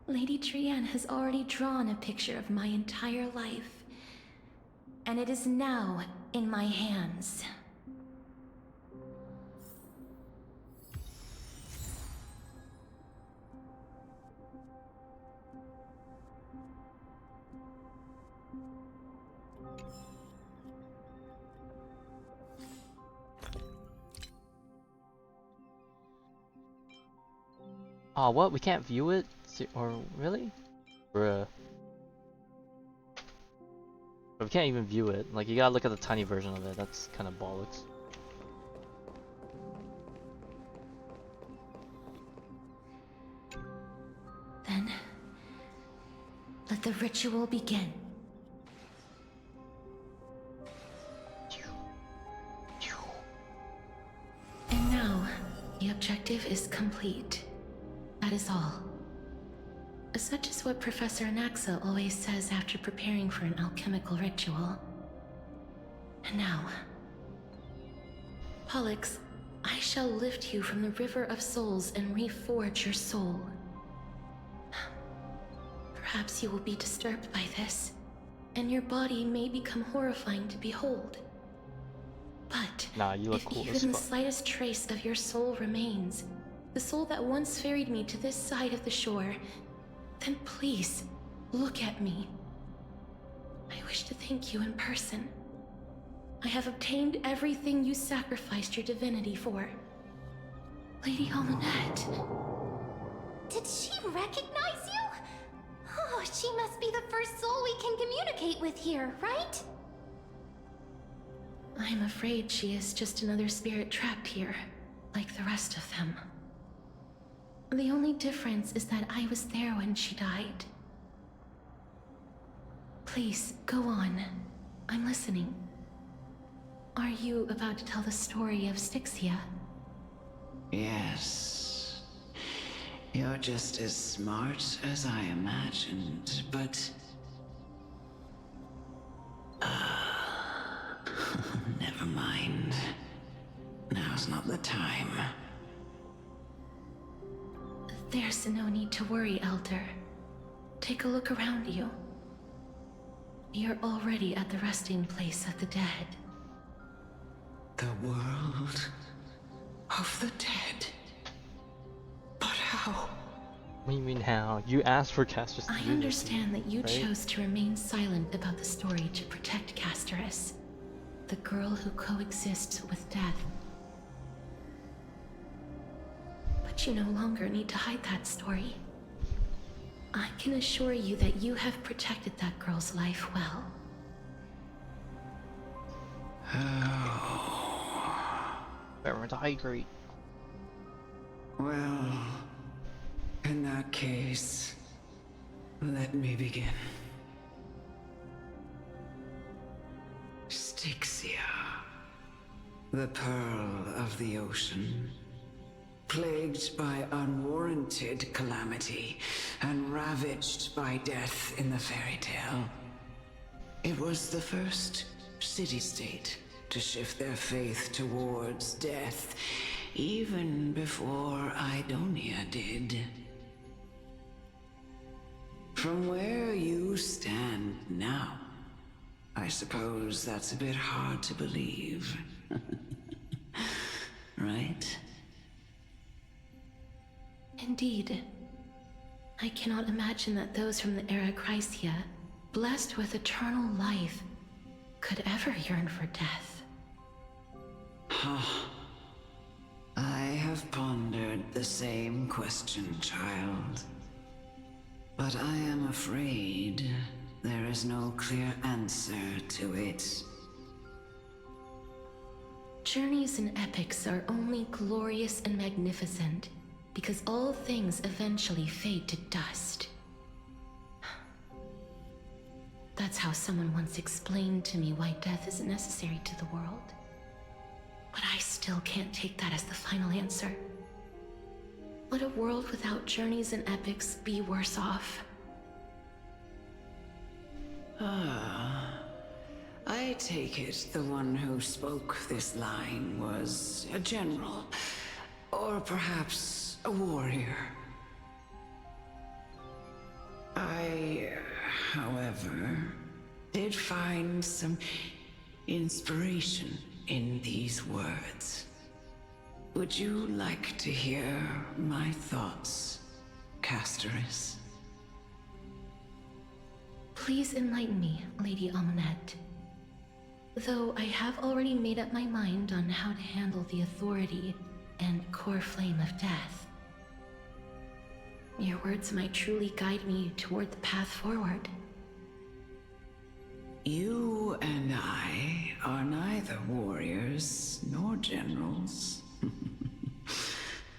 Lady Trianne has already drawn a picture of my entire life, and it is now in my hands. What? We can't view it? Or really? Bruh. But we can't even view it. Like, you gotta look at the tiny version of it. That's kind of bollocks. Then, let the ritual begin. And now, the objective is complete. That is all. Such is what Professor Anaxa always says after preparing for an alchemical ritual. And now, Pollux, I shall lift you from the River of Souls and reforge your soul. Perhaps you will be disturbed by this, and your body may become horrifying to behold. But Nah, you look if cool as even the fuck. slightest trace of your soul remains, the soul that once ferried me to this side of the shore, then please, look at me. I wish to thank you in person. I have obtained everything you sacrificed your divinity for. Lady Almanette. Did she recognize you? Oh, she must be the first soul we can communicate with here, right? I'm afraid she is just another spirit trapped here, like the rest of them. The only difference is that I was there when she died. Please, go on. I'm listening. Are you about to tell the story of Styxia? Yes. You're just as smart as I imagined, but... never mind. Now's not the time. There's no need to worry, Elder. Take a look around you. You're already at the resting place of the dead. The world of the dead. But how? What do you mean how? You asked for casters to I do this, understand that you right? chose to remain silent about the story to protect Casterus, the girl who coexists with death. But you no longer need to hide that story. I can assure you that you have protected that girl's life well. Baron, I agree. Well, in that case, let me begin. Styxia, the pearl of the ocean, plagued by unwarranted calamity and ravaged by death in the fairy tale. It was the first city-state to shift their faith towards death, even before Idonia did. From where you stand now, I suppose that's a bit hard to believe. Right? Indeed. I cannot imagine that those from the Era Chrysia, blessed with eternal life, could ever yearn for death. I have pondered the same question, child. But I am afraid there is no clear answer to it. Journeys and epics are only glorious and magnificent because all things eventually fade to dust. That's how someone once explained to me why death is necessary to the world. But I still can't take that as the final answer. Would a world without journeys and epics be worse off? I take it the one who spoke this line was a general, or perhaps a warrior. I, however, did find some inspiration in these words. Would you like to hear my thoughts, Casterus? Please enlighten me, Lady Almanette. Though I have already made up my mind on how to handle the authority and core flame of death. Your words might truly guide me toward the path forward. You and I are neither warriors nor generals.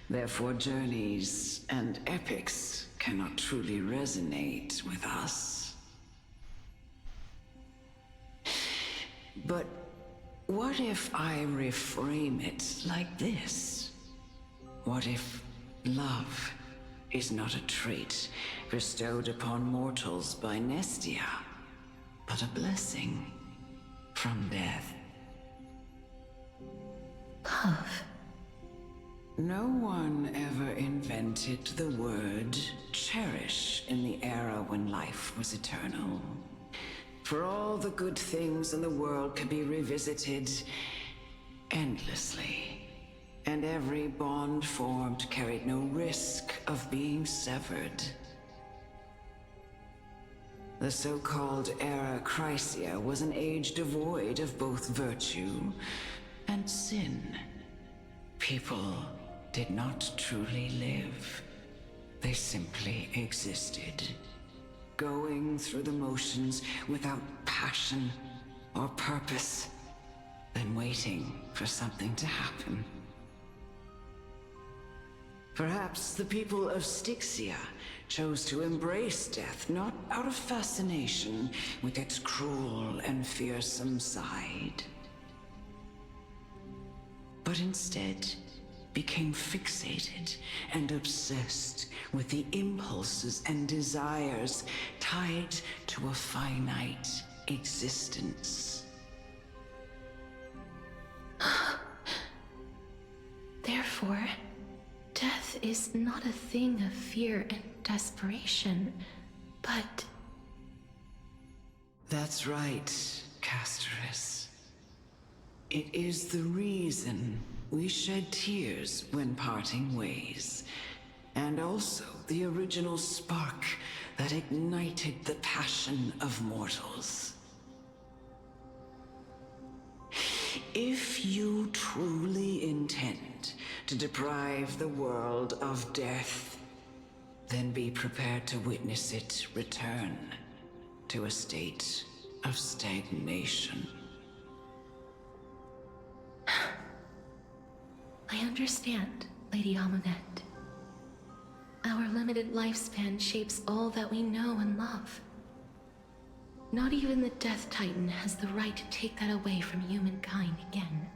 Therefore, journeys and epics cannot truly resonate with us. But what if I reframe it like this? What if love is not a trait bestowed upon mortals by Nestia, but a blessing from death? Love. No one ever invented the word cherish in the era when life was eternal. For all the good things in the world could be revisited endlessly, and every bond formed carried no risk of being severed. The so-called Era Chrysia was an age devoid of both virtue and sin. People did not truly live. They simply existed, going through the motions without passion or purpose, then waiting for something to happen. Perhaps the people of Styxia chose to embrace death not out of fascination with its cruel and fearsome side, but instead became fixated and obsessed with the impulses and desires tied to a finite existence. Therefore, death is not a thing of fear and desperation, but... That's right, Casterus. It is the reason we shed tears when parting ways, and also the original spark that ignited the passion of mortals. If you truly intend to deprive the world of death, then be prepared to witness it return to a state of stagnation. I understand, Lady Amunet. Our limited lifespan shapes all that we know and love. Not even the Death Titan has the right to take that away from humankind again.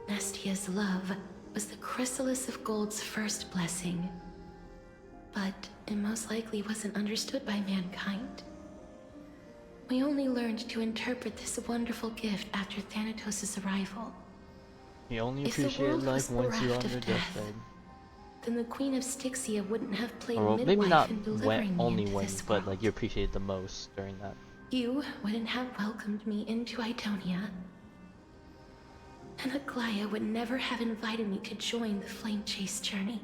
Nestia's love was the chrysalis of Gold's first blessing, but it most likely wasn't understood by mankind. We only learned to interpret this wonderful gift after Thanatos' arrival. You only If the appreciate world life was once you're on bereft your of death, deathbed. then the Queen of Styxia wouldn't have played Or well, maybe midwife not in delivering me only into when, this but world. like you appreciate it the most during that. You wouldn't have welcomed me into Idonia. And Aglaya would never have invited me to join the Flame Chase journey.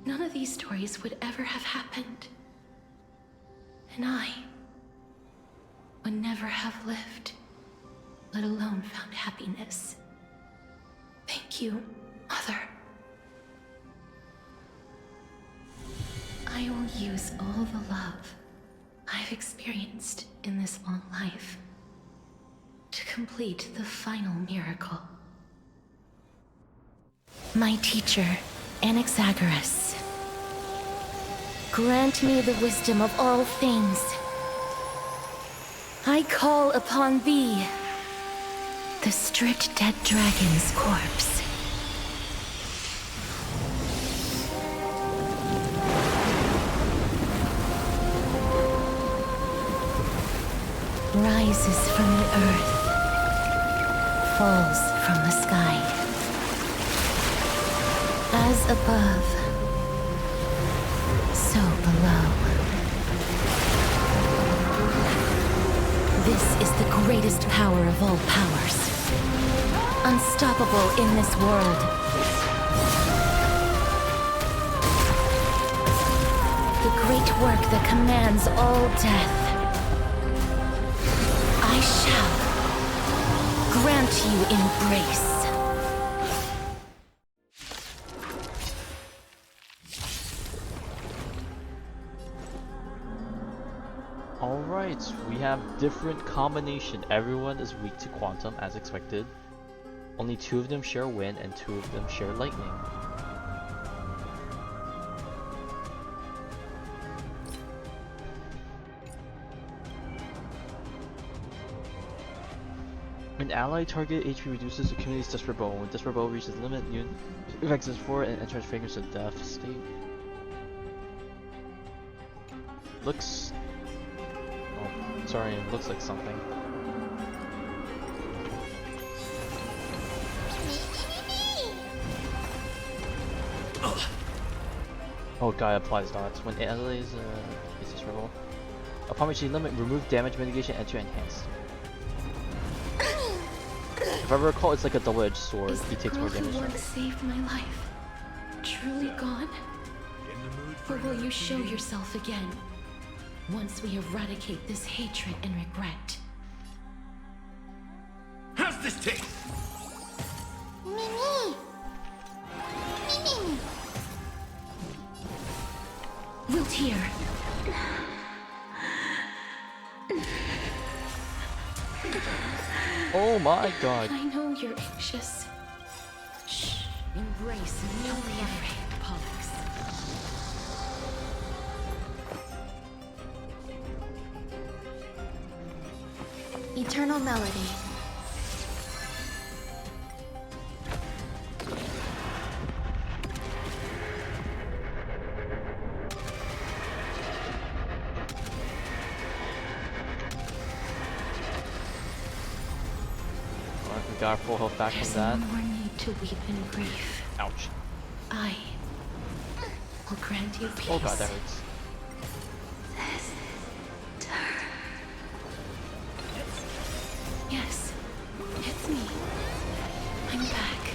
None of these stories would ever have happened. And I would never have lived, let alone found happiness. Thank you, Mother. I will use all the love I've experienced in this long life to complete the final miracle. My teacher, Anaxagoras, grant me the wisdom of all things. I call upon thee, the stripped dead dragon's corpse. Rises from the earth, falls from the sky. As above, so below. This is the greatest power of all powers. Unstoppable in this world. The great work that commands all death. I shall grant you embrace. have different combination. Everyone is weak to quantum as expected. Only 2 of them share wind and 2 of them share lightning. An ally target HP reduces the community's Desperate Bow. When Desperate Bow reaches the limit, you exits for it and enters Fragrance of Death state. Looks... Oh, sorry, it looks like something. Oh, Guy applies dots. When allies is this roll. Upon reaching limit, remove damage mitigation, enter enhanced. If I recall, it's like a double-edged sword. He takes more damage. Is the girl who once saved my life truly gone? Or will you show yourself again once we eradicate this hatred and regret? How's this taste? Mimi! Mimi! Wiltier! Oh my god. I know you're anxious. Shh. Embrace and don't be afraid, Pollux. Eternal Melody. We got our full health back There's from that. no more need to weep in grief. Ouch. I will grant you peace. Oh god, that hurts. Yes, it's me. I'm back.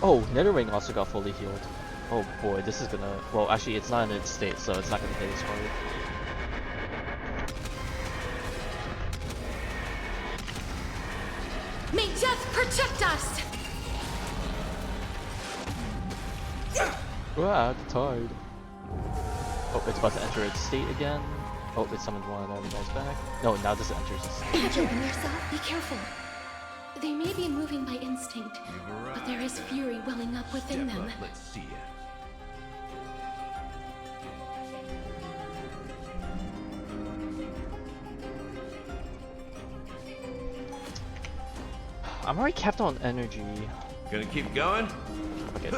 Oh, Netherwing also got fully healed. Oh boy, this is gonna... Well, actually, it's not in its state, so it's not gonna hit as hard. May death protect us! Wow, it's hard. Oh, it's about to enter its state again. Oh, it summoned one of the guys back. No, now this enters its state. Vigil, yourself. Be careful. They may be moving by instinct, but there is fury welling up within them. Let's see it. I'm already capped on energy. Gonna keep going? Okay.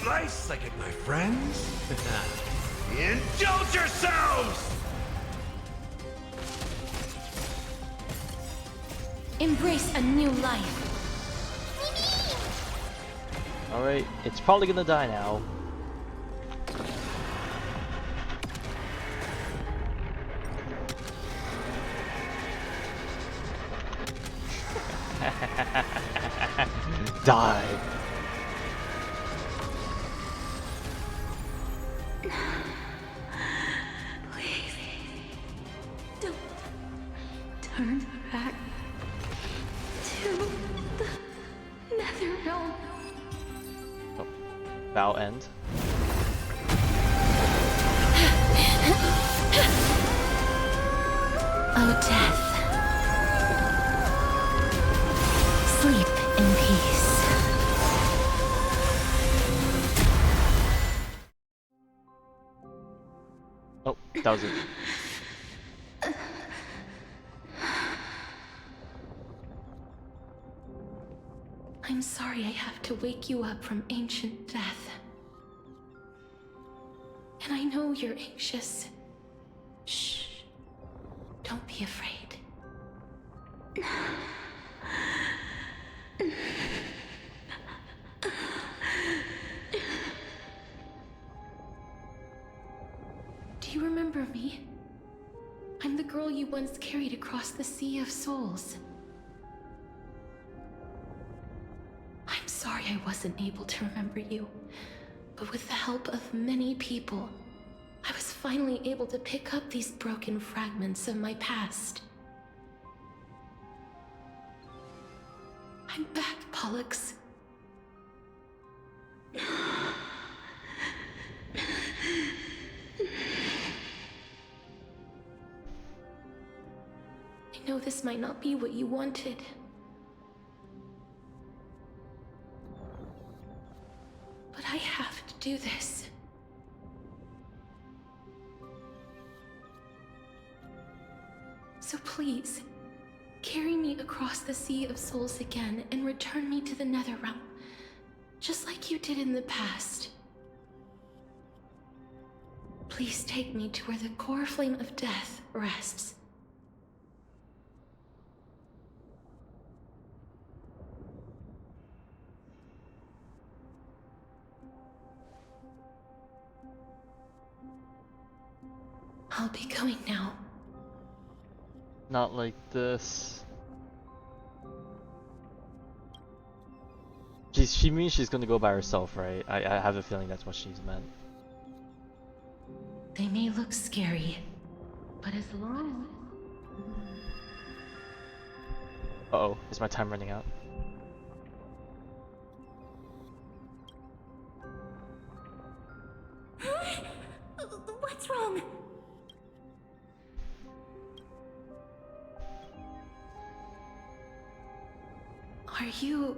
Nice, like it, my friends. Indulge yourselves! Embrace a new life. Alright, it's probably gonna die now. Die. Please, don't turn back to the Nether Realm. Oh, bow end. Oh, death. Sleep in peace. Oh, that was it. I'm sorry I have to wake you up from ancient death. And I know you're anxious. Shh. Don't be afraid. Do you remember me? I'm the girl you once carried across the Sea of Souls. I'm sorry I wasn't able to remember you, but with the help of many people, I was finally able to pick up these broken fragments of my past. I'm back, Pollux. this might not be what you wanted. But I have to do this. So please, carry me across the Sea of Souls again and return me to the Netherrealm, just like you did in the past. Please take me to where the Coreflame of Death rests. I'll be going now. Not like this. She means she's gonna go by herself, right? I have a feeling that's what she's meant. They may look scary, but as long Uh-oh, is my time running out? What's wrong? Are you...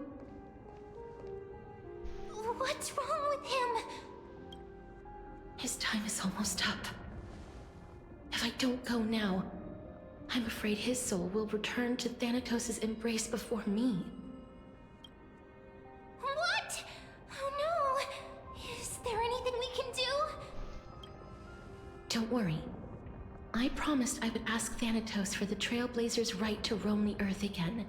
What's wrong with him? His time is almost up. If I don't go now, I'm afraid his soul will return to Thanatos' embrace before me. What? Oh no! Is there anything we can do? Don't worry. I promised I would ask Thanatos for the Trailblazers' right to roam the Earth again.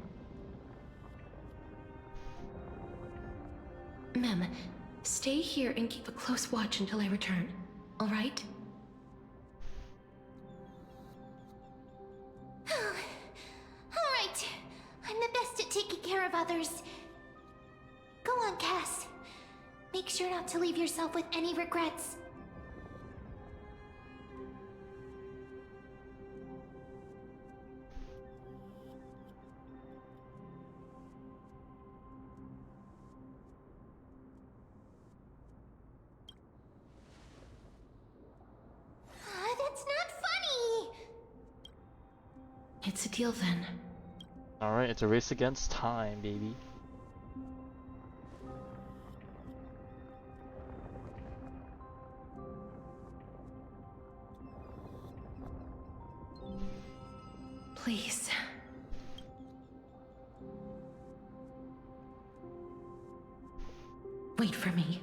Mem, stay here and keep a close watch until I return, all right? All right. I'm the best at taking care of others. Go on, Cass. Make sure not to leave yourself with any regrets. That's not funny! It's a deal then. Alright, it's a race against time, baby. Please. Wait for me.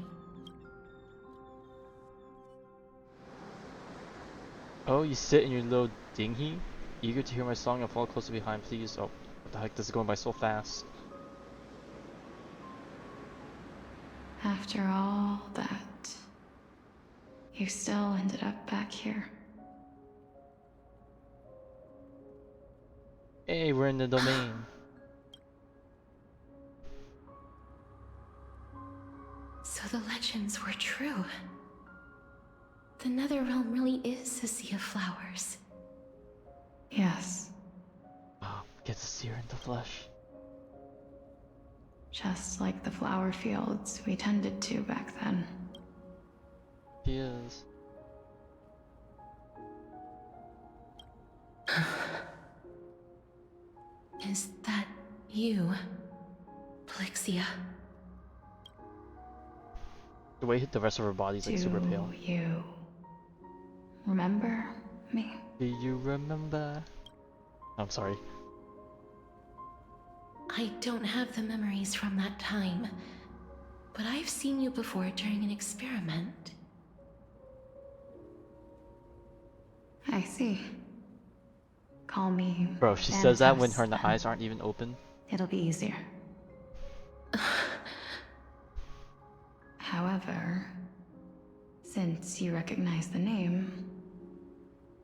Oh, you sit in your little dinghy? Eager to hear my song and follow closer behind, please. Oh, what the heck, this is going by so fast. After all that, you still ended up back here. Hey, we're in the domain. So the legends were true. The Netherrealm really is a sea of flowers. Yes, Oh, get to see her in the flesh. just like the flower fields we tended to back then. She is. Is that you, Plixia? The way it hit the rest of her body is like super pale. Do you remember me? Do you remember? I'm sorry. I don't have the memories from that time, but I've seen you before during an experiment. I see. Call me Bro, she says that when her Thanatos, eyes aren't even open. It'll be easier. However, since you recognize the name,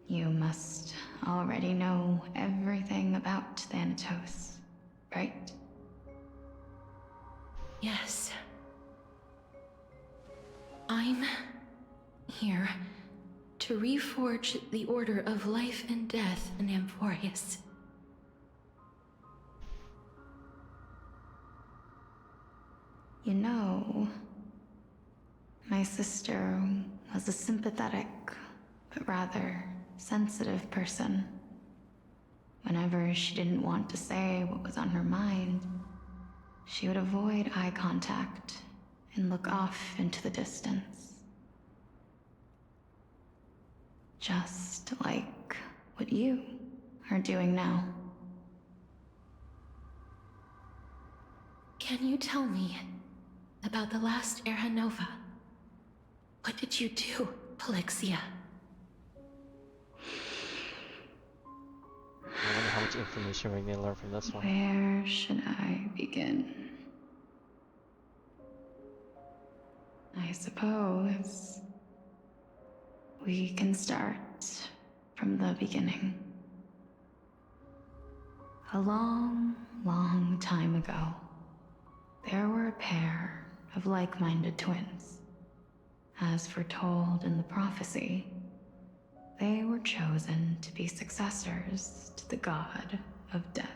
you must already know everything about Thanatos, right? Yes. I'm here to reforge the order of life and death in Amphorius. You know, my sister was a sympathetic, but rather sensitive person. Whenever she didn't want to say what was on her mind, she would avoid eye contact and look off into the distance. Just like what you are doing now. Can you tell me about the last Era Nova? What did you do, Polixia? I wonder how much information we're gonna learn from this one. Where should I begin? I suppose we can start from the beginning. A long, long time ago, there were a pair of like-minded twins. As foretold in the prophecy, they were chosen to be successors to the god of death.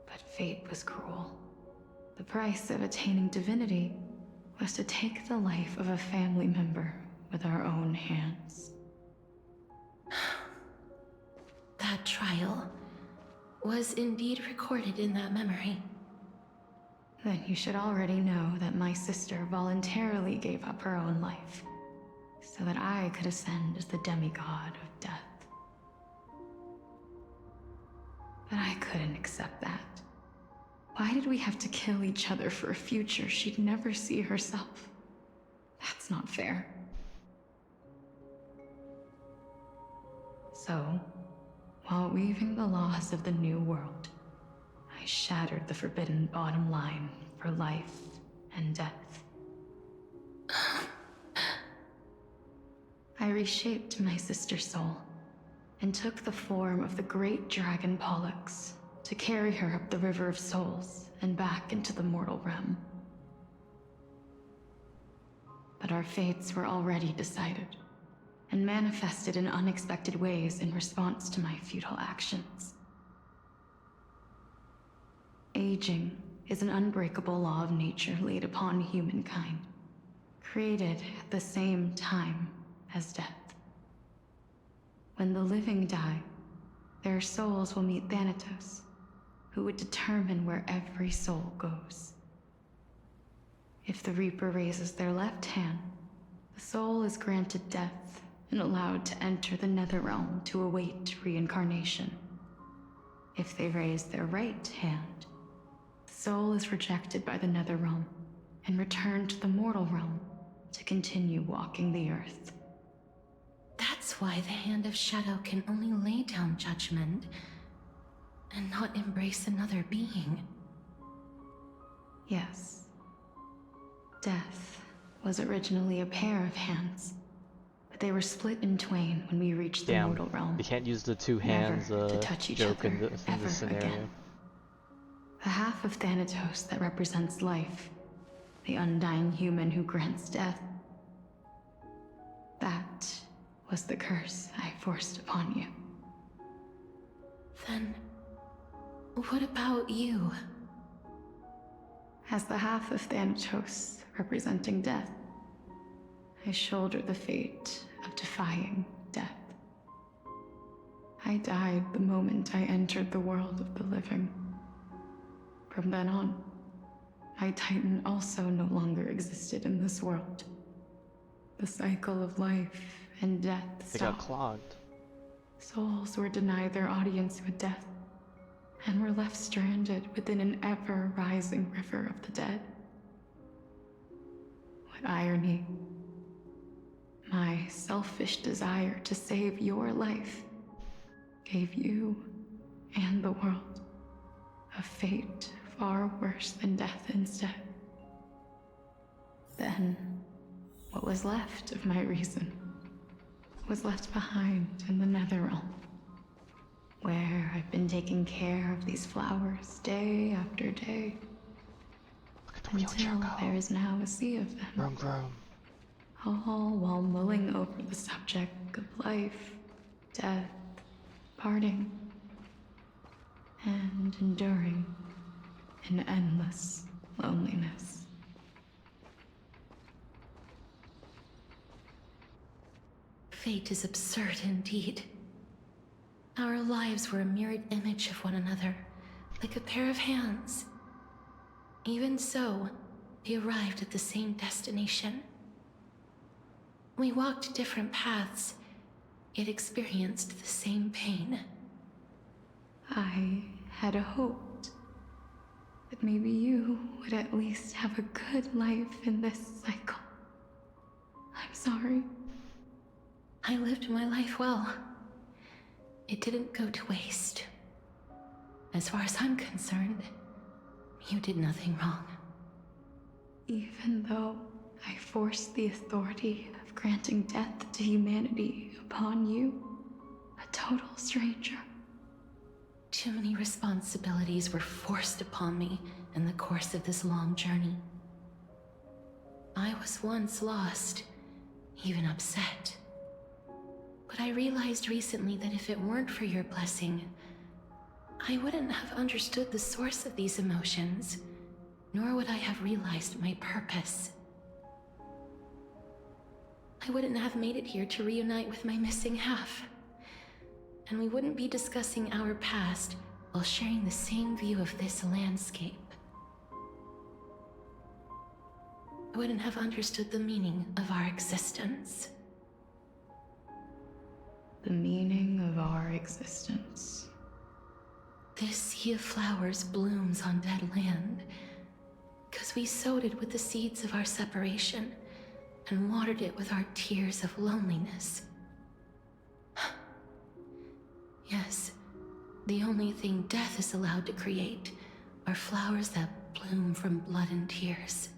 But fate was cruel. The price of attaining divinity was to take the life of a family member with our own hands. That trial was indeed recorded in that memory. Then you should already know that my sister voluntarily gave up her own life, so that I could ascend as the demigod of death. But I couldn't accept that. Why did we have to kill each other for a future she'd never see herself? That's not fair. So, while weaving the laws of the new world, I shattered the forbidden bottom line for life and death. I reshaped my sister's soul and took the form of the great dragon Pollux to carry her up the River of Souls and back into the mortal realm. But our fates were already decided and manifested in unexpected ways in response to my futile actions. Aging is an unbreakable law of nature laid upon humankind, created at the same time as death. When the living die, their souls will meet Thanatos, who would determine where every soul goes. If the Reaper raises their left hand, the soul is granted death and allowed to enter the Netherrealm to await reincarnation. If they raise their right hand, the soul is rejected by the Netherrealm and returned to the mortal realm to continue walking the earth. That's why the Hand of Shadow can only lay down judgment and not embrace another being. Yes. Death was originally a pair of hands, but they were split in twain when we reached the mortal realm. You can't use the two hands to touch each joke other in this scenario. Again. The half of Thanatos that represents life, the undying human who grants death, that was the curse I forced upon you. Then, what about you? As the half of Thanatos representing death, I shoulder the fate of defying death. I died the moment I entered the world of the living. From then on, my Titan also no longer existed in this world. The cycle of life and death stopped. They got clogged. Souls were denied their audience with death, and were left stranded within an ever-rising river of the dead. What irony. My selfish desire to save your life gave you and the world a fate far worse than death instead. Then, what was left of my reason was left behind in the Netherrealm, where I've been taking care of these flowers day after day, until there is now a sea of them. All while mulling over the subject of life, death, parting, and enduring in endless loneliness. Fate is absurd indeed. Our lives were a mirrored image of one another, like a pair of hands. Even so, we arrived at the same destination. We walked different paths, yet experienced the same pain. I had hoped that maybe you would at least have a good life in this cycle. I'm sorry. I lived my life well. It didn't go to waste. As far as I'm concerned, you did nothing wrong. Even though I forced the authority of granting death to humanity upon you, a total stranger. Too many responsibilities were forced upon me in the course of this long journey. I was once lost, even upset. But I realized recently that if it weren't for your blessing, I wouldn't have understood the source of these emotions, nor would I have realized my purpose. I wouldn't have made it here to reunite with my missing half. And we wouldn't be discussing our past while sharing the same view of this landscape. I wouldn't have understood the meaning of our existence. The meaning of our existence. This sea of flowers blooms on dead land, because we sowed it with the seeds of our separation and watered it with our tears of loneliness. Yes, the only thing death is allowed to create are flowers that bloom from blood and tears.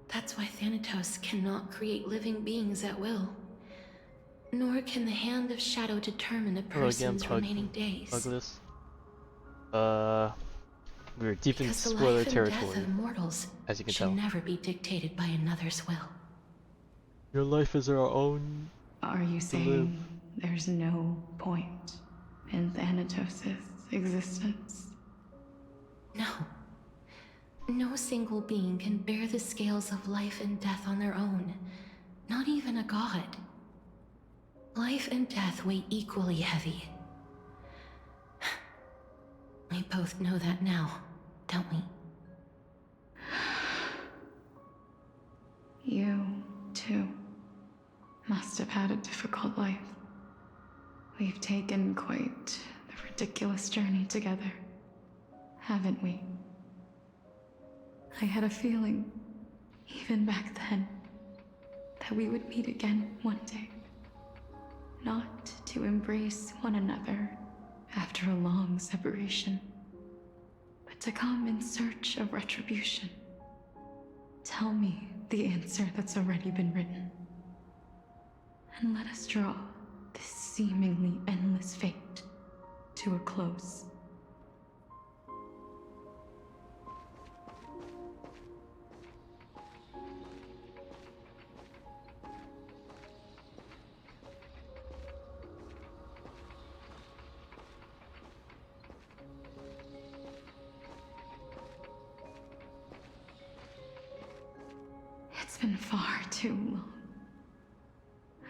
That's why Thanatos cannot create living beings at will. Nor can the hand of shadow determine a person's remaining days. Douglas. We were deep in Because the spoiler life and territory, death of mortals as you can should tell. never be dictated by another's will. Your life is our own. Are you saying there's no point in Thanatos' existence? No. No single being can bear the scales of life and death on their own. Not even a god. Life and death weigh equally heavy. We both know that now, don't we? You, too, must have had a difficult life. We've taken quite the ridiculous journey together, haven't we? I had a feeling, even back then, that we would meet again one day. Not to embrace one another after a long separation, but to come in search of retribution. Tell me the answer that's already been written, and let us draw this seemingly endless fate to a close. It's been far too long.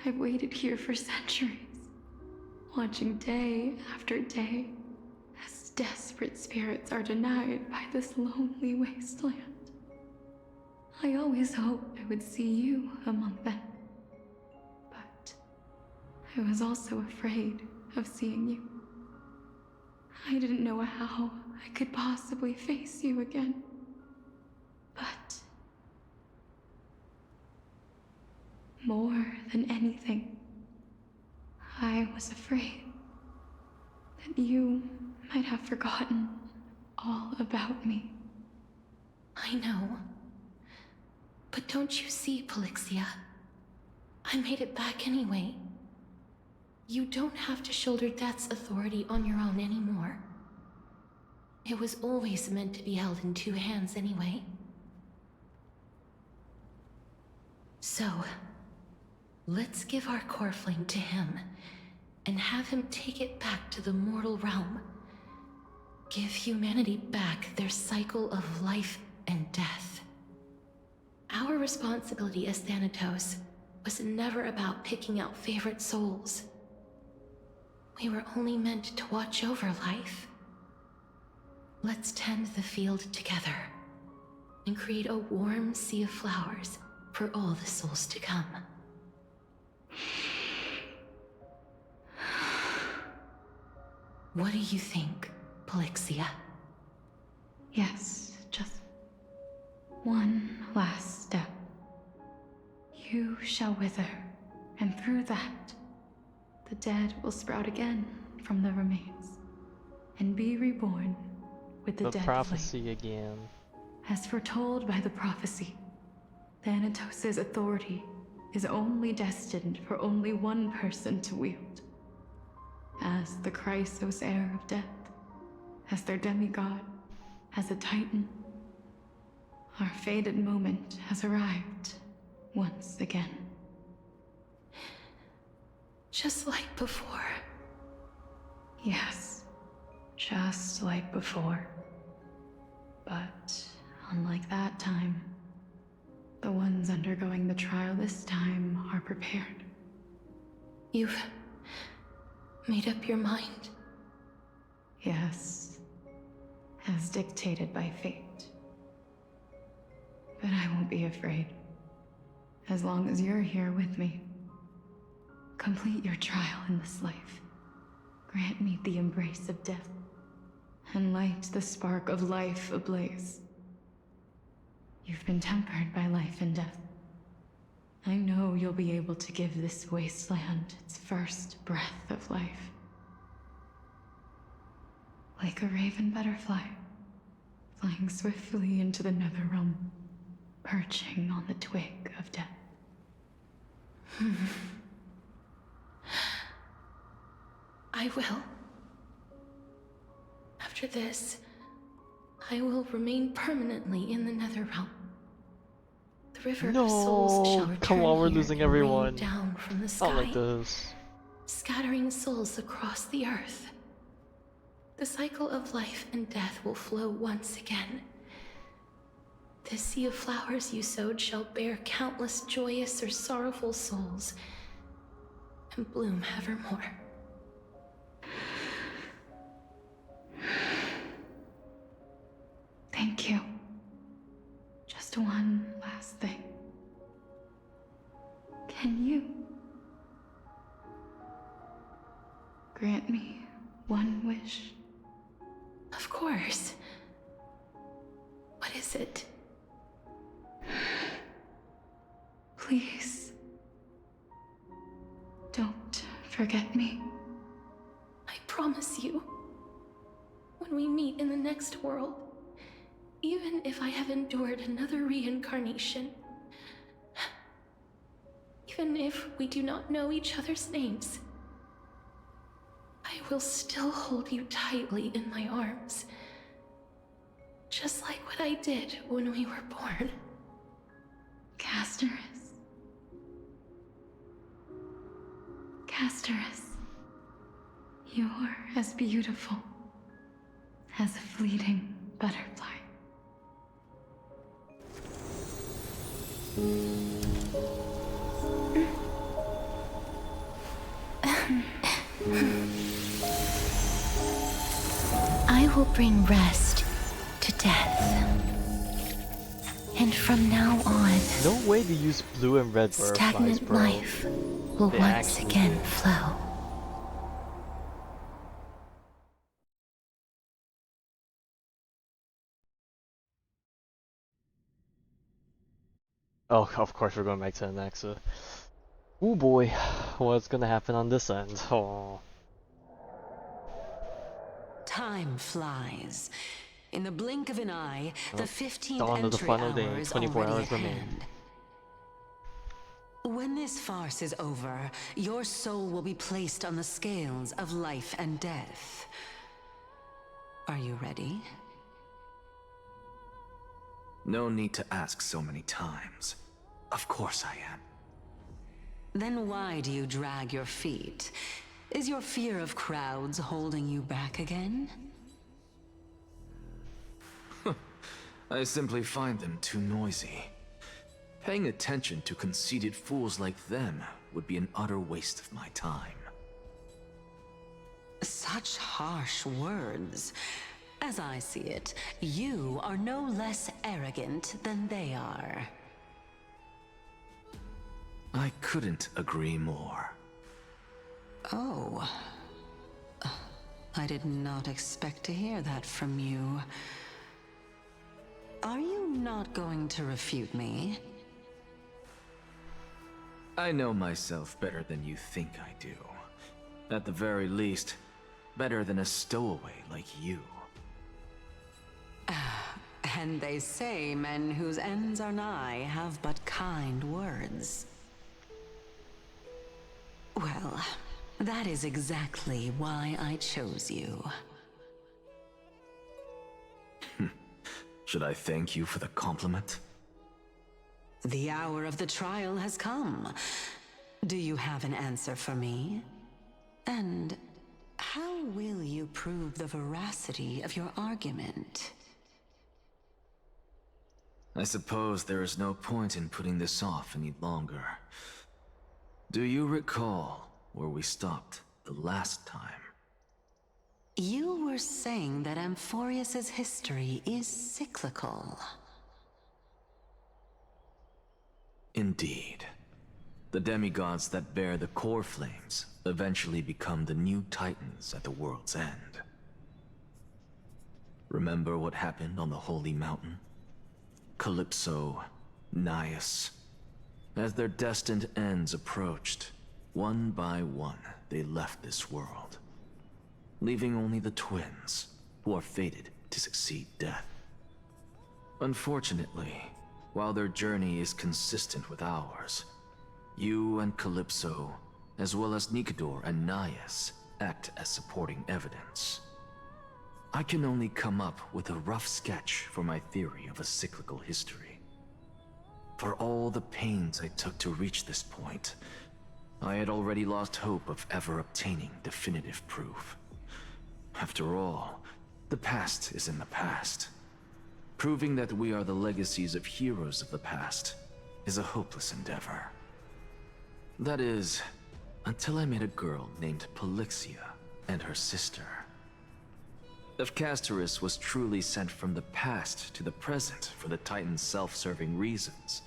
I've waited here for centuries, watching day after day as desperate spirits are denied by this lonely wasteland. I always hoped I would see you among them, but I was also afraid of seeing you. I didn't know how I could possibly face you again, but more than anything, I was afraid that you might have forgotten all about me. I know. But don't you see, Polixia? I made it back anyway. You don't have to shoulder death's authority on your own anymore. It was always meant to be held in two hands anyway. So, let's give our Coreflame to him, and have him take it back to the mortal realm. Give humanity back their cycle of life and death. Our responsibility as Thanatos was never about picking out favorite souls. We were only meant to watch over life. Let's tend the field together and create a warm sea of flowers for all the souls to come. What do you think, Polixia? Yes, just one last step. You shall wither, and through that, the dead will sprout again from the remains, and be reborn with the dead prophecy flame. again. As foretold by the prophecy, Thanatos' authority is only destined for only one person to wield. As the Chrysos heir of death, as their demigod, as a titan, our fated moment has arrived once again. Just like before. Yes, just like before. But unlike that time, the ones undergoing the trial this time are prepared. You've made up your mind? Yes, as dictated by fate. But I won't be afraid. As long as you're here with me. Complete your trial in this life. Grant me the embrace of death, and light the spark of life ablaze. You've been tempered by life and death. I know you'll be able to give this wasteland its first breath of life. Like a raven butterfly, flying swiftly into the netherrealm, perching on the twig of death. I will. After this, I will remain permanently in the Netherrealm. The River of Souls shall return come on, we're here losing and rain everyone. down from the sky, I like this. scattering souls across the earth. The cycle of life and death will flow once again. The sea of flowers you sowed shall bear countless joyous or sorrowful souls, and bloom evermore. Thank you. Just one last thing. Can you grant me one wish? Of course. What is it? Please, don't forget me. I promise you, when we meet in the next world, even if I have endured another reincarnation, even if we do not know each other's names, I will still hold you tightly in my arms, just like what I did when we were born. Casterus. Casterus. You're as beautiful as a fleeting butterfly. I will bring rest to death. And from now on, no way to use blue and red butterflies, stagnant bro. life will They once again do. flow. Oh, of course we're going back to the Nexa. Oh boy, what's gonna happen on this end? Oh. Time flies. In the blink of an eye, the 15th Dawn of the entry final hour day, is 24 already hours at remain. hand. When this farce is over, your soul will be placed on the scales of life and death. Are you ready? No need to ask so many times. Of course I am. Then why do you drag your feet? Is your fear of crowds holding you back again? I simply find them too noisy. Paying attention to conceited fools like them would be an utter waste of my time. Such harsh words. As I see it, you are no less arrogant than they are. I couldn't agree more. Oh. I did not expect to hear that from you. Are you not going to refute me? I know myself better than you think I do. At the very least, better than a stowaway like you. And they say men whose ends are nigh have but kind words. Well, that is exactly why I chose you. Should I thank you for the compliment? The hour of the trial has come. Do you have an answer for me? And how will you prove the veracity of your argument? I suppose there is no point in putting this off any longer. Do you recall where we stopped the last time? You were saying that Amphorius's history is cyclical. Indeed. The demigods that bear the Coreflames eventually become the new titans at the world's end. Remember what happened on the Holy Mountain? Calypso, Naias. As their destined ends approached, one by one they left this world, leaving only the twins, who are fated to succeed death. Unfortunately, while their journey is consistent with ours, you and Calypso, as well as Nicodor and Naias, act as supporting evidence. I can only come up with a rough sketch for my theory of a cyclical history. For all the pains I took to reach this point, I had already lost hope of ever obtaining definitive proof. After all, the past is in the past. Proving that we are the legacies of heroes of the past is a hopeless endeavor. That is, until I met a girl named Polixia and her sister. If Castorus was truly sent from the past to the present for the Titan's self-serving reasons,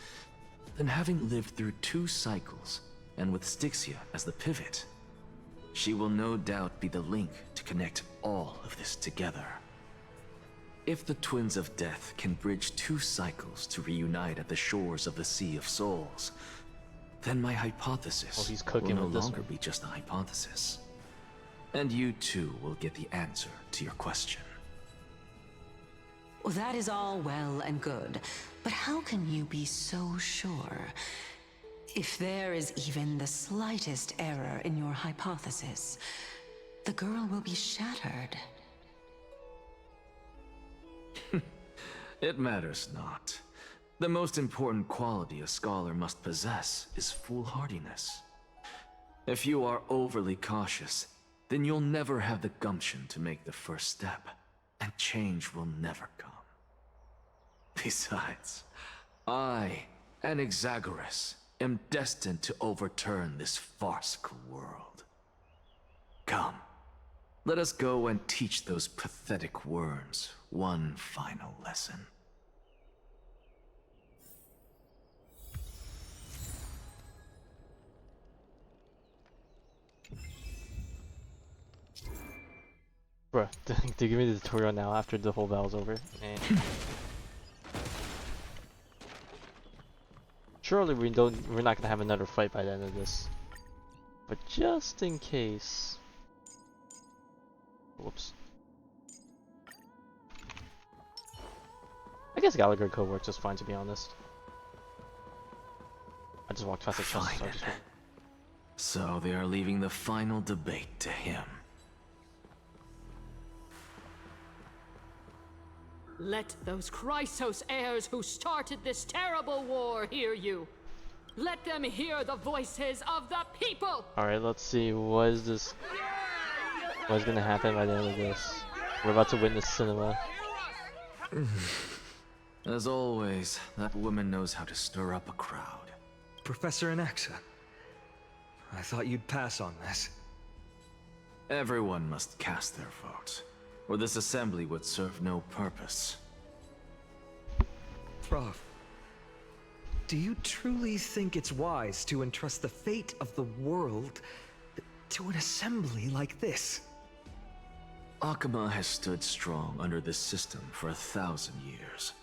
then having lived through 2 cycles, and with Styxia as the pivot, she will no doubt be the link to connect all of this together. If the Twins of Death can bridge 2 cycles to reunite at the shores of the Sea of Souls, then my hypothesis will no longer be just a hypothesis. And you too will get the answer to your question. Well, that is all well and good, but how can you be so sure? If there is even the slightest error in your hypothesis, the girl will be shattered. It matters not. The most important quality a scholar must possess is foolhardiness. If you are overly cautious, then you'll never have the gumption to make the first step, and change will never come. Besides, I, Anaxagoras, am destined to overturn this farcical world. Come, let us go and teach those pathetic worms one final lesson. Bruh, to give me the tutorial now after the whole battle's over. Surely we're not gonna have another fight by the end of this. But just in case. Whoops. I guess Gallagher code works just fine, to be honest. I just walked past the chest, so I just went. So they are leaving the final debate to him. Let those Chrysos heirs who started this terrible war hear you. Let them hear the voices of the people! Alright, let's see, what is this? What's gonna happen by the end of this? We're about to witness cinema. As always, that woman knows how to stir up a crowd. Professor Anaxa, I thought you'd pass on this. Everyone must cast their vote, or this assembly would serve no purpose. Prof, do you truly think it's wise to entrust the fate of the world to an assembly like this? Akama has stood strong under this system for 1,000 years.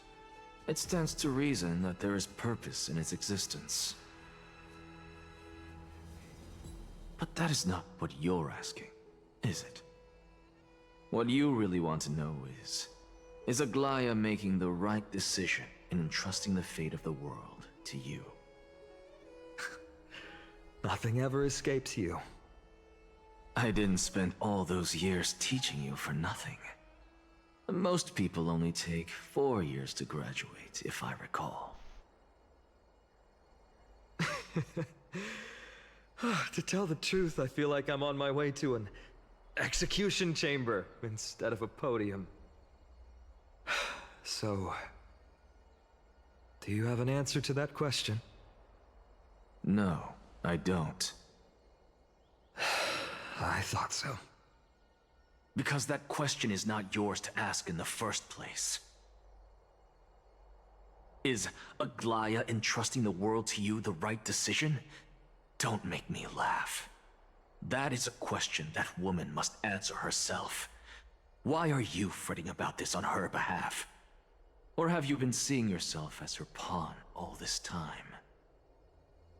It stands to reason that there is purpose in its existence. But that is not what you're asking, is it? What you really want to know is Aglaya making the right decision in entrusting the fate of the world to you? Nothing ever escapes you. I didn't spend all those years teaching you for nothing. Most people only take 4 years to graduate, if I recall. To tell the truth, I feel like I'm on my way to an execution chamber instead of a podium. So, do you have an answer to that question? No, I don't. I thought so. Because that question is not yours to ask in the first place. Is Aglaya entrusting the world to you the right decision? Don't make me laugh. That is a question that woman must answer herself. Why are you fretting about this on her behalf? Or have you been seeing yourself as her pawn all this time?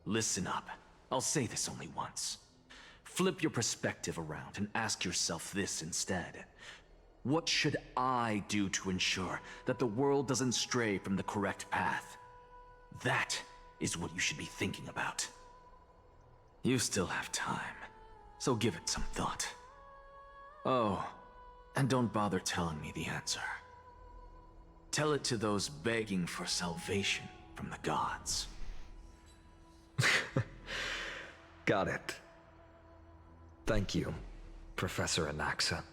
Listen up. I'll say this only once. Flip your perspective around and ask yourself this instead. What should I do to ensure that the world doesn't stray from the correct path? That is what you should be thinking about. You still have time, so give it some thought. Oh, and don't bother telling me the answer. Tell it to those begging for salvation from the gods. Got it. Thank you, Professor Anaxa.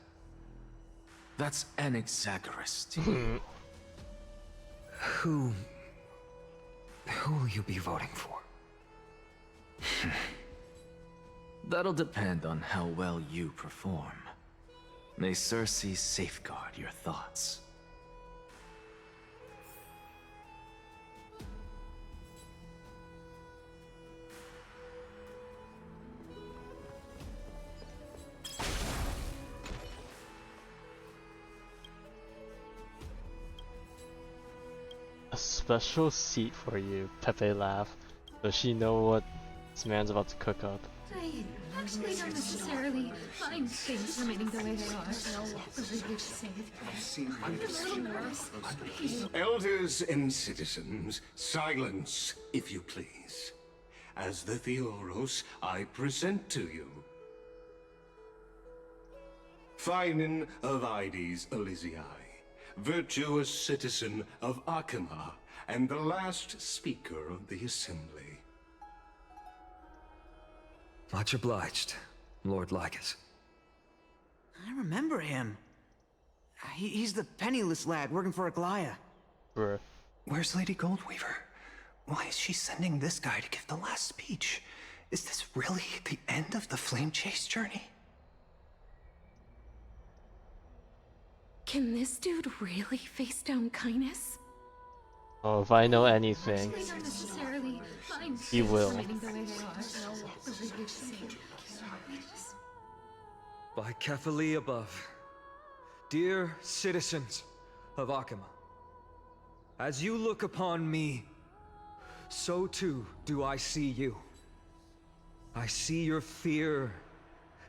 That's Anaxagoras to you. Who will you be voting for? That'll depend on how well you perform. May Circe safeguard your thoughts. A special seat for you, Pepe laughed. Does she know what this man's about to cook up? I actually don't necessarily mind things remaining the way they are. I'll save. I'm a little nervous. Elders and citizens, silence, if you please. As the Theoros, I present to you Finan of Ides Elysiae, virtuous citizen of Akama, and the last speaker of the assembly. Much obliged, Lord Lycus. I remember him. He's the penniless lad working for Aglaya. Bruh. Where's Lady Goldweaver? Why is she sending this guy to give the last speech? Is this really the end of the Flame Chase journey? Can this dude really face down kindness? Oh, if I know anything, Actually don't necessarily mind he things will. remaining the way they are. I'll save. By Kefali above, dear citizens of Akama, as you look upon me, so too do I see you. I see your fear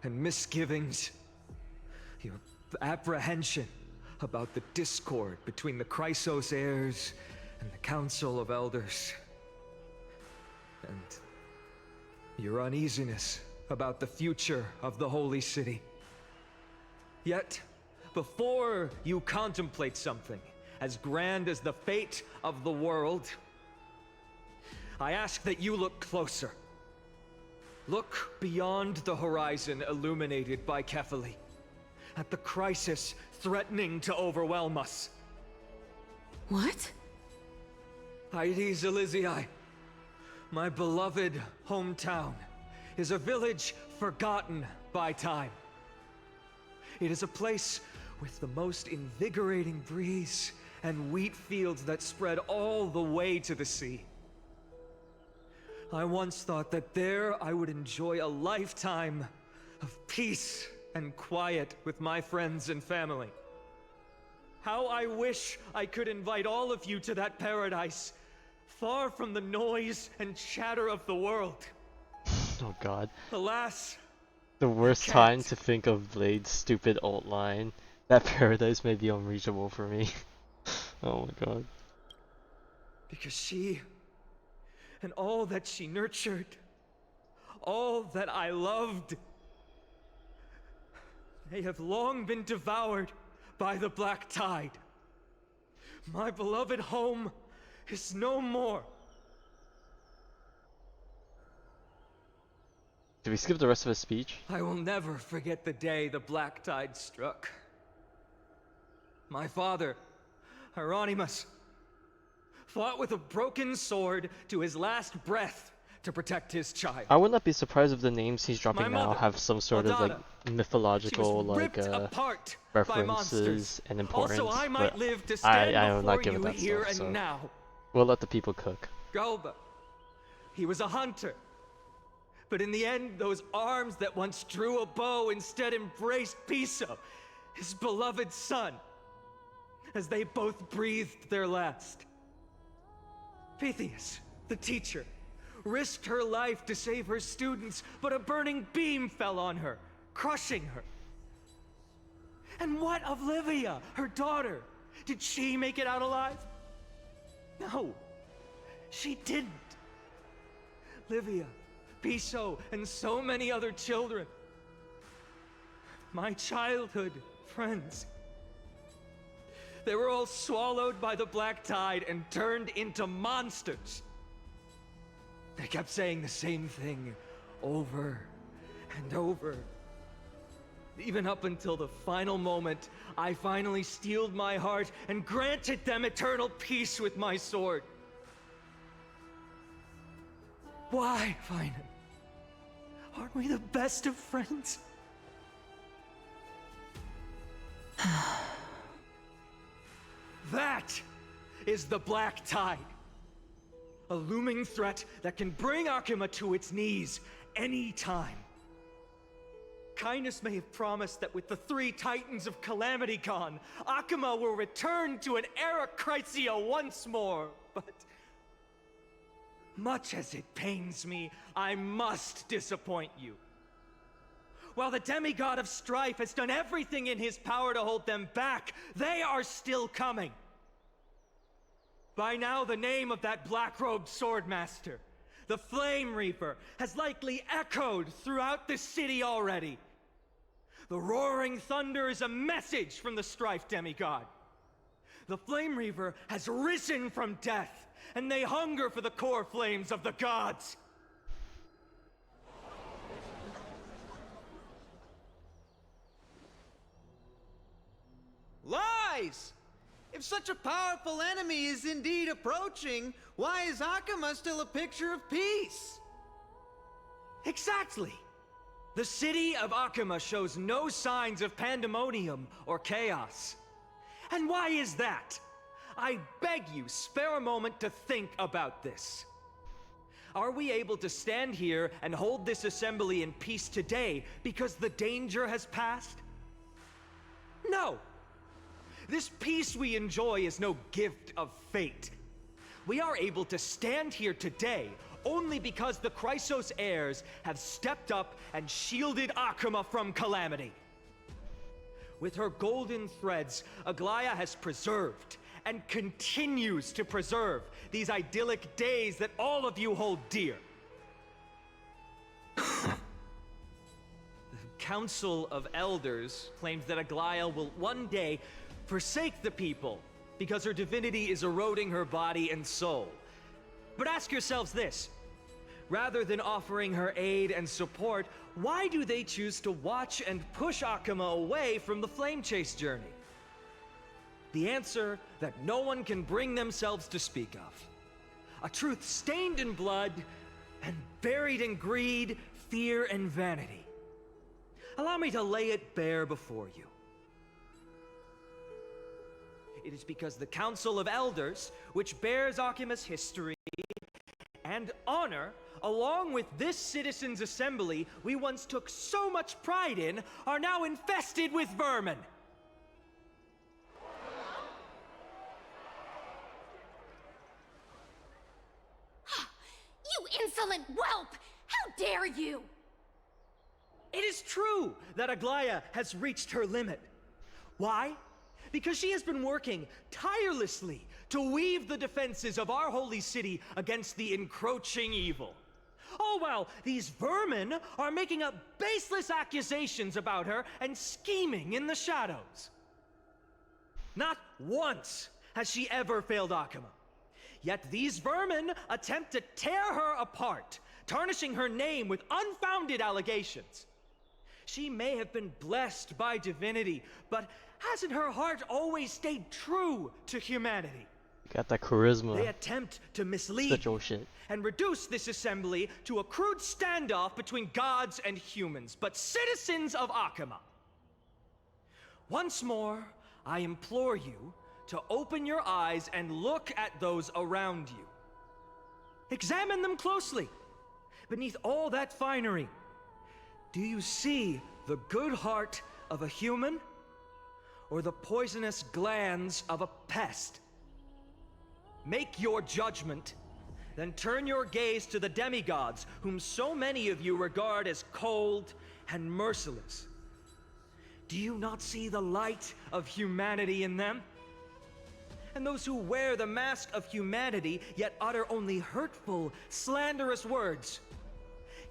and misgivings, your apprehension about the discord between the Chrysos heirs and the Council of Elders, and your uneasiness about the future of the Holy City. Yet, before you contemplate something as grand as the fate of the world, I ask that you look closer. Look beyond the horizon illuminated by Kefali, at the crisis threatening to overwhelm us. What? Ides Elysiae, my beloved hometown, is a village forgotten by time. It is a place with the most invigorating breeze and wheat fields that spread all the way to the sea. I once thought that there I would enjoy a lifetime of peace and quiet with my friends and family. How I wish I could invite all of you to that paradise, far from the noise and chatter of the world. Oh god. Alas, The worst time to think of Blade's stupid alt line. That paradise may be unreachable for me. Oh my god. because she and all that she nurtured, all that I loved, they have long been devoured by the black tide. My beloved home is no more. Did we skip the rest of his speech? I will never forget the day the black tide struck. My father, Hieronymus, fought with a broken sword to his last breath to protect his child. I would not be surprised if the names he's dropping My now mother, have some sort of like mythological like apart by references monsters. and importance. Also, I might but live to stand I am not before giving you that here stuff, and so now. we'll let the people cook. Galba, he was a hunter. But in the end, those arms that once drew a bow instead embraced Piso, his beloved son, as they both breathed their last. Pythias, the teacher, risked her life to save her students, but a burning beam fell on her, crushing her. And what of Livia, her daughter? Did she make it out alive? No, she didn't. Livia, Piso, and so many other children. My childhood friends. They were all swallowed by the black tide and turned into monsters. They kept saying the same thing over and over. Even up until the final moment, I finally steeled my heart and granted them eternal peace with my sword. Why, Finan? Aren't we the best of friends? That is the black tide. A looming threat that can bring Akuma to its knees any time. Kindness may have promised that with the 3 Titans of Calamity gone, Akuma will return to an era Chrysia once more, but much as it pains me, I must disappoint you. While the demigod of strife has done everything in his power to hold them back, they are still coming. By now, the name of that black-robed swordmaster, the Flame Reaper, has likely echoed throughout the city already. The roaring thunder is a message from the strife demigod. The Flame Reaper has risen from death, and they hunger for the core flames of the gods. Lies! If such a powerful enemy is indeed approaching, why is Akuma still a picture of peace? Exactly! The city of Akuma shows no signs of pandemonium or chaos. And why is that? I beg you, spare a moment to think about this. Are we able to stand here and hold this assembly in peace today because the danger has passed? No! This peace we enjoy is no gift of fate. We are able to stand here today only because the Chrysos heirs have stepped up and shielded Akuma from calamity. With her golden threads, Aglaya has preserved and continues to preserve these idyllic days that all of you hold dear. The Council of Elders claims that Aglaya will one day forsake the people because her divinity is eroding her body and soul. But ask yourselves this. Rather than offering her aid and support, why do they choose to watch and push Akuma away from the Flame Chase journey? The answer that no one can bring themselves to speak of. A truth stained in blood and buried in greed, fear, and vanity. allow me to lay it bare before you. It is because the Council of Elders, which bears Akima's history and honor, along with this citizens' assembly we once took so much pride in, are now infested with vermin. You insolent whelp! How dare you! It is true that Aglaya has reached her limit. Why? Because she has been working tirelessly to weave the defenses of our holy city against the encroaching evil. All while these vermin are making up baseless accusations about her and scheming in the shadows. Not once has she ever failed Akuma. Yet these vermin attempt to tear her apart, tarnishing her name with unfounded allegations. She may have been blessed by divinity, but hasn't her heart always stayed true to humanity? Got that charisma. They attempt to mislead shit. and reduce this assembly to a crude standoff between gods and humans, but citizens of Akuma. Once more, I implore you to open your eyes and look at those around you. Examine them closely. Beneath all that finery, do you see the good heart of a human or the poisonous glands of a pest? Make your judgment, then turn your gaze to the demigods whom so many of you regard as cold and merciless. Do you not see the light of humanity in them? And those who wear the mask of humanity yet utter only hurtful, slanderous words.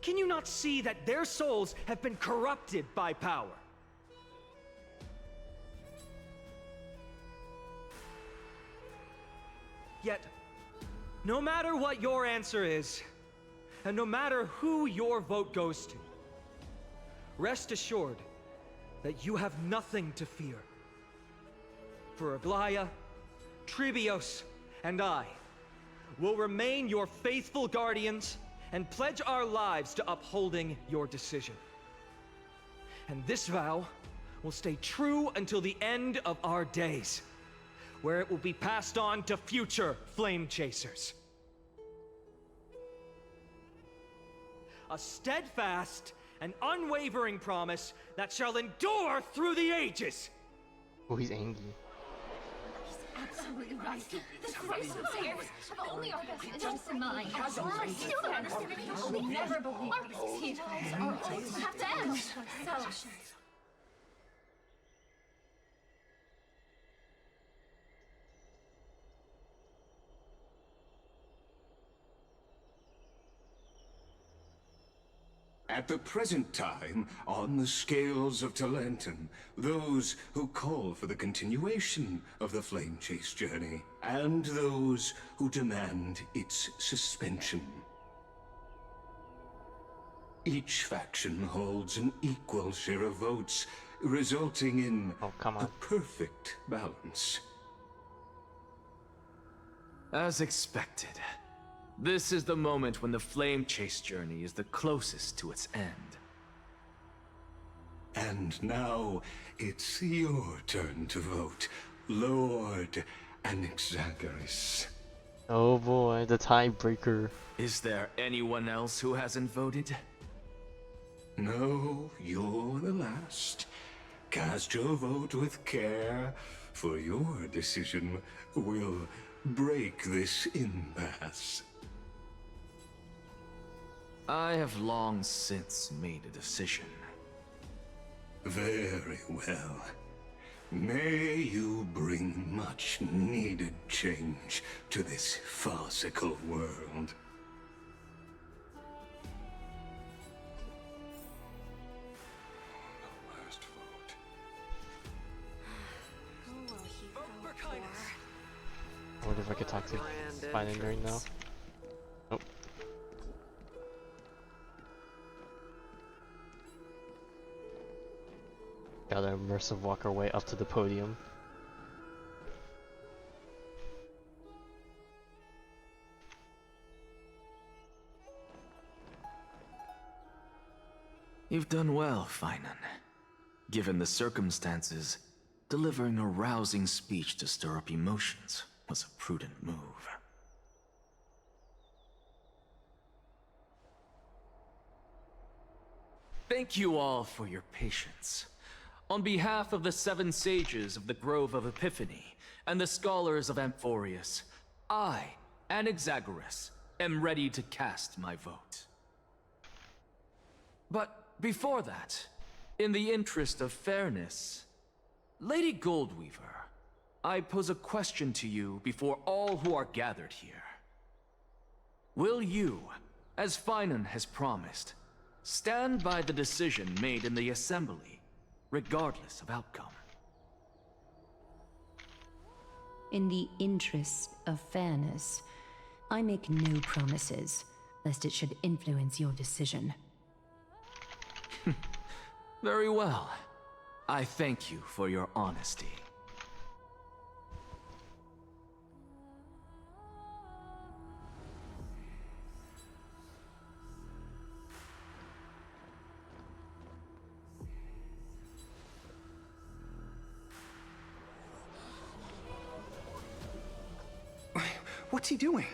Can you not see that their souls have been corrupted by power? Yet, no matter what your answer is, and no matter who your vote goes to, rest assured that you have nothing to fear. For Aglaya, Tribios, and I will remain your faithful guardians and pledge our lives to upholding your decision. And this vow will stay true until the end of our days, where it will be passed on to future flame chasers. A steadfast and unwavering promise that shall endure through the ages. Oh, he's angry. Absolutely right. The Christ heirs have only our best interests in mind. I still don't understand it. We never believe these heroes are always have to end. So. At the present time, on the scales of Talentum, those who call for the continuation of the Flame Chase journey, and those who demand its suspension. Each faction holds an equal share of votes, resulting in a perfect balance. As expected. This is the moment when the Flame Chase journey is the closest to its end. And now, it's your turn to vote, Lord Anaxagoras. Oh boy, the tiebreaker. Is there anyone else who hasn't voted? No, you're the last. Cast your vote with care, for your decision will break this impasse. I have long since made a decision. Very well. May you bring much needed change to this farcical world. I wonder if I could talk to Fine during now. Nope. Gotta immersive walk our way up to the podium. You've done well, Finan. Given the circumstances, delivering a rousing speech to stir up emotions was a prudent move. Thank you all for your patience. On behalf of the 7 sages of the Grove of Epiphany and the scholars of Amphorius, I, Anaxagoras, am ready to cast my vote. But before that, in the interest of fairness, Lady Goldweaver, I pose a question to you before all who are gathered here. Will you, as Finan has promised, stand by the decision made in the Assembly, regardless of outcome? In the interest of fairness, I make no promises, lest it should influence your decision. Very well. I thank you for your honesty. What's he doing?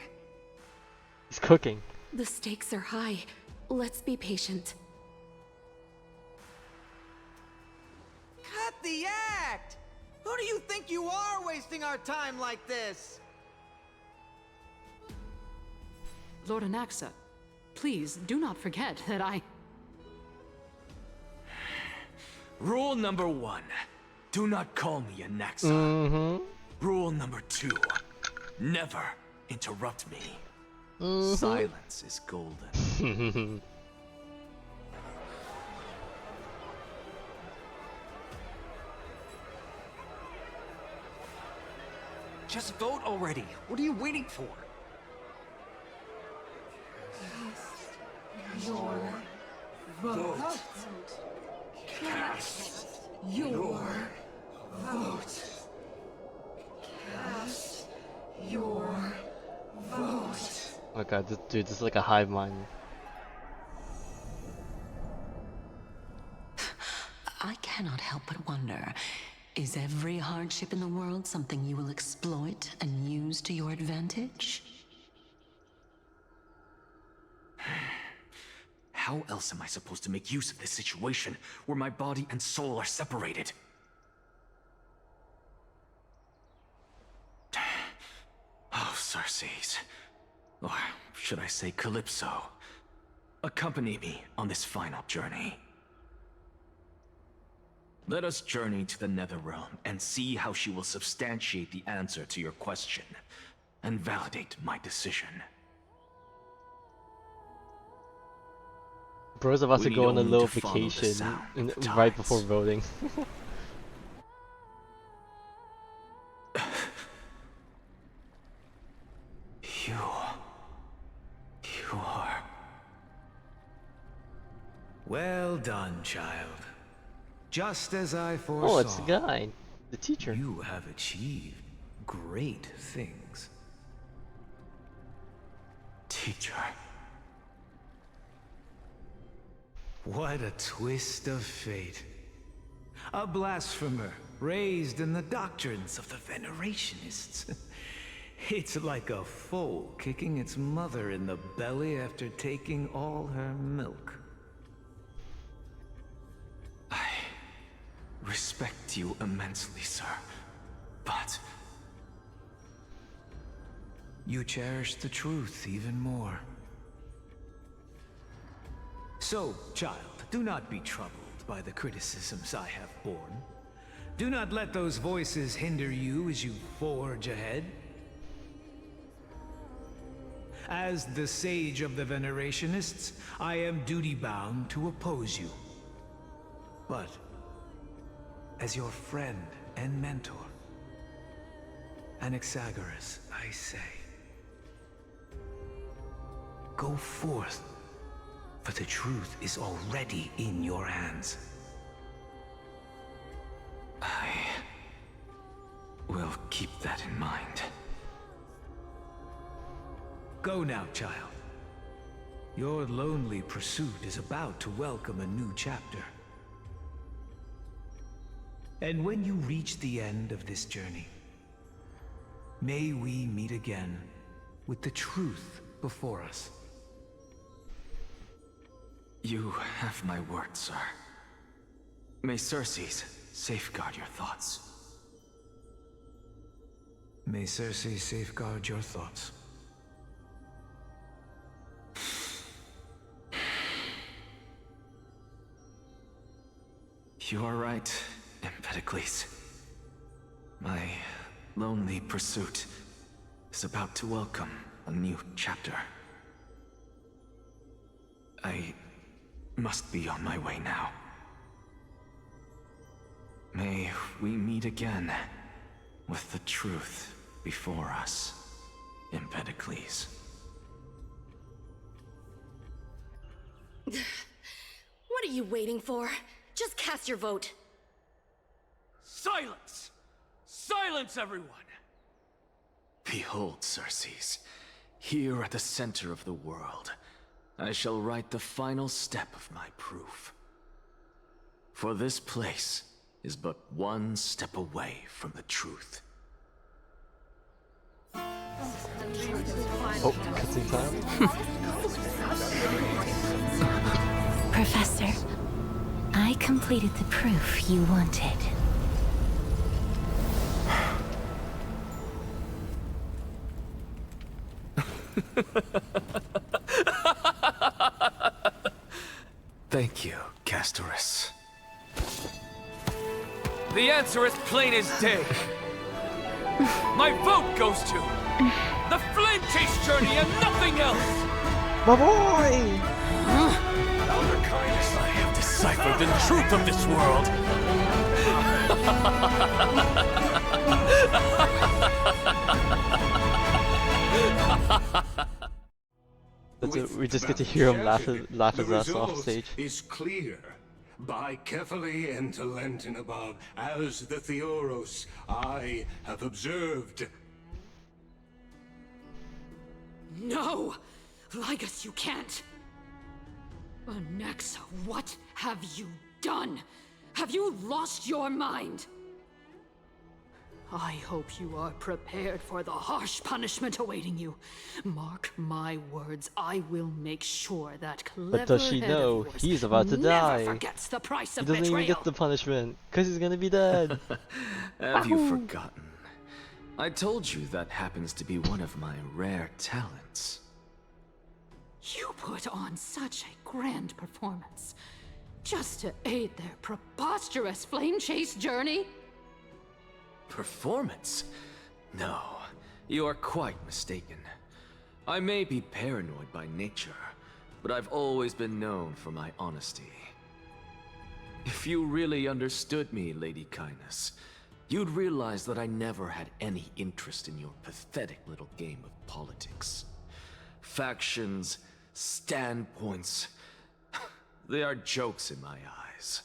He's cooking. The stakes are high. Let's be patient. Cut the act! Who do you think you are wasting our time like this? Lord Anaxa, please do not forget that I... Rule number 1. Do not call me Anaxa. Rule number 2. Never interrupt me. Silence is golden. Just vote already. What are you waiting for? Your vote. Cast your vote. Cast your vote. Oh god, dude, this is like a hive mind. I cannot help but wonder, is every hardship in the world something you will exploit and use to your advantage? How else am I supposed to make use of this situation where my body and soul are separated? Oh, Circes. Or should I say Calypso? Accompany me on this final journey. Let us journey to the Netherrealm and see how she will substantiate the answer to your question and validate my decision. Bro's about to We go on a need little only to follow the vacation sound of right tides. before voting. You are... Well done, child. Just as I foresaw. Oh, it's the guy, the teacher. You have achieved great things. Teacher. What a twist of fate. A blasphemer raised in the doctrines of the Venerationists. It's like a foal kicking its mother in the belly after taking all her milk. I respect you immensely, sir, but... You cherish the truth even more. So, child, do not be troubled by the criticisms I have borne. Do not let those voices hinder you as you forge ahead. As the sage of the Venerationists, I am duty-bound to oppose you. But, as your friend and mentor, Anaxagoras, I say, go forth, for the truth is already in your hands. I will keep that in mind. Go now, child. Your lonely pursuit is about to welcome a new chapter. And when you reach the end of this journey, may we meet again with the truth before us. You have my word, sir. May Circes safeguard your thoughts. May Circe safeguard your thoughts. You are right, Empedocles. My lonely pursuit is about to welcome a new chapter. I must be on my way now. May we meet again with the truth before us, Empedocles. What are you waiting for? Just cast your vote. Silence! Silence, everyone! Behold, Circes, here at the center of the world, I shall write the final step of my proof. For this place is but one step away from the truth. Oh, cutscene time? Professor, I completed the proof you wanted. Thank you, Castorus. The answer is plain as day. My vote goes to the Flame Chase journey and nothing else! My boy! Elder Kindness, I have deciphered the truth of this world! That's it. We just get to hear him laugh his ass off stage. Is clear. By Kephale and Talenton above, as the Theoros, I have observed. No! Lygus, you can't! Anaxa, what have you done? Have you lost your mind? I hope you are prepared for the harsh punishment awaiting you. Mark my words, I will make sure that clever But does she know he's about to die? Forgets the price He of doesn't betrayal. even get the punishment, because he's gonna be dead. Have you forgotten? I told you that happens to be one of my rare talents. You put on such a grand performance, just to aid their preposterous flame chase journey? Performance? No, you are quite mistaken. I may be paranoid by nature, but I've always been known for my honesty. If you really understood me, Lady Kindness, you'd realize that I never had any interest in your pathetic little game of politics. Factions, standpoints, they are jokes in my eyes.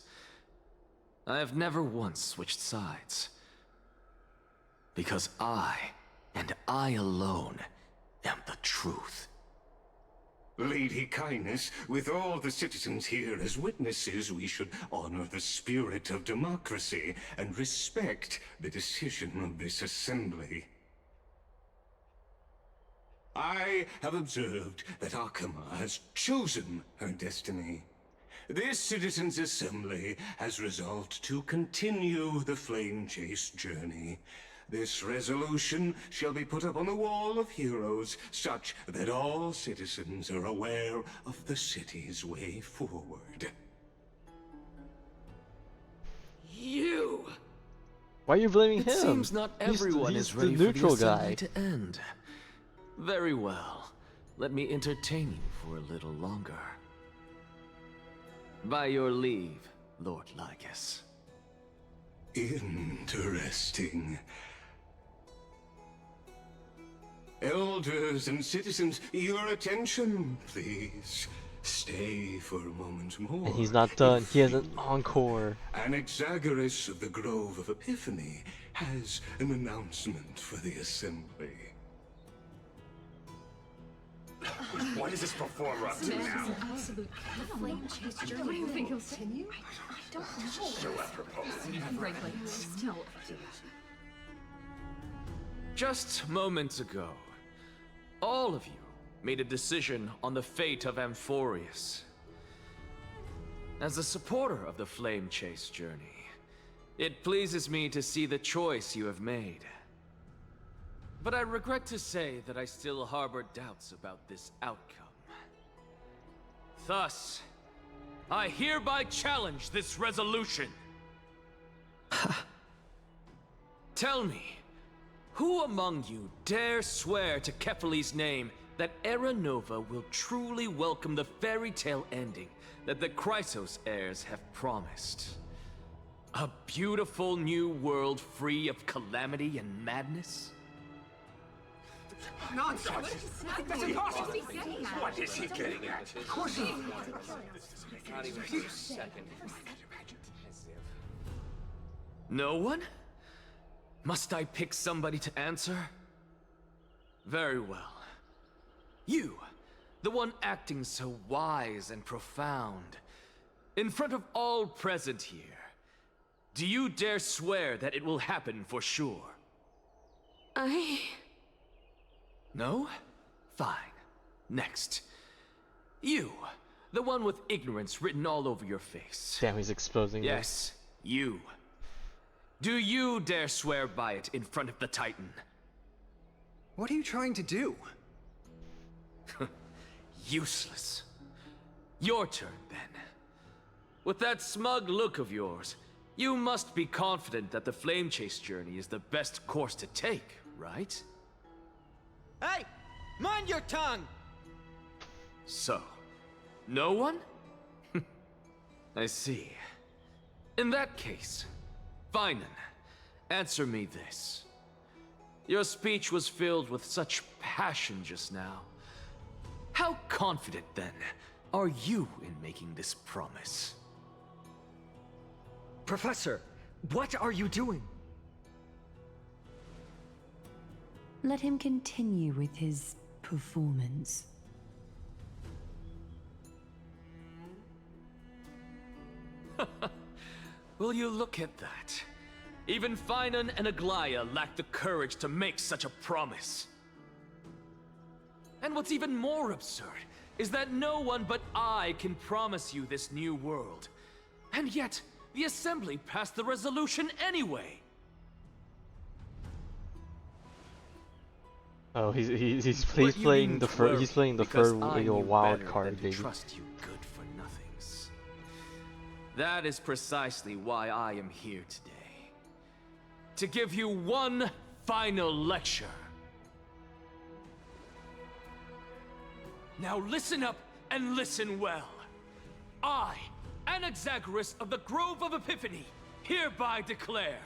I have never once switched sides. Because I, and I alone, am the truth. Lady Kindness, with all the citizens here as witnesses, we should honor the spirit of democracy and respect the decision of this assembly. I have observed that Akama has chosen her destiny. This citizens' assembly has resolved to continue the flame chase journey. This resolution shall be put up on the Wall of Heroes, such that all citizens are aware of the city's way forward. You! Why are you blaming him? It seems not everyone he's is ready the neutral for the assembly guy. to end. Very well. Let me entertain you for a little longer. By your leave, Lord Lygus. Interesting. Elders and citizens, your attention, please. Stay for a moment more. And he's not done. He has an encore. Anaxagoras of the Grove of Epiphany has an announcement for the assembly. What is this performer up to now? Absolute flame chase journey. What do you think he'll continue? I don't know. So apropos. Frankly, still. Just moments ago, all of you made a decision on the fate of Amphorius. As a supporter of the Flame Chase journey, it pleases me to see the choice you have made. But I regret to say that I still harbor doubts about this outcome. Thus, I hereby challenge this resolution. Tell me, who among you dare swear to Kefali's name that Era Nova will truly welcome the fairy tale ending that the Chrysos heirs have promised? A beautiful new world free of calamity and madness? Nonsense! That's impossible! What is he getting at? Of course not! Not even for a second. No one? Must I pick somebody to answer? Very well. You, the one acting so wise and profound, in front of all present here, do you dare swear that it will happen for sure? No? Fine. Next. You, the one with ignorance written all over your face. Damn, he's exposing me. Yes, you. Do you dare swear by it in front of the Titan? What are you trying to do? Useless. Your turn, then. With that smug look of yours, you must be confident that the Flame Chase journey is the best course to take, right? Hey! Mind your tongue! So, no one? I see. In that case, Finan, answer me this. Your speech was filled with such passion just now. How confident, then, are you in making this promise? Professor, what are you doing? Let him continue with his performance. Will you look at that? Even Finan and Aglaya lack the courage to make such a promise. And what's even more absurd is that no one but I can promise you this new world. And yet, the Assembly passed the resolution anyway. Oh, he's playing the real wild card, baby. Trust you good for nothings. That is precisely why I am here today. To give you one final lecture. Now listen up and listen well. I, Anaxagoras of the Grove of Epiphany, hereby declare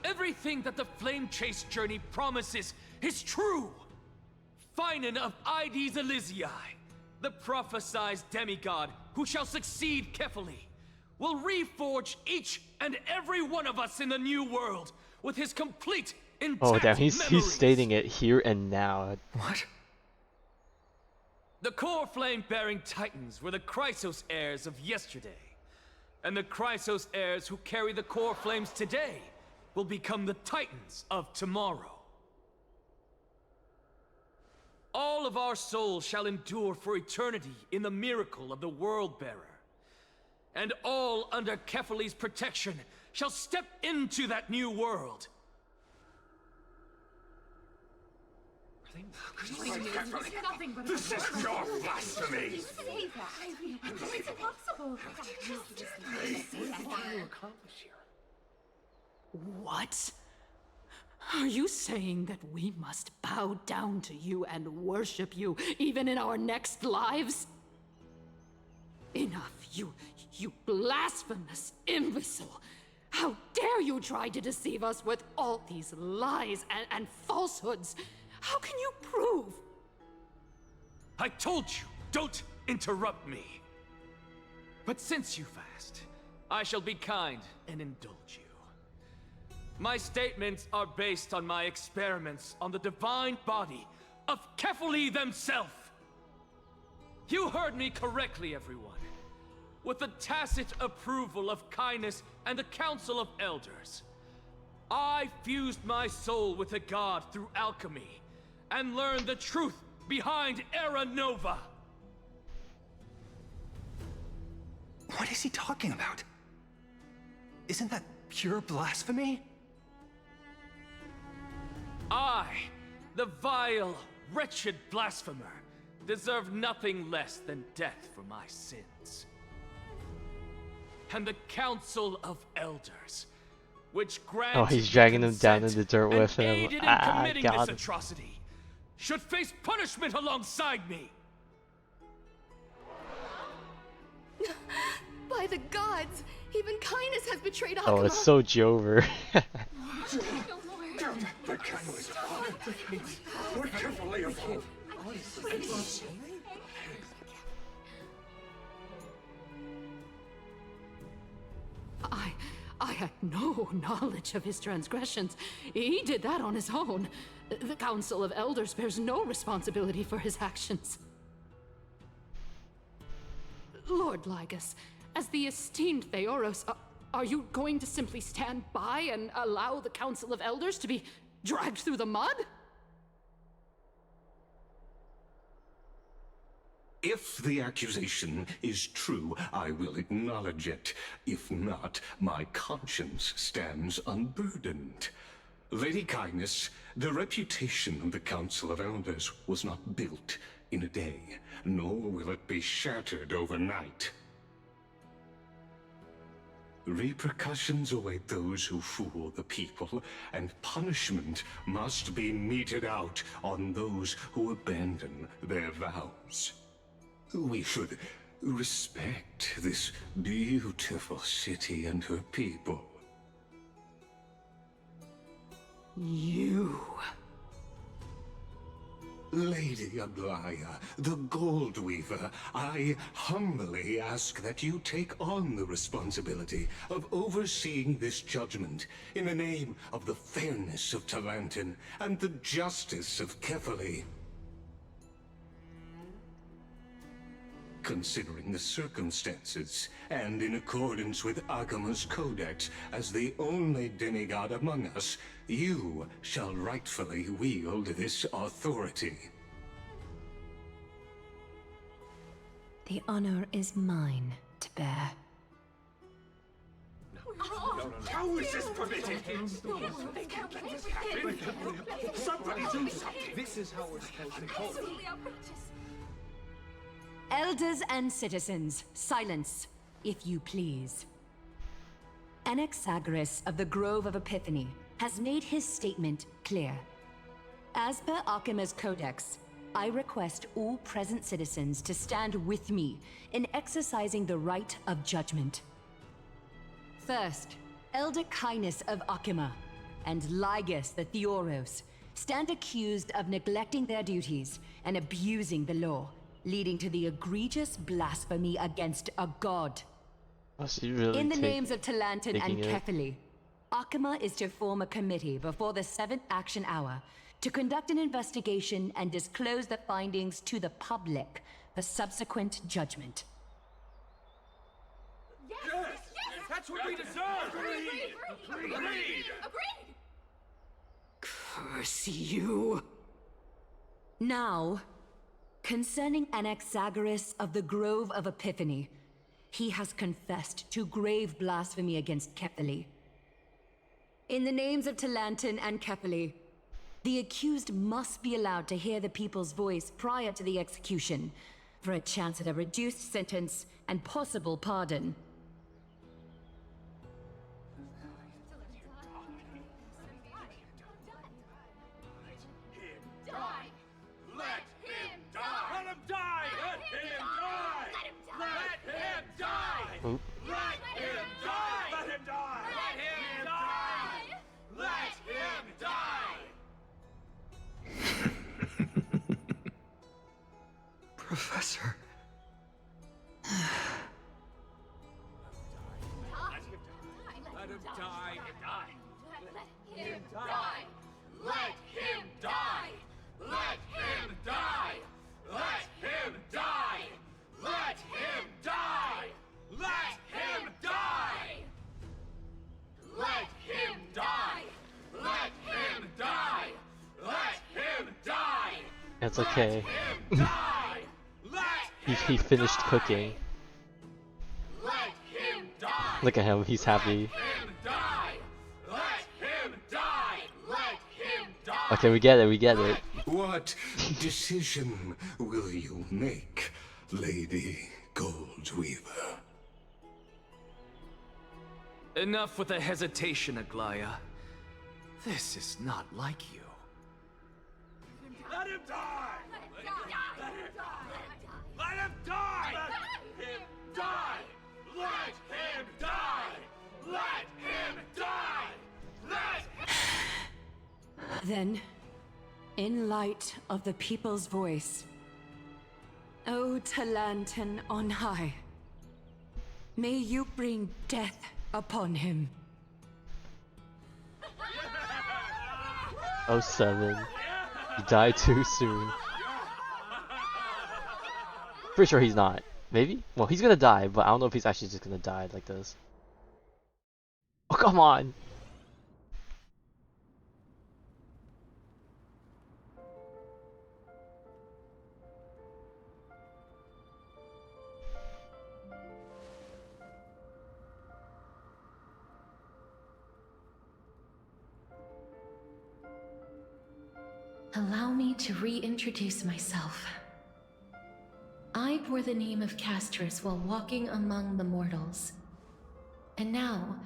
everything that the Flame Chase journey promises is true. Finan of Ides Elysiae, the prophesized demigod who shall succeed Kefali, will reforge each and every one of us in the new world with his complete intact Oh damn, he's stating it here and now. What? The Coreflame-bearing Titans were the Chrysos heirs of yesterday, and the Chrysos heirs who carry the Coreflames today will become the Titans of tomorrow. All of our souls shall endure for eternity in the miracle of the World-Bearer, and all under Kefali's protection shall step into that new world. This is pure blasphemy! It's impossible. What? Are you saying that we must bow down to you and worship you even in our next lives? Enough, you blasphemous imbecile! How dare you try to deceive us with all these lies and falsehoods? How can you prove? I told you, don't interrupt me. But since you've asked, I shall be kind and indulge you. My statements are based on my experiments on the divine body of Kefali themselves. You heard me correctly, everyone. With the tacit approval of Kindness and the Council of Elders, I fused my soul with a god through alchemy and learned the truth behind Era Nova. What is he talking about? Isn't that pure blasphemy? I, the vile, wretched blasphemer, deserve nothing less than death for my sins. And the Council of Elders, which granted Oh, he's dragging him down in consent the dirt and with him. aided in Ah, committing God. this atrocity, should face punishment alongside me. By the gods, even Kindness has betrayed Akuma. Oh, it's so Jover. The catalyst. More carefully of all. I had no knowledge of his transgressions. He did that on his own. The Council of Elders bears no responsibility for his actions. Lord Lygus, as the esteemed Theoros, are you going to simply stand by and allow the Council of Elders to be dragged through the mud? If the accusation is true, I will acknowledge it. If not, my conscience stands unburdened. Lady Kindness, the reputation of the Council of Elders was not built in a day, nor will it be shattered overnight. Repercussions await those who fool the people, and punishment must be meted out on those who abandon their vows. We should respect this beautiful city and her people. You... Lady Aglaya, the Gold Weaver, I humbly ask that you take on the responsibility of overseeing this judgment in the name of the fairness of Talantin and the justice of Kefali. Considering the circumstances, and in accordance with Akima's codex, as the only demigod among us, you shall rightfully wield this authority. The honor is mine to bear. How is this permitted? Somebody do something! This is how we're supposed to call it. Elders and citizens, silence, if you please. Anaxagoras of the Grove of Epiphany has made his statement clear. As per Akima's codex, I request all present citizens to stand with me in exercising the right of judgment. First, Elder Kindness of Akima and Lygus the Theoros stand accused of neglecting their duties and abusing the law, leading to the egregious blasphemy against a god. Oh, so you really In the names of Talantin and taking it. Kefali, Akima is to form a committee before the 7th action hour to conduct an investigation and disclose the findings to the public for subsequent judgment. Yes! That's what we deserve! Agreed! Curse you! Now, concerning Anaxagoras of the Grove of Epiphany, he has confessed to grave blasphemy against Kefali. In the names of Talantin and Kefali, the accused must be allowed to hear the people's voice prior to the execution, for a chance at a reduced sentence and possible pardon. Professor. Let him die. Let him die. Let him die. Let him It's okay. he finished cooking. Look at him, he's happy. Okay, we get it, we get it. What decision will you make, Lady Goldweaver? Enough with the hesitation, Aglaya. This is not like you. Let him die! Let him die! Let him die! Let him die! Let him die! Let him die! Let Then, in light of the people's voice, O Talantan on high, may you bring death upon him. 07. You died too soon. Pretty sure he's not. Maybe? Well, he's gonna die, but I don't know if he's actually just gonna die like this. Oh, come on! Allow me to reintroduce myself. I bore the name of Castris while walking among the mortals. And now,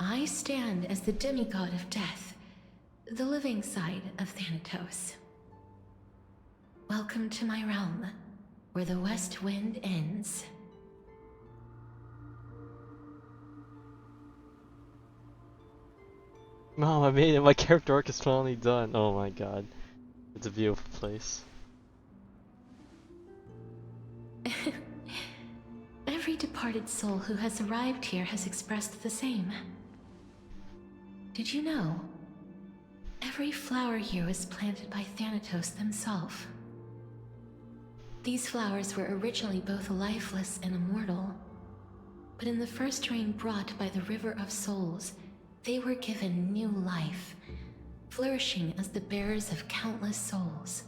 I stand as the demigod of death, the living side of Thanatos. Welcome to my realm, where the west wind ends. Mom, I made it. My character arc is finally done. Oh my god. It's a beautiful place. Every departed soul who has arrived here has expressed the same. Did you know? Every flower here was planted by Thanatos themselves. These flowers were originally both lifeless and immortal, but in the first rain brought by the River of Souls, they were given new life, flourishing as the bearers of countless souls.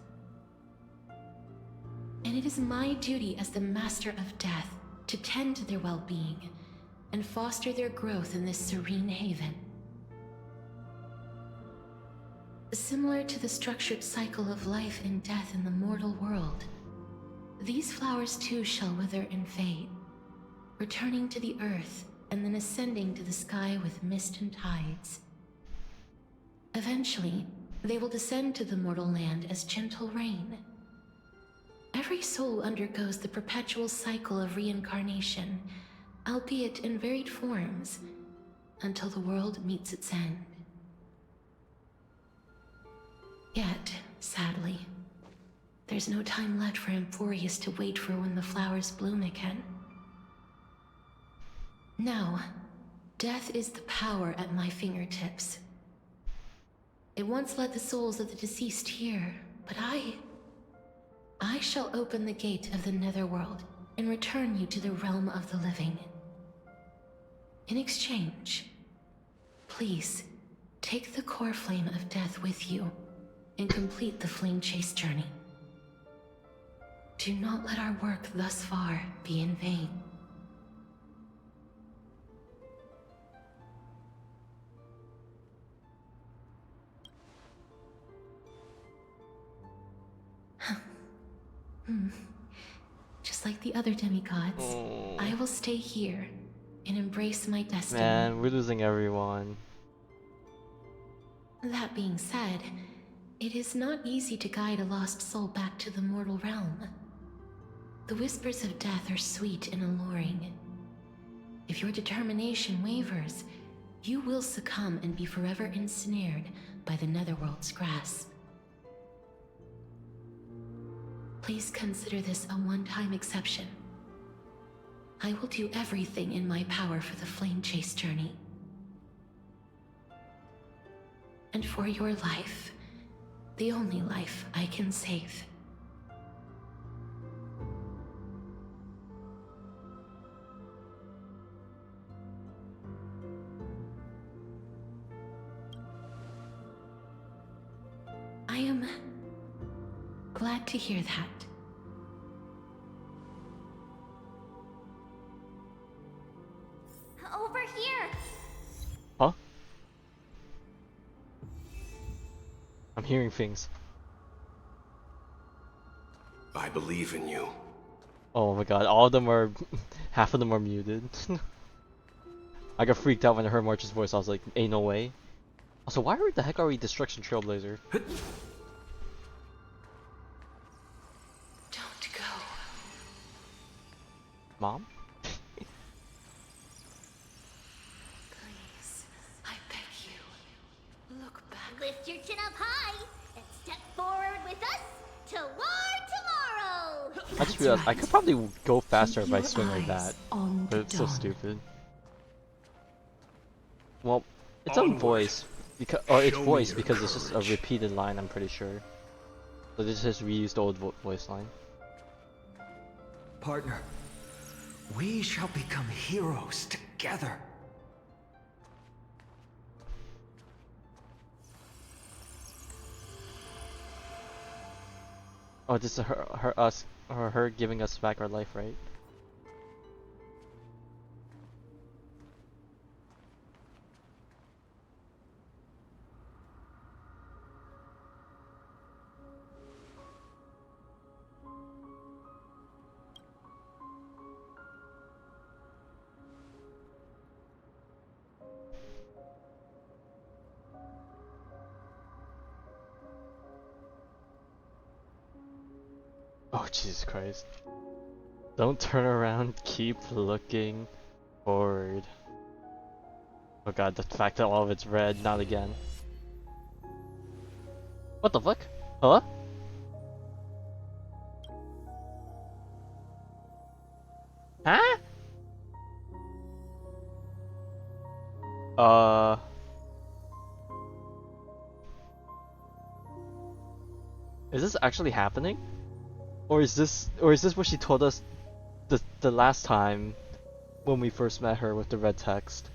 And it is my duty as the Master of Death to tend to their well-being and foster their growth in this serene haven. Similar to the structured cycle of life and death in the mortal world, these flowers too shall wither and fade, returning to the earth and then ascending to the sky with mist and tides. Eventually, they will descend to the mortal land as gentle rain. Every soul undergoes the perpetual cycle of reincarnation, albeit in varied forms, until the world meets its end. Yet, sadly, there's no time left for Amphorius to wait for when the flowers bloom again. Now, death is the power at my fingertips. It once led the souls of the deceased here, but I shall open the gate of the netherworld and return you to the realm of the living. In exchange, please, take the Coreflame of Death with you and complete the Flame Chase journey. Do not let our work thus far be in vain. Just like the other demigods, I will stay here and embrace my destiny. Man, we're losing everyone. That being said, it is not easy to guide a lost soul back to the mortal realm. The whispers of death are sweet and alluring. If your determination wavers, you will succumb and be forever ensnared by the netherworld's grasp. Please consider this a one-time exception. I will do everything in my power for the Flame Chase journey. And for your life, the only life I can save. Glad to hear that. Over here! Huh? I'm hearing things. I believe in you. Oh my god, all of them are... half of them are muted. I got freaked out when I heard March's voice. I was like, ain't no way. Also, why the heck are we Destruction Trailblazer? Don't go. Mom? Please, I beg you. Look back. Lift your chin up high and step forward with us toward tomorrow! I just realized I could probably go faster if I Keep your swing like eyes that. on But the it's so dawn. stupid. Well, it's Onward. on voice. Because, or it's Show me voice your because it's just a courage. repeated line, I'm pretty sure. So this just reused the old voice line. Partner, we shall become heroes together. Oh, this is her giving us back our life, right? Oh, Jesus Christ. Don't turn around, keep looking forward. Oh god, the fact that all of it's red, not again. What the fuck? Huh? Huh? Is this actually happening? Or is this what she told us the last time when we first met her with the red text?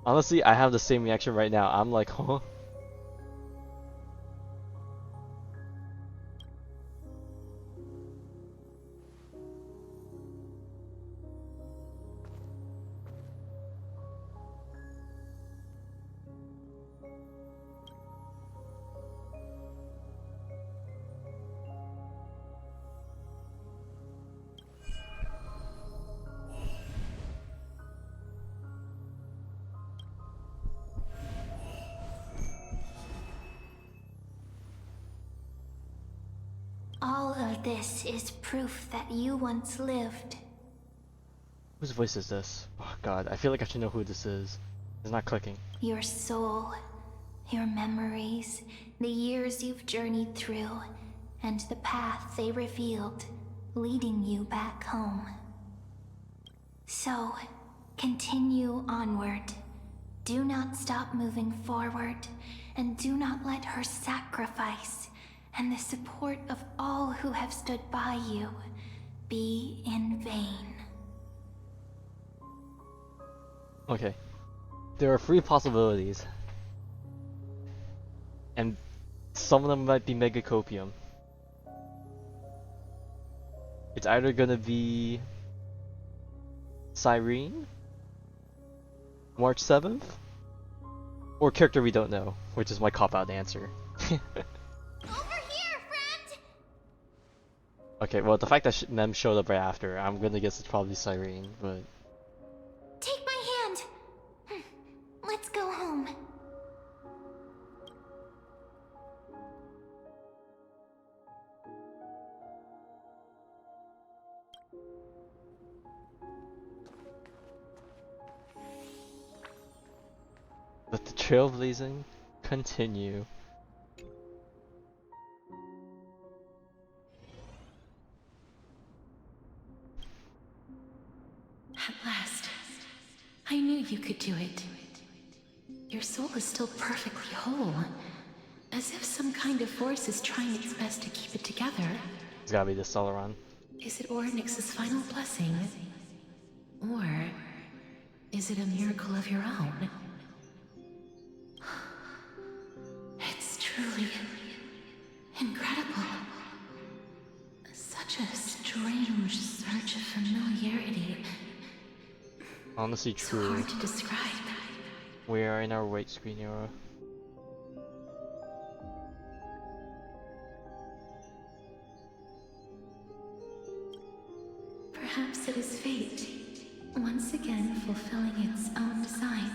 Honestly, I have the same reaction right now. I'm like, huh? All of this is proof that you once lived. Whose voice is this? Oh god, I feel like I should know who this is. It's not clicking. Your soul, your memories, the years you've journeyed through, and the path they revealed, leading you back home. So, continue onward. Do not stop moving forward, and do not let her sacrifice and the support of all who have stood by you be in vain. Okay. There are three possibilities. And some of them might be Megacopium. It's either gonna be Cyrene, March 7th, or character we don't know, which is my cop-out answer. Okay, well, the fact that Mem showed up right after, I'm gonna guess it's probably Cyrene, but... Take my hand! Let's go home. Let the trailblazing continue. At last. I knew you could do it. Your soul is still perfectly whole. As if some kind of force is trying its best to keep it together. It's gotta be the Celeron. Is it Ornyx's final blessing? Or is it a miracle of your own? It's truly incredible. Such a strange surge of familiarity. Honestly, So true. hard to describe. We are in our white screen era. Perhaps it is fate, once again fulfilling its own design.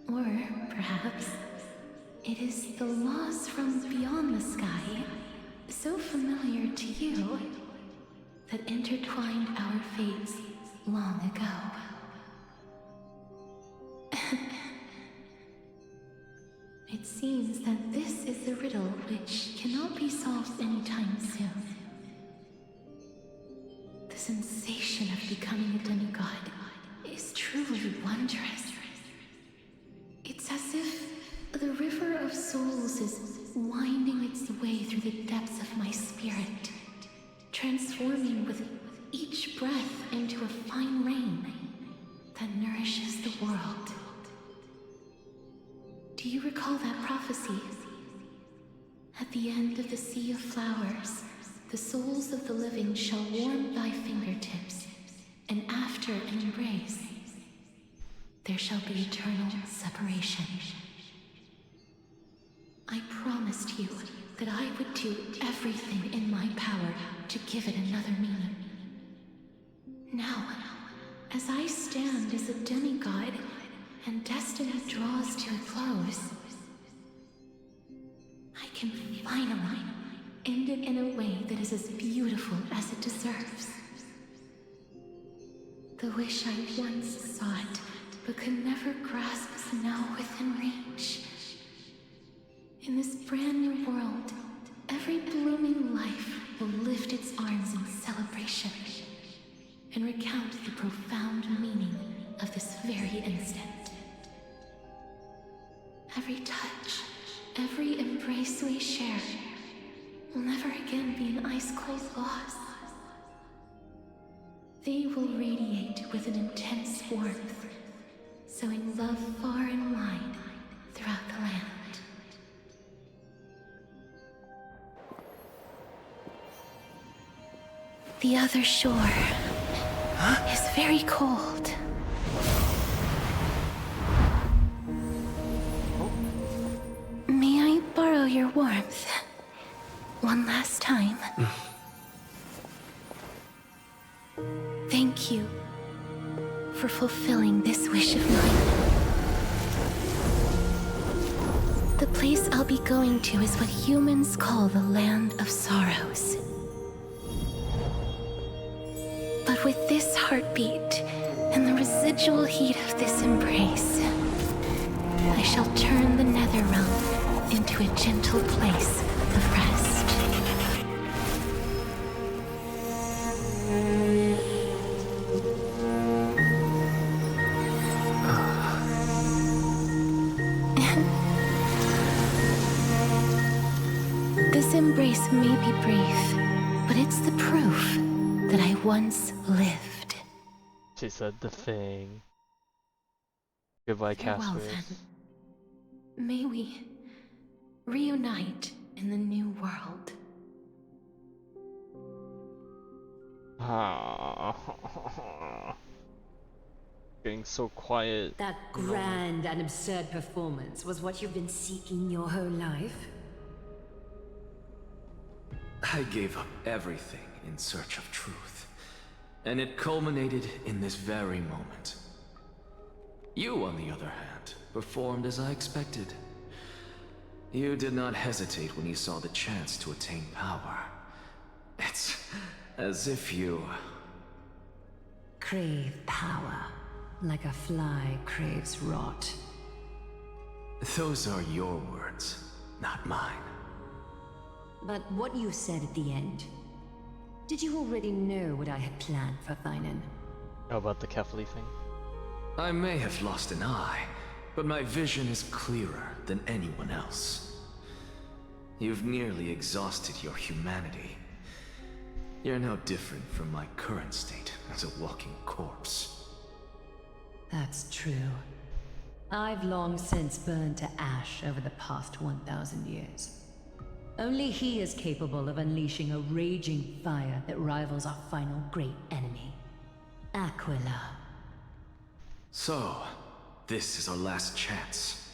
Or perhaps it is the laws from beyond the sky, so familiar to you, that intertwined our fates long ago. It seems that this is a riddle which cannot be solved anytime soon. The sensation of becoming a demigod is truly wondrous. It's as if the river of souls is winding its way through the depths of my spirit, transforming with each breath into a fine rain that nourishes the world. Do you recall that prophecy? At the end of the sea of flowers, the souls of the living shall warm thy fingertips, and after an embrace, there shall be eternal separation. I promised you that I would do everything in my power to give it another meaning. Now, as I stand as a demigod, and destiny draws to a close, I can finally end it in a way that is as beautiful as it deserves. The wish I once sought, but could never grasp, is now within reach. In this brand new world, every blooming life will lift its arms in celebration and recount the profound meaning of this very instant. Every touch, every embrace we share will never again be an ice-cold loss. They will radiate with an intense warmth, sowing love far and wide throughout the land. The other shore is very cold. May I borrow your warmth one last time? Thank you for fulfilling this wish of mine. The place I'll be going to is what humans call the Land of Sorrows. But with this heartbeat and the residual heat of this embrace, I shall turn the Netherrealm into a gentle place of rest. This embrace may be brief, but it's the proof that I once lived. She said the thing. Goodbye, Farewell, Casperus. then. May we reunite in the new world. Getting so quiet. That grand and absurd performance was what you've been seeking your whole life? I gave up everything in search of truth, and it culminated in this very moment. You, on the other hand, performed as I expected. You did not hesitate when you saw the chance to attain power. It's as if you... Crave power, like a fly craves rot. Those are your words, not mine. But what you said at the end, did you already know what I had planned for Thainan? How about the Kefli thing? I may have lost an eye, but my vision is clearer than anyone else. You've nearly exhausted your humanity. You're no different from my current state as a walking corpse. That's true. I've long since burned to ash over the past 1,000 years. Only he is capable of unleashing a raging fire that rivals our final great enemy, Aquila. So, this is our last chance.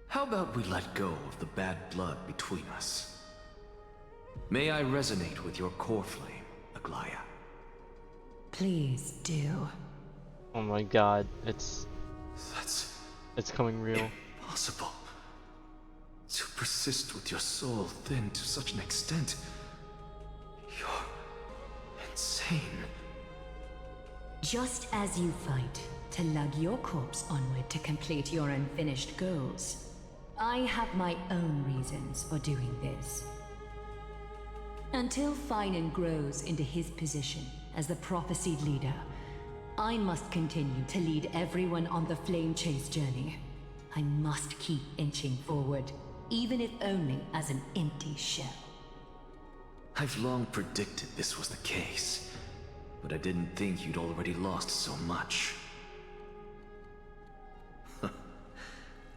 How about we let go of the bad blood between us? May I resonate with your core flame, Aglaya? Please do. Oh my god, it's coming real. Impossible. To persist with your soul thinned to such an extent. You're insane. Just as you fight to lug your corpse onward to complete your unfinished goals, I have my own reasons for doing this. Until Finan grows into his position as the prophesied leader, I must continue to lead everyone on the flame chase journey. I must keep inching forward, even if only as an empty shell. I've long predicted this was the case, but I didn't think you'd already lost so much.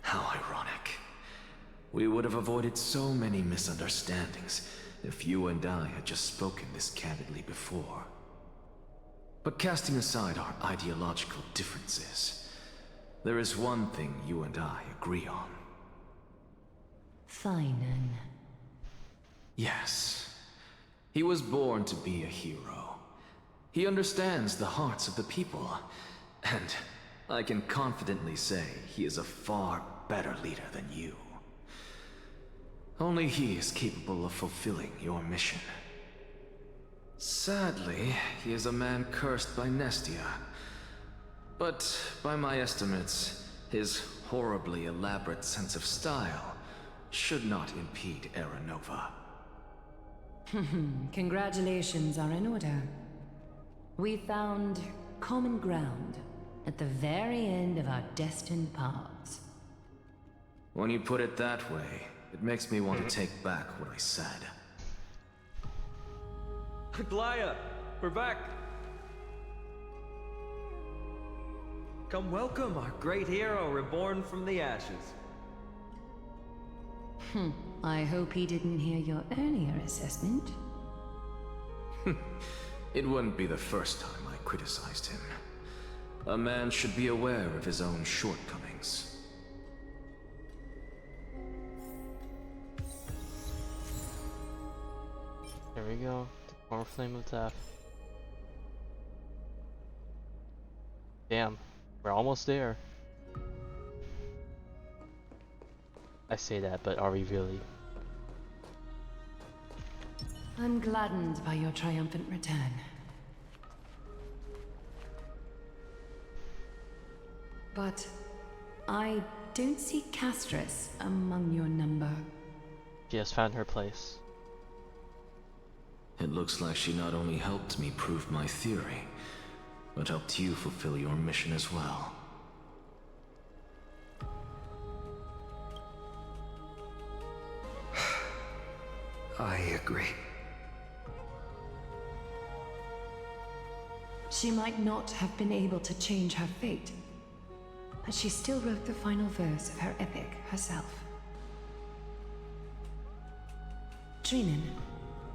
How ironic. We would have avoided so many misunderstandings if you and I had just spoken this candidly before. But casting aside our ideological differences, there is one thing you and I agree on. Finan. Yes. He was born to be a hero. He understands the hearts of the people, and I can confidently say he is a far better leader than you. Only he is capable of fulfilling your mission. Sadly, he is a man cursed by Nestia. But by my estimates, his horribly elaborate sense of style should not impede Era Nova. Congratulations are in order. We found common ground at the very end of our destined paths. When you put it that way, it makes me want to take back what I said. Aglaya, we're back. Come welcome our great hero reborn from the ashes. I hope he didn't hear your earlier assessment. It wouldn't be the first time I criticized him. A man should be aware of his own shortcomings. There we go. The Coreflame of Death. Damn, we're almost there. I say that, but are we really? I'm gladdened by your triumphant return. But I don't see Castris among your number. She has found her place. It looks like she not only helped me prove my theory, but helped you fulfill your mission as well. I agree. She might not have been able to change her fate, but she still wrote the final verse of her epic herself. Trinan,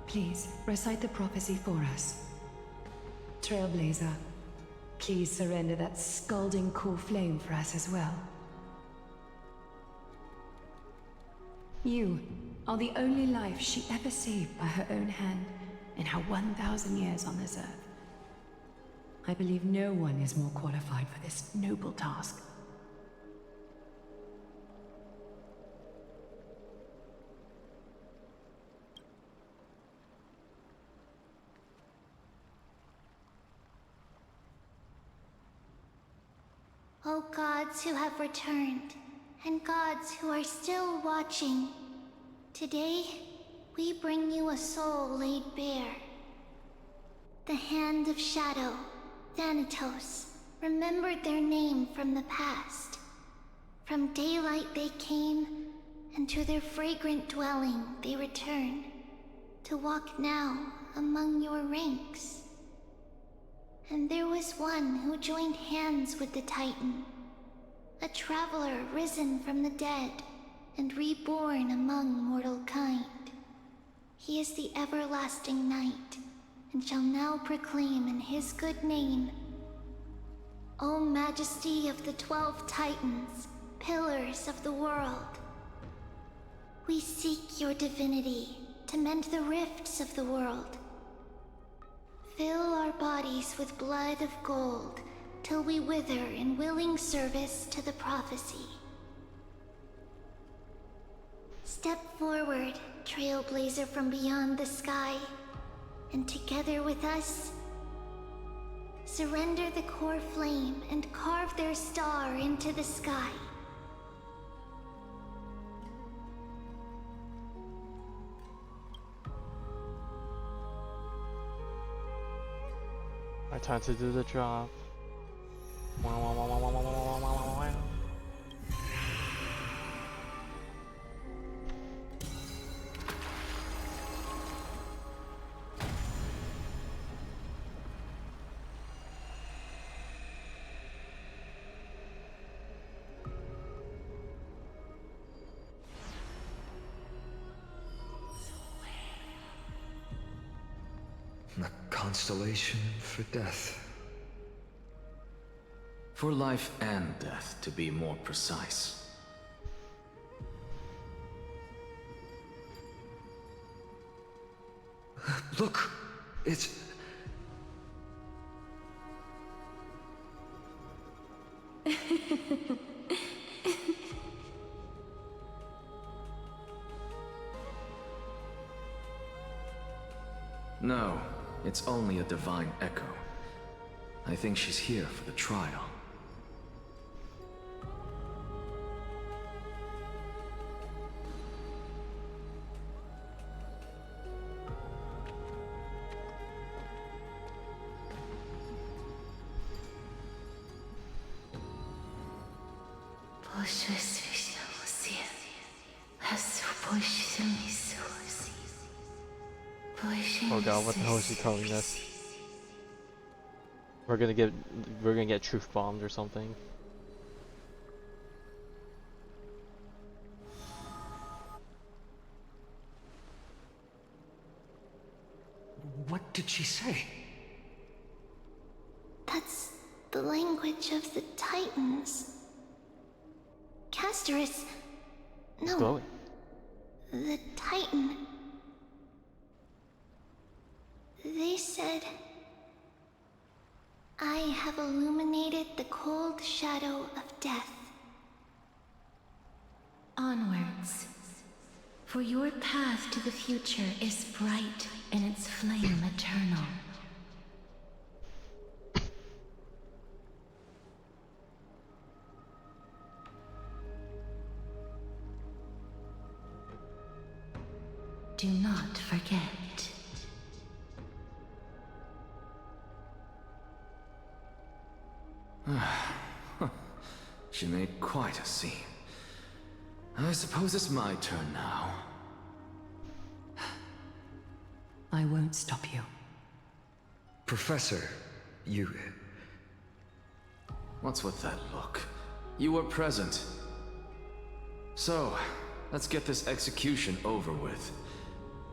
please recite the prophecy for us. Trailblazer, please surrender that scalding cool flame for us as well. You are the only life she ever saved by her own hand in her 1,000 years on this earth. I believe no one is more qualified for this noble task. O gods who have returned, and gods who are still watching, today we bring you a soul laid bare. The Hand of Shadow, Thanatos, remembered their name from the past. From daylight they came, and to their fragrant dwelling they return, to walk now among your ranks. And there was one who joined hands with the Titan, a traveler risen from the dead and reborn among mortal kind. He is the everlasting night, and shall now proclaim in his good name, O Majesty of the 12 Titans, pillars of the world. We seek your divinity to mend the rifts of the world. Fill our bodies with blood of gold till we wither in willing service to the prophecy. Step forward, Trailblazer from beyond the sky, and together with us, surrender the Coreflame and carve their star into the sky. My time to do the drop. A constellation for death. For life and death, to be more precise. Look! It's... No, it's only a divine echo. I think she's here for the trial. Oh god, what the hell is he calling this? We're gonna get truth bombed or something. What did she say? That's the language of the Titans. Casterus... No. Glowing. The Titan. They said... I have illuminated the cold shadow of death. Onwards. For your path to the future is bright and its flame eternal. Do not forget. She made quite a scene. I suppose it's my turn now. I won't stop you. Professor, you... What's with that look? You were present. So, let's get this execution over with.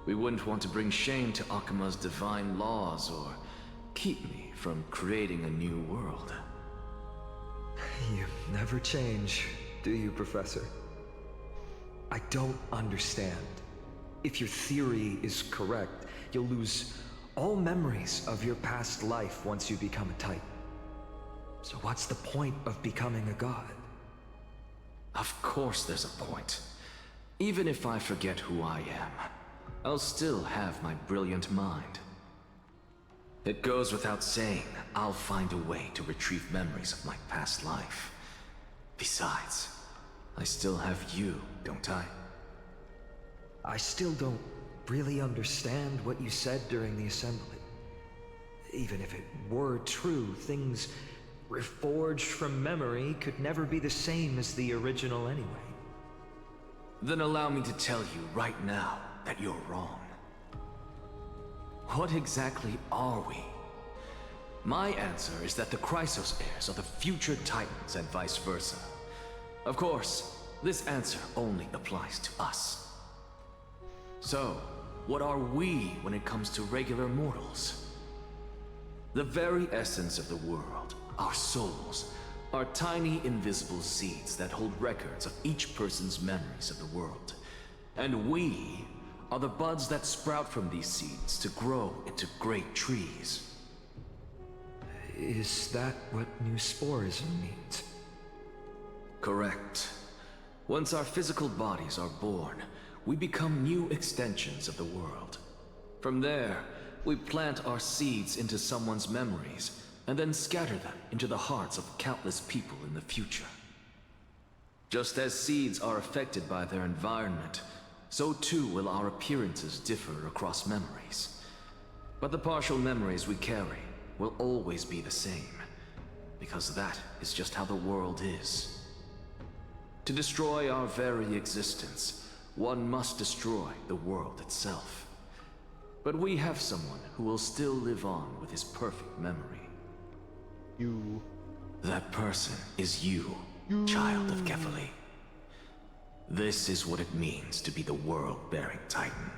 We wouldn't want to bring shame to Akima's divine laws or keep me from creating a new world. You never change, do you, Professor? I don't understand. If your theory is correct, you'll lose all memories of your past life once you become a Titan. So what's the point of becoming a god? Of course there's a point. Even if I forget who I am, I'll still have my brilliant mind. It goes without saying, I'll find a way to retrieve memories of my past life. Besides, I still have you, don't I? I still don't really understand what you said during the assembly. Even if it were true, things reforged from memory could never be the same as the original anyway. Then allow me to tell you right now that you're wrong. What exactly are we? My answer is that the Chrysos heirs are the future Titans and vice versa. Of course, this answer only applies to us. So, what are we when it comes to regular mortals? The very essence of the world, our souls, are tiny invisible seeds that hold records of each person's memories of the world. And we are the buds that sprout from these seeds to grow into great trees. Is that what new sporism means? Correct. Once our physical bodies are born, we become new extensions of the world. From there, we plant our seeds into someone's memories, and then scatter them into the hearts of countless people in the future. Just as seeds are affected by their environment, so too will our appearances differ across memories. But the partial memories we carry will always be the same, because that is just how the world is. To destroy our very existence, one must destroy the world itself. But we have someone who will still live on with his perfect memory. You. That person is you, child of Kefali. This is what it means to be the world-bearing Titan.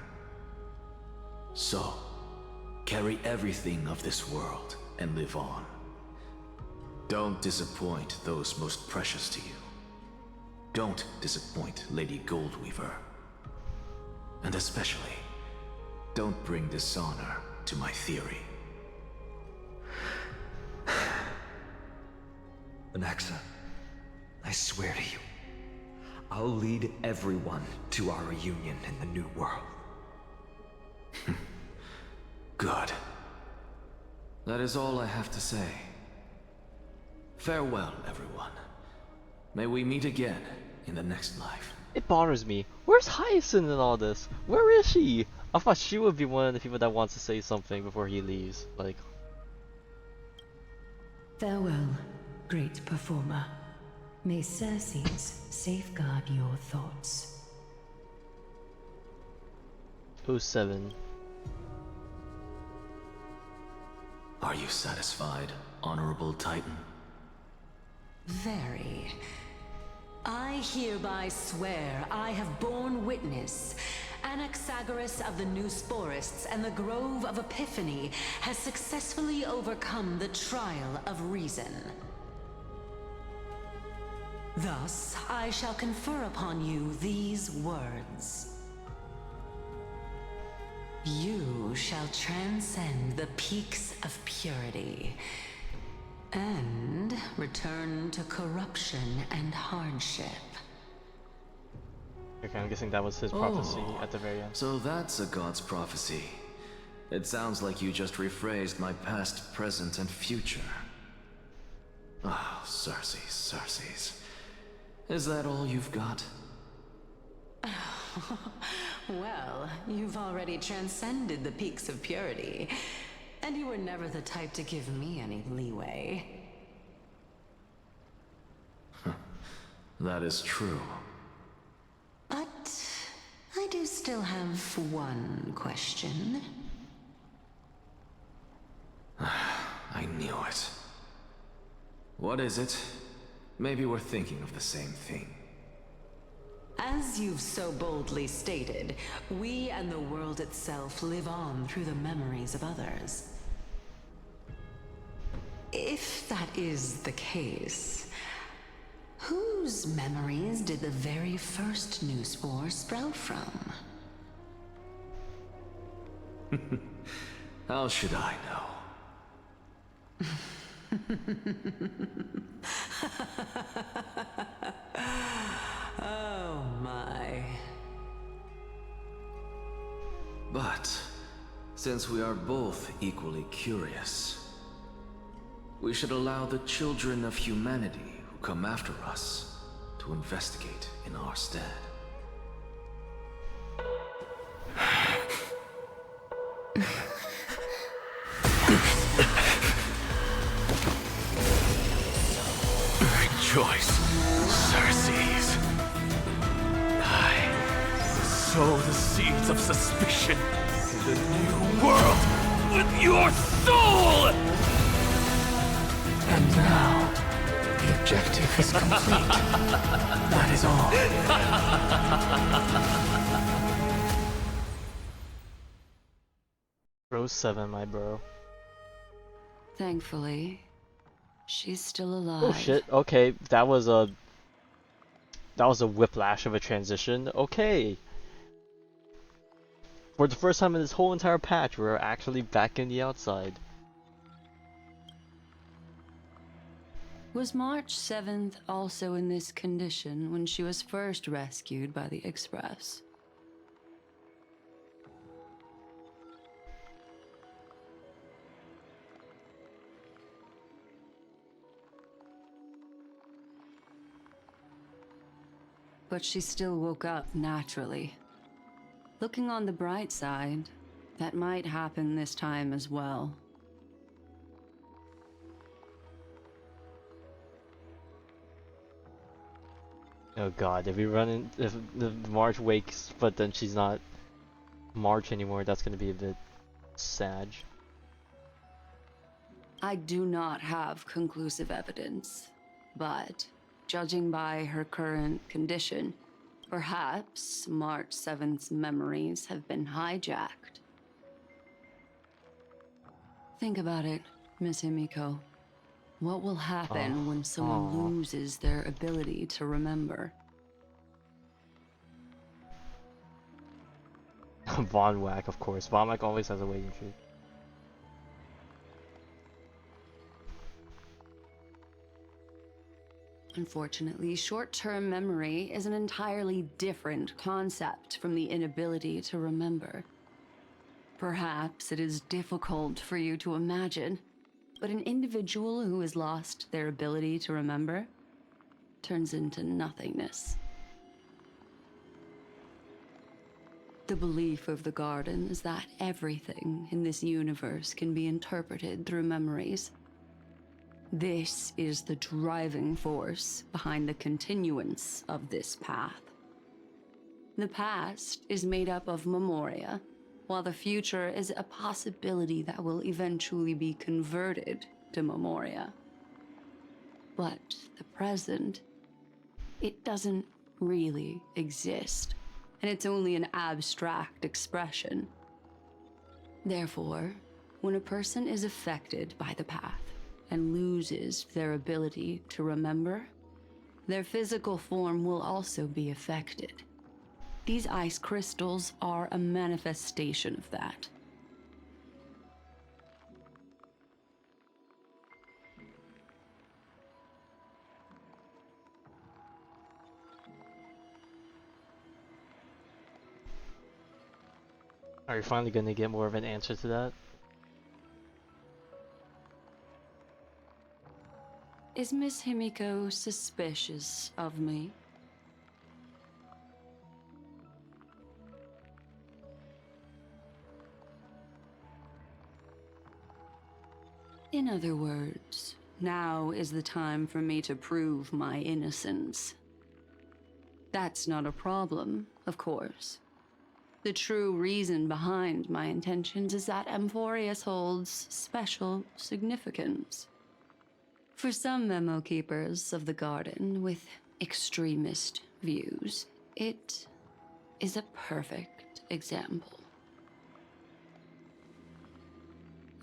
So, carry everything of this world and live on. Don't disappoint those most precious to you. Don't disappoint Lady Goldweaver. And especially, don't bring dishonor to my theory. Anaxa, I swear to you, I'll lead everyone to our reunion in the new world. Good. That is all I have to say. Farewell, everyone. May we meet again in the next life. It bothers me. Where's Hyacinth in all this? Where is she? I thought she would be one of the people that wants to say something before he leaves. Like, Farewell, great performer. May Circes safeguard your thoughts. 07. Are you satisfied, Honorable Titan? Very. I hereby swear I have borne witness. Anaxagoras of the New Sporists and the Grove of Epiphany has successfully overcome the trial of reason. Thus, I shall confer upon you these words. You shall transcend the peaks of purity and return to corruption and hardship. Okay, I'm guessing that was his prophecy at the very end. So that's a god's prophecy. It sounds like you just rephrased my past, present, and future. Ah, oh, Circes. Is that all you've got? Well, you've already transcended the peaks of purity, and you were never the type to give me any leeway. That is true. But I do still have one question. I knew it. What is it? Maybe we're thinking of the same thing. As you've so boldly stated, we and the world itself live on through the memories of others. If that is the case, whose memories did the very first new spore sprout from? How should I know? Oh my. But, since we are both equally curious, we should allow the children of humanity who come after us to investigate in our stead. Rejoice, Circes. I sow the seeds of suspicion in the new world with your soul! And now, The objective is complete. That is all. Row 7, my bro. Thankfully, she's still alive. Oh shit, okay, that was a whiplash of a transition. Okay. For the first time in this whole entire patch, we're actually back in the outside. Was March 7th also in this condition when she was first rescued by the Express? But she still woke up naturally. Looking on the bright side, that might happen this time as well. Oh god, if the March wakes, but then she's not March anymore, that's gonna be a bit sad. I do not have conclusive evidence, but judging by her current condition, perhaps March 7th's memories have been hijacked. Think about it, Miss Himiko. What will happen when someone loses their ability to remember? Von Whack, of course. Von Whack always has a waiting tree. Unfortunately, short-term memory is an entirely different concept from the inability to remember. Perhaps it is difficult for you to imagine, but an individual who has lost their ability to remember turns into nothingness. The belief of the Garden is that everything in this universe can be interpreted through memories. This is the driving force behind the continuance of this path. The past is made up of memoria, while the future is a possibility that will eventually be converted to memoria. But the present, it doesn't really exist, and it's only an abstract expression. Therefore, when a person is affected by the path and loses their ability to remember, their physical form will also be affected. These ice crystals are a manifestation of that. Are you finally gonna get more of an answer to that? Is Miss Himiko suspicious of me? In other words, now is the time for me to prove my innocence. That's not a problem, of course. The true reason behind my intentions is that Amphorius holds special significance. For some memo keepers of the Garden with extremist views, it is a perfect example.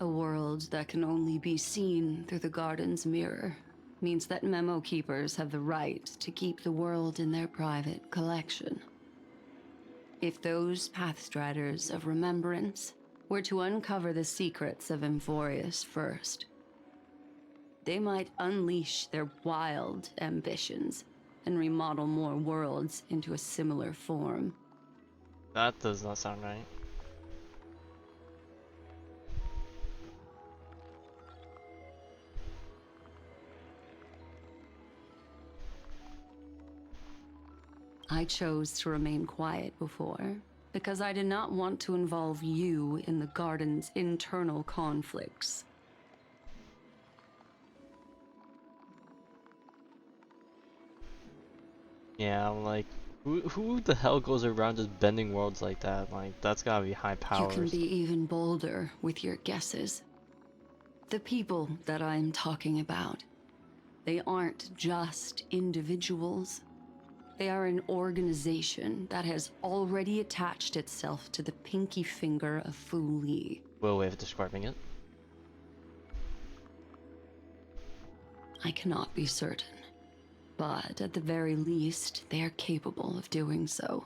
A world that can only be seen through the Garden's mirror means that memo keepers have the right to keep the world in their private collection. If those Pathstriders of Remembrance were to uncover the secrets of Amphorius first, they might unleash their wild ambitions and remodel more worlds into a similar form. That does not sound right. I chose to remain quiet before, because I did not want to involve you in the Garden's internal conflicts. Yeah, I'm like, who the hell goes around just bending worlds like that? Like, that's gotta be high powers. You can be even bolder with your guesses. The people that I'm talking about, They aren't just individuals. They are an organization that has already attached itself to the pinky finger of Fu Li. Well, way of describing it. I cannot be certain, but at the very least, they are capable of doing so.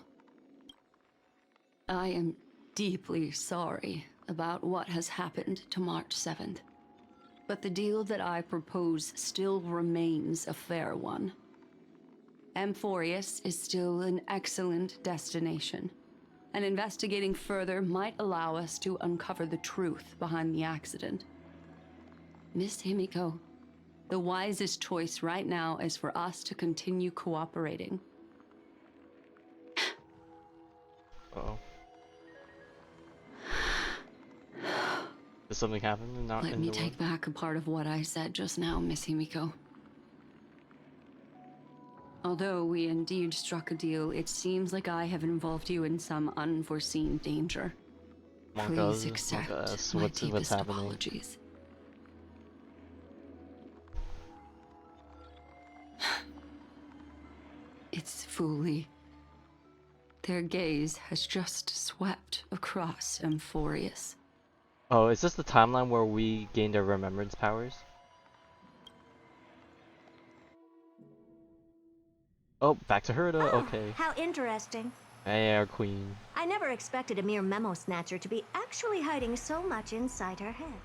I am deeply sorry about what has happened to March 7th, but the deal that I propose still remains a fair one. Amphorius is still an excellent destination, and investigating further might allow us to uncover the truth behind the accident. Miss Himiko, the wisest choice right now is for us to continue cooperating. Uh-oh. Did something happen in the Let me take back a part of what I said just now, Miss Himiko. Although we indeed struck a deal, it seems like I have involved you in some unforeseen danger. Please accept my deepest apologies. It's Fu Li. Their gaze has just swept across Amphorius. Oh, is this the timeline where we gained our remembrance powers? Oh, back to Herta, okay. How interesting. Hey, our queen. I never expected a mere memo snatcher to be actually hiding so much inside her head.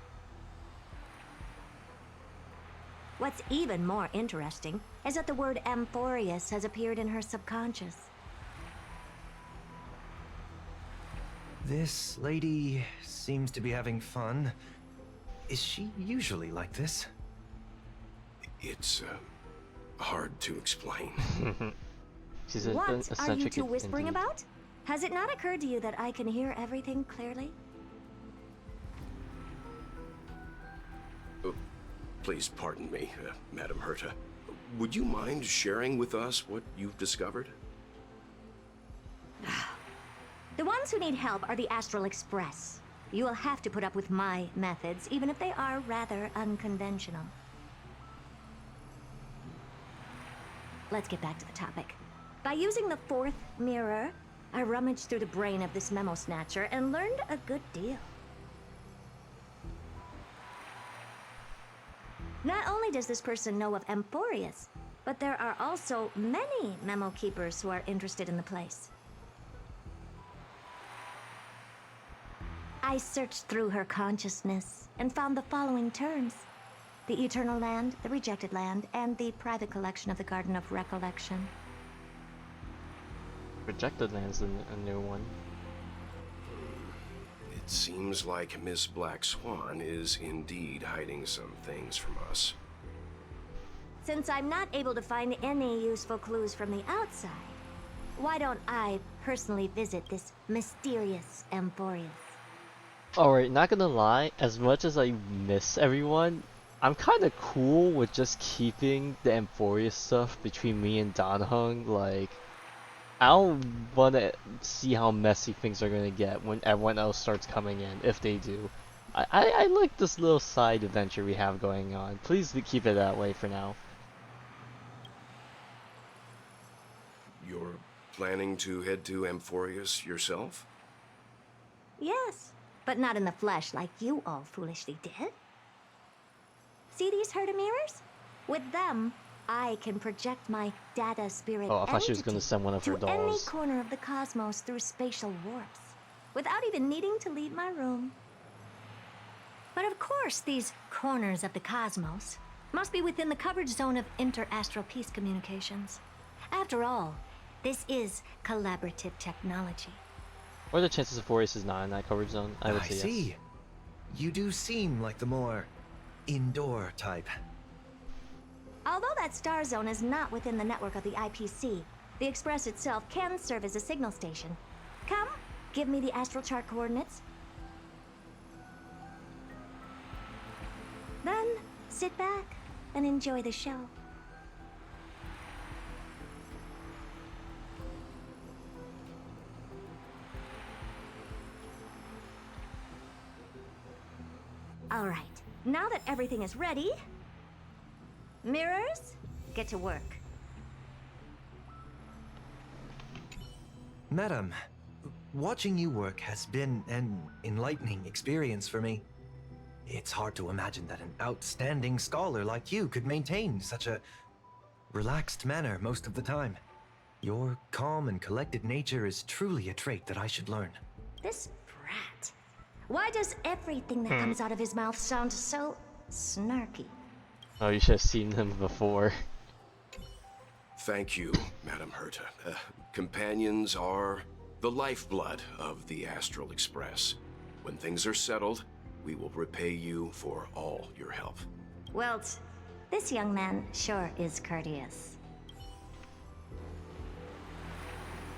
What's even more interesting is that the word Amphorius has appeared in her subconscious. This lady seems to be having fun. Is she usually like this? It's, hard to explain. She's What are you eccentric two whispering indeed. about? Has it not occurred to you that I can hear everything clearly? Please pardon me, Madam Herta. Would you mind sharing with us what you've discovered? The ones who need help are the Astral Express. You will have to put up with my methods, even if they are rather unconventional. Let's get back to the topic. By using the fourth mirror, I rummaged through the brain of this memo snatcher and learned a good deal. Not only does this person know of Amphorius, but there are also many memo keepers who are interested in the place. I searched through her consciousness and found the following terms: the Eternal Land, the Rejected Land, and the private collection of the Garden of Recollection. Rejected Land's a new one. It seems like Miss Black Swan is indeed hiding some things from us. Since I'm not able to find any useful clues from the outside, why don't I personally visit this mysterious Amphorius? Alright, not gonna lie, as much as I miss everyone, I'm kinda cool with just keeping the Amphorius stuff between me and Danheng. Like, I don't wanna see how messy things are gonna get when everyone else starts coming in, if they do. I like this little side adventure we have going on. Please keep it that way for now. You're planning to head to Amphorius yourself? Yes, but not in the flesh like you all foolishly did. See these Herta mirrors? With them, I can project my data spirit Oh, I thought she was gonna entity send one of her to any dolls. corner of the cosmos through spatial warps, without even needing to leave my room. But of course, these corners of the cosmos must be within the coverage zone of inter-astral peace communications. After all, this is collaborative technology. What are the chances Amphorius is not in that coverage zone? I would say yes. see. You do seem like the more indoor type. Although that star zone is not within the network of the IPC, the Express itself can serve as a signal station. Come, give me the astral chart coordinates. Then, sit back and enjoy the show. All right, now that everything is ready, Mirrors, get to work. Madam, watching you work has been an enlightening experience for me. It's hard to imagine that an outstanding scholar like you could maintain such a relaxed manner most of the time. Your calm and collected nature is truly a trait that I should learn. This brat. Why does everything that comes out of his mouth sound so snarky? Oh, you should have seen him before. Thank you, Madam Herta. Companions are the lifeblood of the Astral Express. When things are settled, we will repay you for all your help. Well, this young man sure is courteous.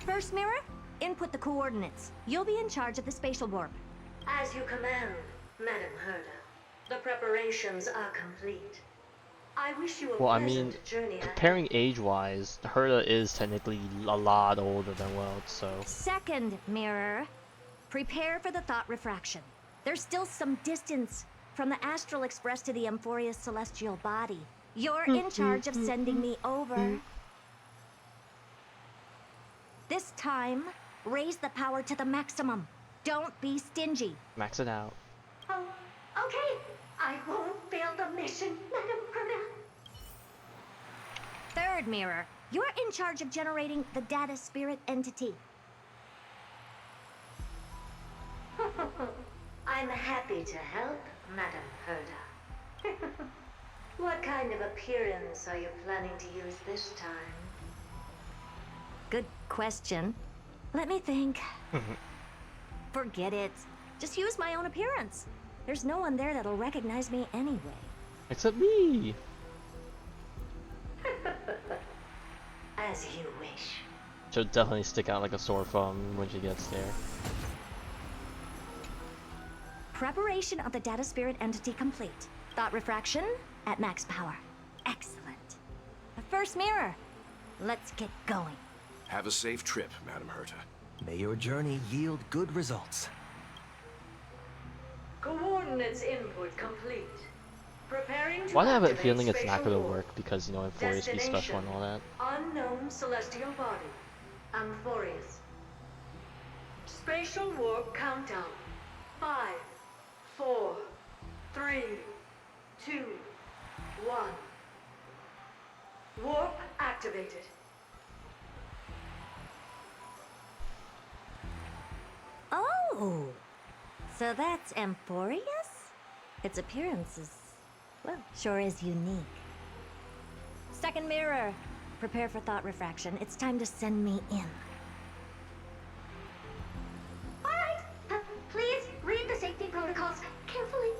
First mirror, input the coordinates. You'll be in charge of the spatial warp. As you command, Madam Herta. The preparations are complete. I wish you a Well, I pleasant mean, journey ahead. comparing age-wise, Herta is technically a lot older than Weld, so... Second mirror, prepare for the thought refraction. There's still some distance from the Astral Express to the Amphoria's celestial body. You're in charge of sending me over. This time, raise the power to the maximum. Don't be stingy. Max it out. Oh, okay. I won't fail the mission, Madam Herta. Third mirror, you're in charge of generating the data spirit entity. I'm happy to help, Madam Herta. What kind of appearance are you planning to use this time? Good question. Let me think. Forget it. Just use my own appearance. There's no one there that'll recognize me anyway. Except me! As you wish. She'll definitely stick out like a sore thumb when she gets there. Preparation of the data spirit entity complete. Thought refraction at max power. Excellent. The first mirror. Let's get going. Have a safe trip, Madam Herta. May your journey yield good results. Coordinates input complete. Preparing to Why do I have a activate feeling it's not spatial gonna warp. work because, you know, Amphorius be special and all that? Unknown celestial body. Amphorius. Spatial warp countdown. 5, 4, 3, 2, 1. Warp activated. Oh! So that's Amphorius? Its appearance is, well, sure is unique. Second mirror. Prepare for thought refraction. It's time to send me in. Alright, please read the safety protocols carefully.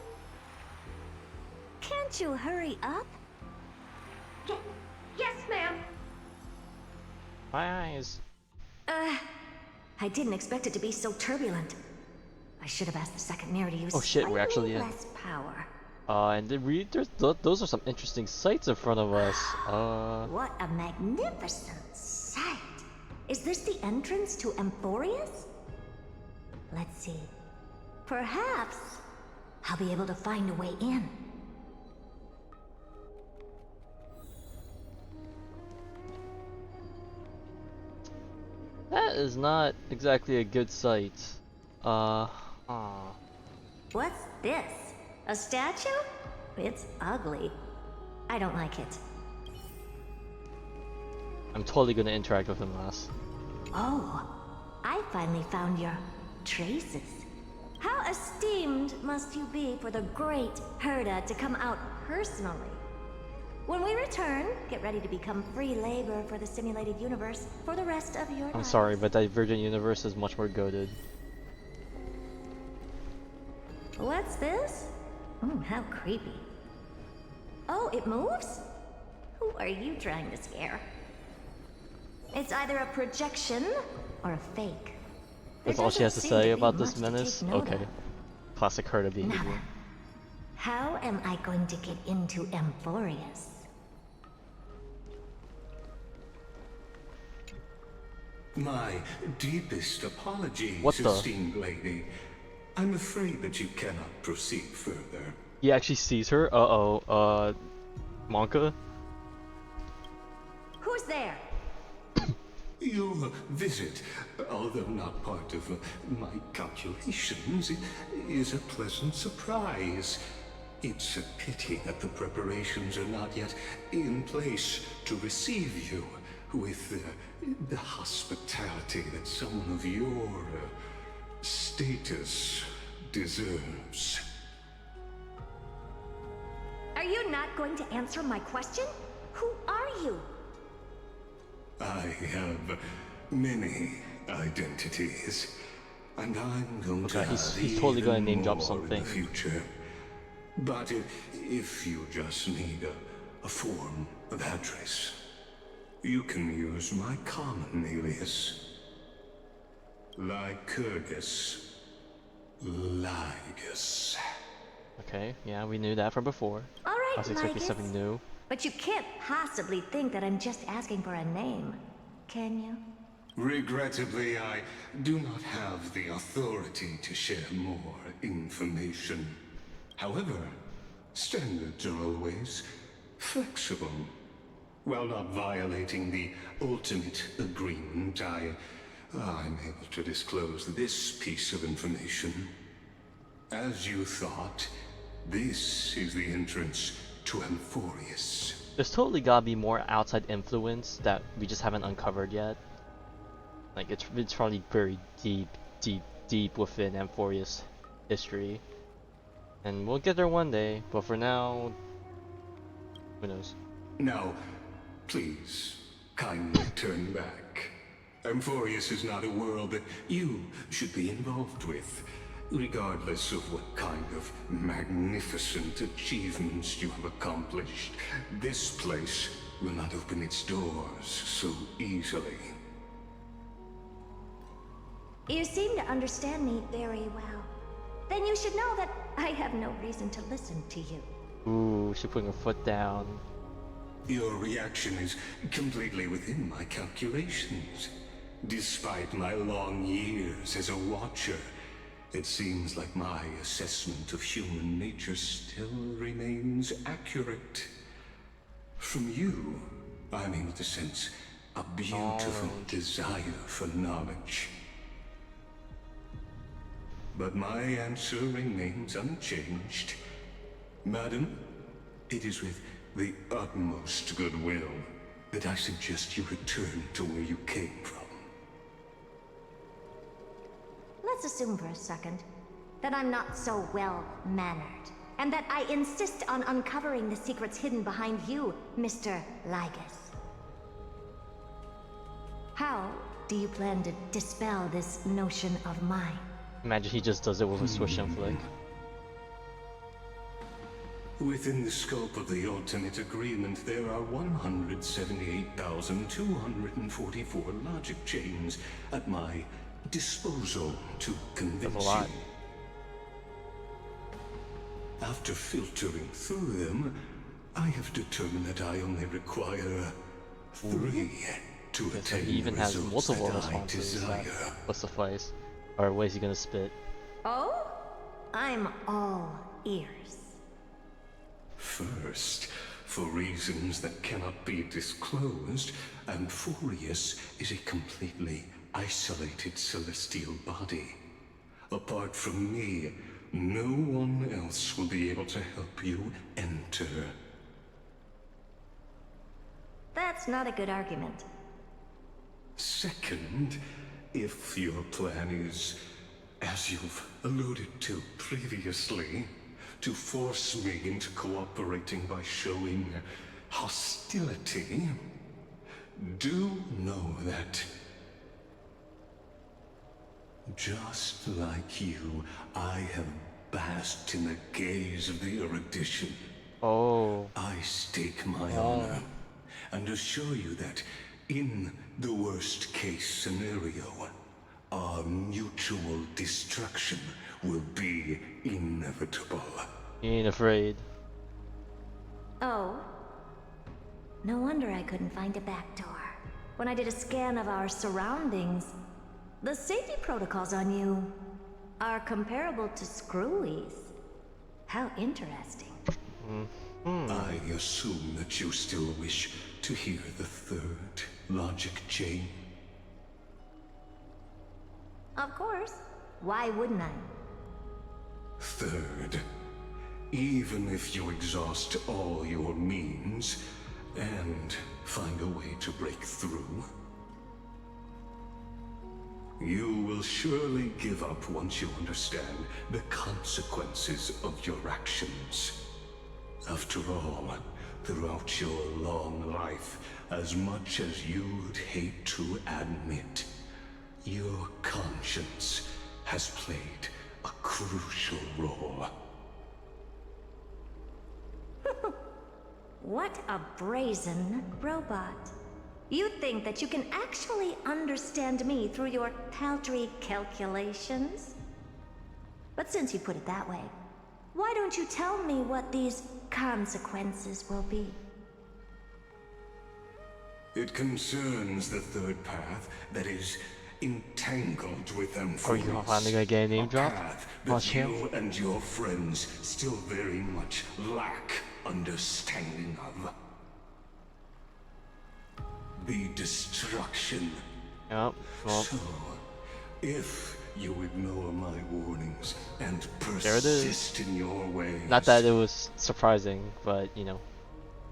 Can't you hurry up? Yes, ma'am. My eyes. I didn't expect it to be so turbulent. I should have asked the second mirror to use Oh shit, we're actually slightly in. less power. And those are some interesting sights in front of us. What a magnificent sight! Is this the entrance to Amphorius? Let's see. Perhaps I'll be able to find a way in. That is not exactly a good sight. What's this? A statue? It's ugly. I don't like it. I'm totally gonna interact with him last. Oh, I finally found your traces. How esteemed must you be for the great Herta to come out personally? When we return, get ready to become free labor for the simulated universe for the rest of your life. I'm sorry, but Divergent Universe is much more goated. What's this? How creepy. Oh, it moves? Who are you trying to scare? It's either a projection or a fake. That's all she has to say about this menace? Okay. Classic Herta behavior. How am I going to get into Amphorius? My deepest apologies, What the? esteemed lady. I'm afraid that you cannot proceed further. He actually sees her? Monka? Who's there? Your visit, although not part of my calculations, is a pleasant surprise. It's a pity that the preparations are not yet in place to receive you with the hospitality that someone of your status deserves. Are you not going to answer my question? Who are you? I have many identities, and I'm going to have he's totally gonna name drop more something. in the future. But if you just need a form of address, you can use my common alias, Lycurgus Lygus. Okay, yeah, we knew that from before. All right, I was expecting Lygus. something new. But you can't possibly think that I'm just asking for a name, can you? Regrettably, I do not have the authority to share more information. However, standards are always flexible. While not violating the ultimate agreement, I'm able to disclose this piece of information. As you thought, this is the entrance to Amphorius. There's totally gotta be more outside influence that we just haven't uncovered yet. Like it's probably very deep within Amphorius history. And we'll get there one day, but for now, who knows? Now, please, kindly turn back. Amphorius is not a world that you should be involved with, regardless of what kind of magnificent achievements you have accomplished. This place will not open its doors so easily. You seem to understand me very well. Then you should know that I have no reason to listen to you. Ooh, she's putting her foot down. Your reaction is completely within my calculations. Despite my long years as a watcher, it seems like my assessment of human nature still remains accurate. From you, I'm able to sense a beautiful desire for knowledge. But my answer remains unchanged. Madam, it is with the utmost goodwill that I suggest you return to where you came from. Let's assume for a second that I'm not so well-mannered, and that I insist on uncovering the secrets hidden behind you, Mr. Lygus. How do you plan to dispel this notion of mine? Imagine he just does it with a swish and flick. Within the scope of the ultimate agreement, there are 178,244 logic chains at my disposal to convince That's a lot. you. After filtering through them, I have determined that I only require 3 to Okay, so attain he even the has results multiple that I responses that desire. will suffice. Or what is he gonna spit? Oh? I'm all ears. First, for reasons that cannot be disclosed, Amphorius is a completely isolated celestial body. Apart from me, no one else will be able to help you enter. That's not a good argument. Second, if your plan is, as you've alluded to previously, to force me into cooperating by showing hostility, do know that, just like you, I have basked in the gaze of the erudition. Oh. I stake my honor and assure you that in the worst case scenario, our mutual destruction will be inevitable. He ain't afraid. Oh? No wonder I couldn't find a back door. When I did a scan of our surroundings, the safety protocols on you are comparable to Screwy's. How interesting. I assume that you still wish to hear the third logic chain? Of course. Why wouldn't I? Third, even if you exhaust all your means and find a way to break through, you will surely give up once you understand the consequences of your actions. After all, throughout your long life, as much as you'd hate to admit, your conscience has played a crucial role. What a brazen robot. You think that you can actually understand me through your paltry calculations? But since you put it that way, why don't you tell me what these consequences will be? It concerns the third path that is entangled with them. Are you finally gonna get a name drop? That you and your friends still very much lack understanding of. The destruction. Yep. Well. So, if you ignore my warnings and There it is. persist in your ways, Not that it was surprising, but you know.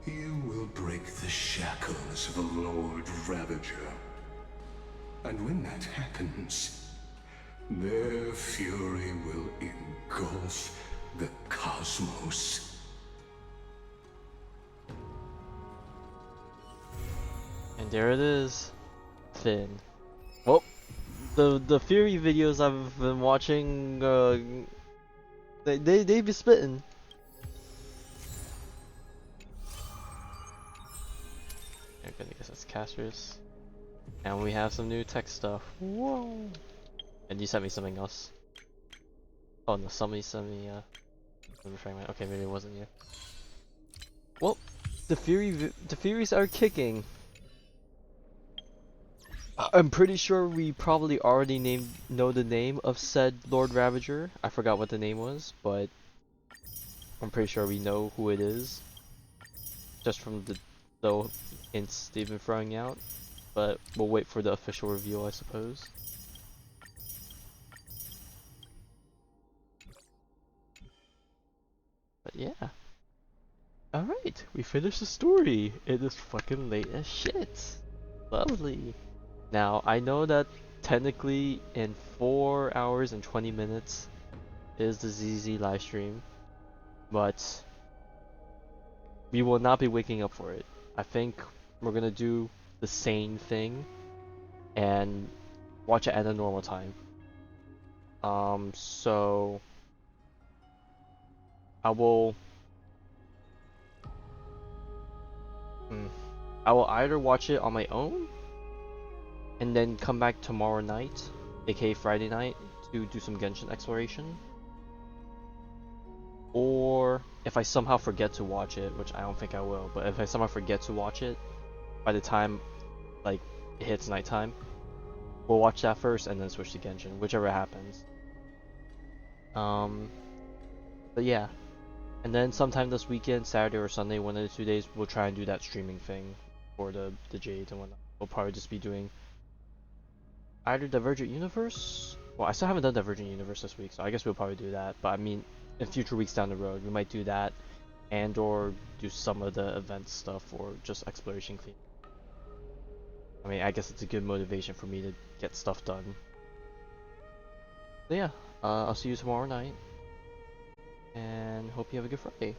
you will break the shackles of a Lord Ravager. And when that happens, their fury will engulf the cosmos. And there it is. Finn. Well, the Fury videos I've been watching, they be spitting. I'm gonna guess that's casters. And we have some new tech stuff. Whoa! And you sent me something else. Oh no, somebody sent me fragment. Okay, maybe it wasn't you. Well, the Furies are kicking. I'm pretty sure we probably already know the name of said Lord Ravager. I forgot what the name was, but I'm pretty sure we know who it is. Just from the hints they've been throwing out. But we'll wait for the official reveal, I suppose. But yeah. Alright, we finished the story. It is fucking late as shit. Lovely. Now, I know that technically in 4 hours and 20 minutes is the ZZ livestream, but we will not be waking up for it. I think we're gonna do the same thing and watch it at a normal time. So I will either watch it on my own and then come back tomorrow night, aka Friday night, to do some Genshin exploration. Or if I somehow forget to watch it, which I don't think I will, but if I somehow forget to watch it, by the time like it hits nighttime, we'll watch that first and then switch to Genshin, whichever happens. But yeah. And then sometime this weekend, Saturday or Sunday, one of the 2 days, we'll try and do that streaming thing for the Jades and whatnot. We'll probably just be doing either Divergent Universe. Well, I still haven't done Divergent Universe this week, so I guess we'll probably do that. But I mean, in future weeks down the road, we might do that, and or do some of the event stuff or just exploration clean. I mean, I guess it's a good motivation for me to get stuff done. So yeah, I'll see you tomorrow night, and hope you have a good Friday.